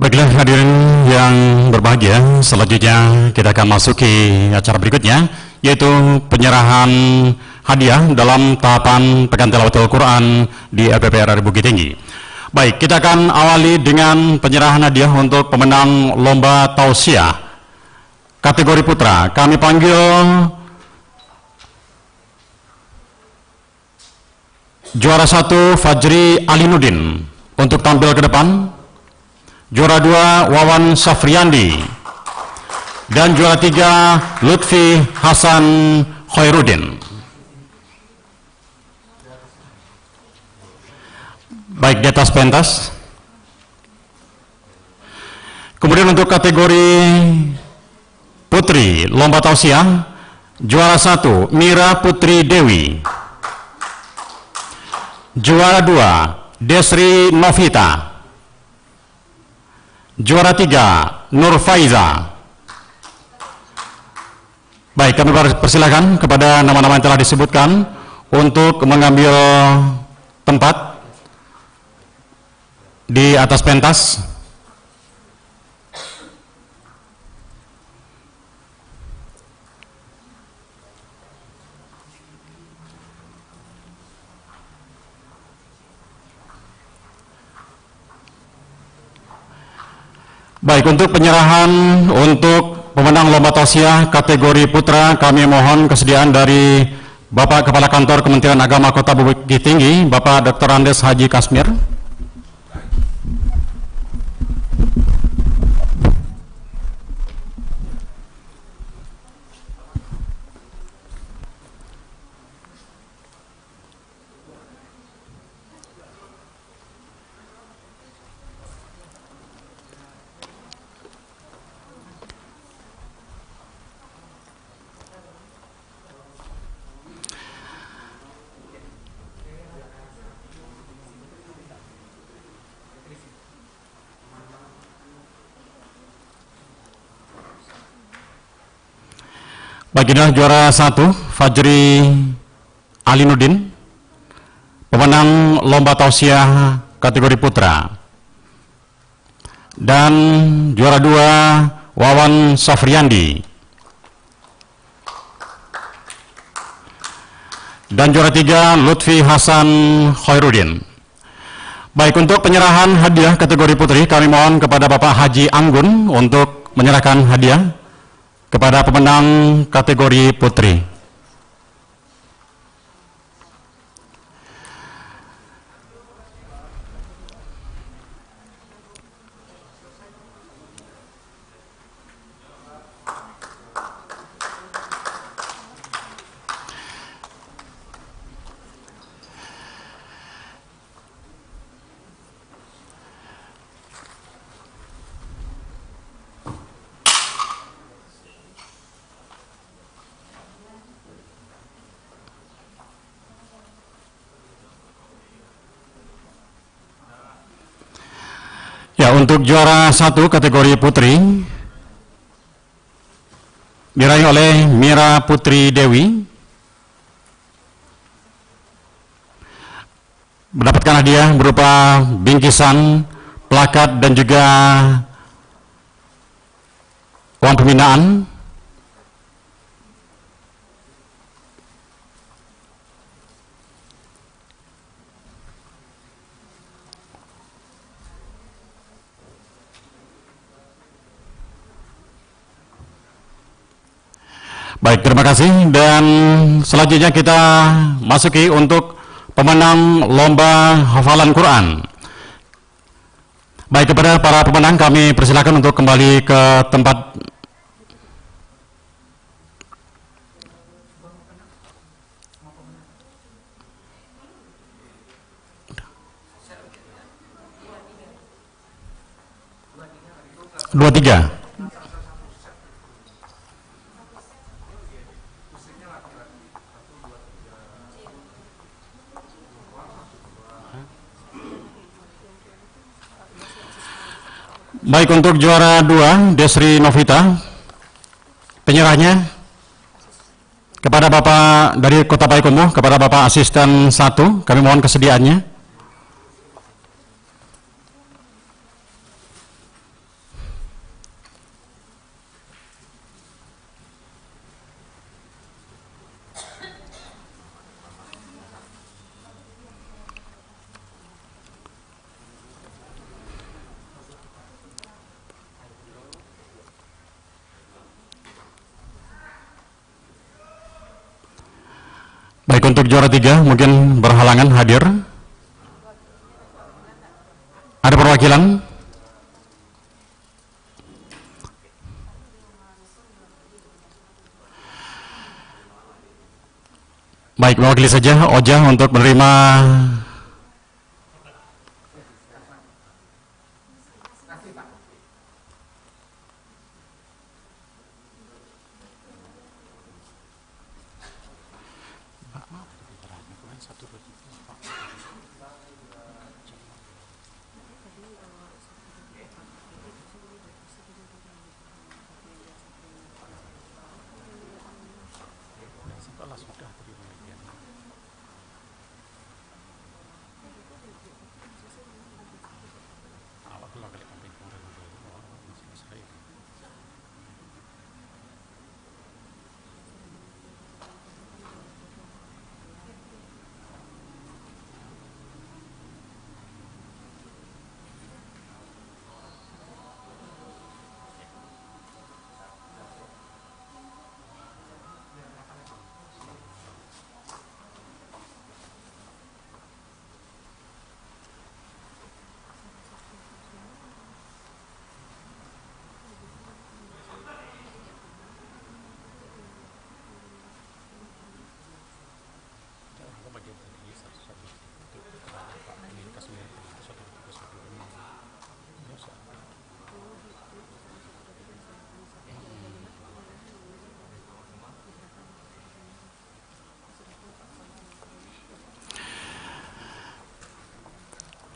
Baiklah hadirin yang berbahagia, selanjutnya kita akan masuki acara berikutnya, yaitu penyerahan hadiah dalam tahapan Pekan Tilawatil Quran di LPPR Bukit Tinggi. Baik, kita akan awali dengan penyerahan hadiah untuk pemenang lomba tausiah kategori putra. Kami panggil juara 1 Fajri Alinuddin untuk tampil ke depan. Juara 2 Wawan Safriandi, dan juara 3 Lutfi Hasan Khairuddin. Baik, di atas pentas. Kemudian untuk kategori putri lomba tausiah, juara 1 Mira Putri Dewi, juara 2 Desri Novita, juara 3 Nur Faiza. Baik, kami persilakan kepada nama-nama yang telah disebutkan untuk mengambil tempat di atas pentas. Baik, untuk penyerahan untuk pemenang lomba tausiah kategori putra, kami mohon kesediaan dari Bapak Kepala Kantor Kementerian Agama Kota Bukit Tinggi, Bapak Dr. Andes Haji Kasmir. Baginda juara 1 Fajri Alinuddin, pemenang lomba tausiah kategori putra. Dan juara 2 Wawan Safriandi. Dan juara 3 Lutfi Hasan Khairuddin. Baik, untuk penyerahan hadiah kategori putri, kami mohon kepada Bapak Haji Anggun untuk menyerahkan hadiah kepada pemenang kategori putri. Ya, untuk juara 1 kategori putri diraih oleh Mira Putri Dewi, mendapatkan hadiah berupa bingkisan, plakat, dan juga uang pembinaan. Baik, terima kasih. Dan selanjutnya kita masuki untuk pemenang lomba hafalan Quran. Baik, kepada para pemenang kami persilakan untuk kembali ke tempat. Dua tiga. Baik, untuk juara 2 Desri Novita, penyerahnya kepada Bapak dari Kota Payakumbuh, kepada Bapak Asisten 1, kami mohon kesediaannya. Baik, untuk juara 3 mungkin berhalangan hadir. Ada perwakilan? Baik, mewakili saja Oja untuk menerima.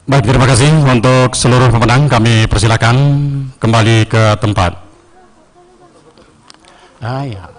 Baik, terima kasih untuk seluruh pemenang. Kami persilakan kembali ke tempat. Ya.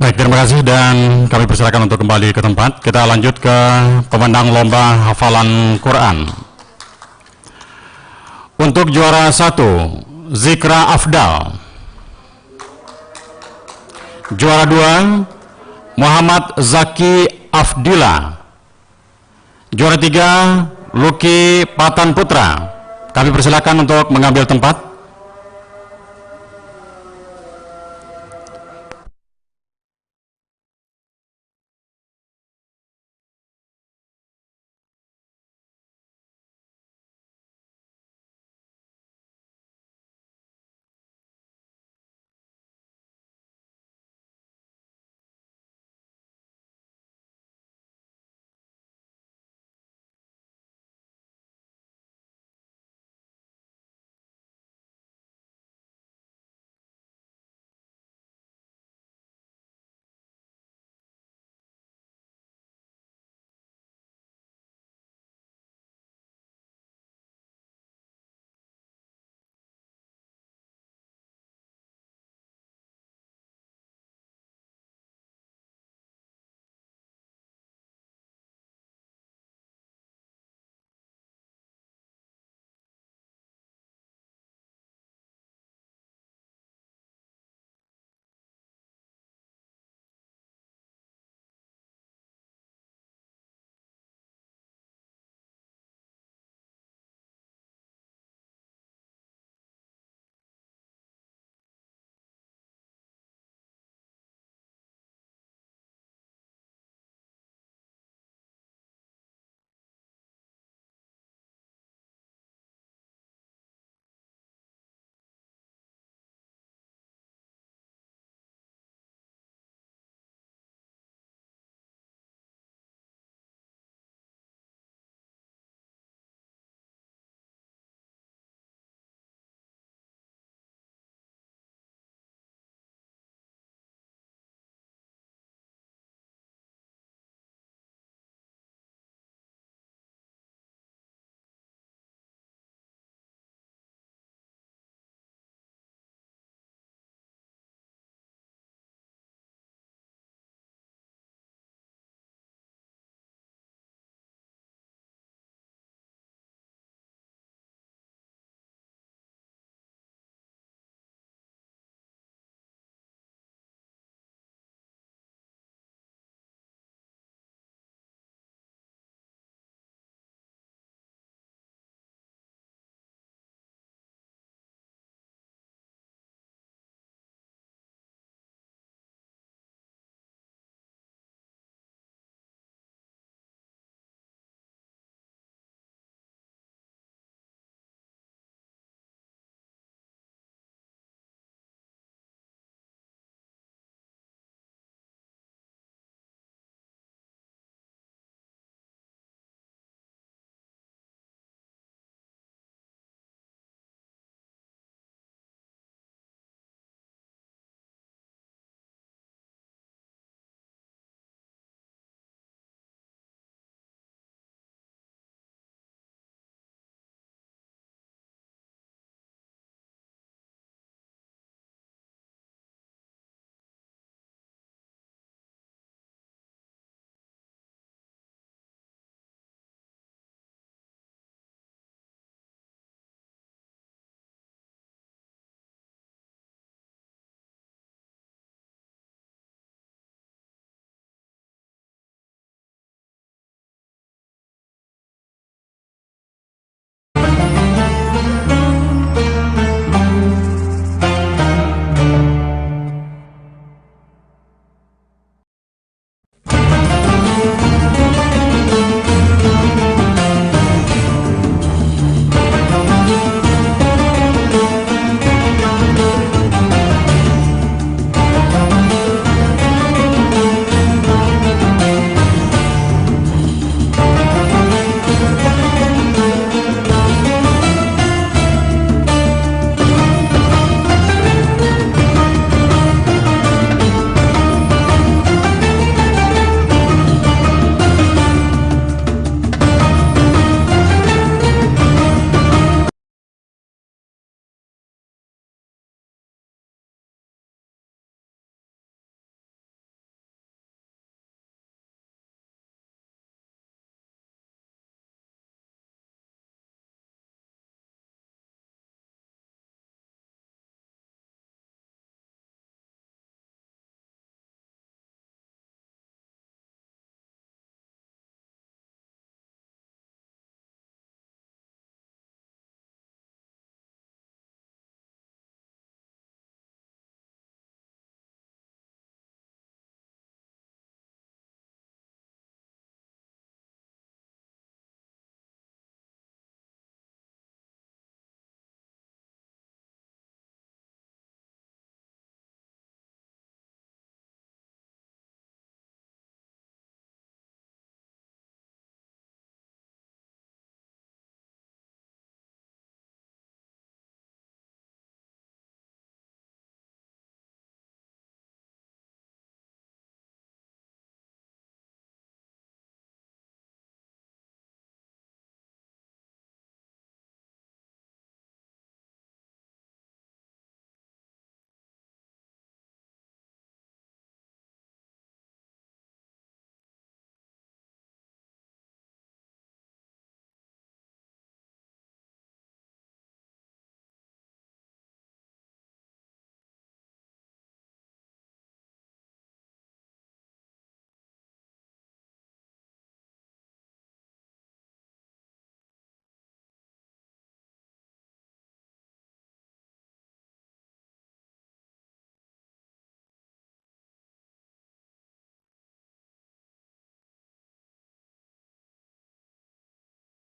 Baik, terima kasih dan kami persilakan untuk kembali ke tempat. Kita lanjut ke pemenang lomba hafalan Quran. Untuk juara 1, Zikra Afdal. Juara 2, Muhammad Zaki Afdila. Juara 3, Luki Patan Putra. Kami persilakan untuk mengambil tempat.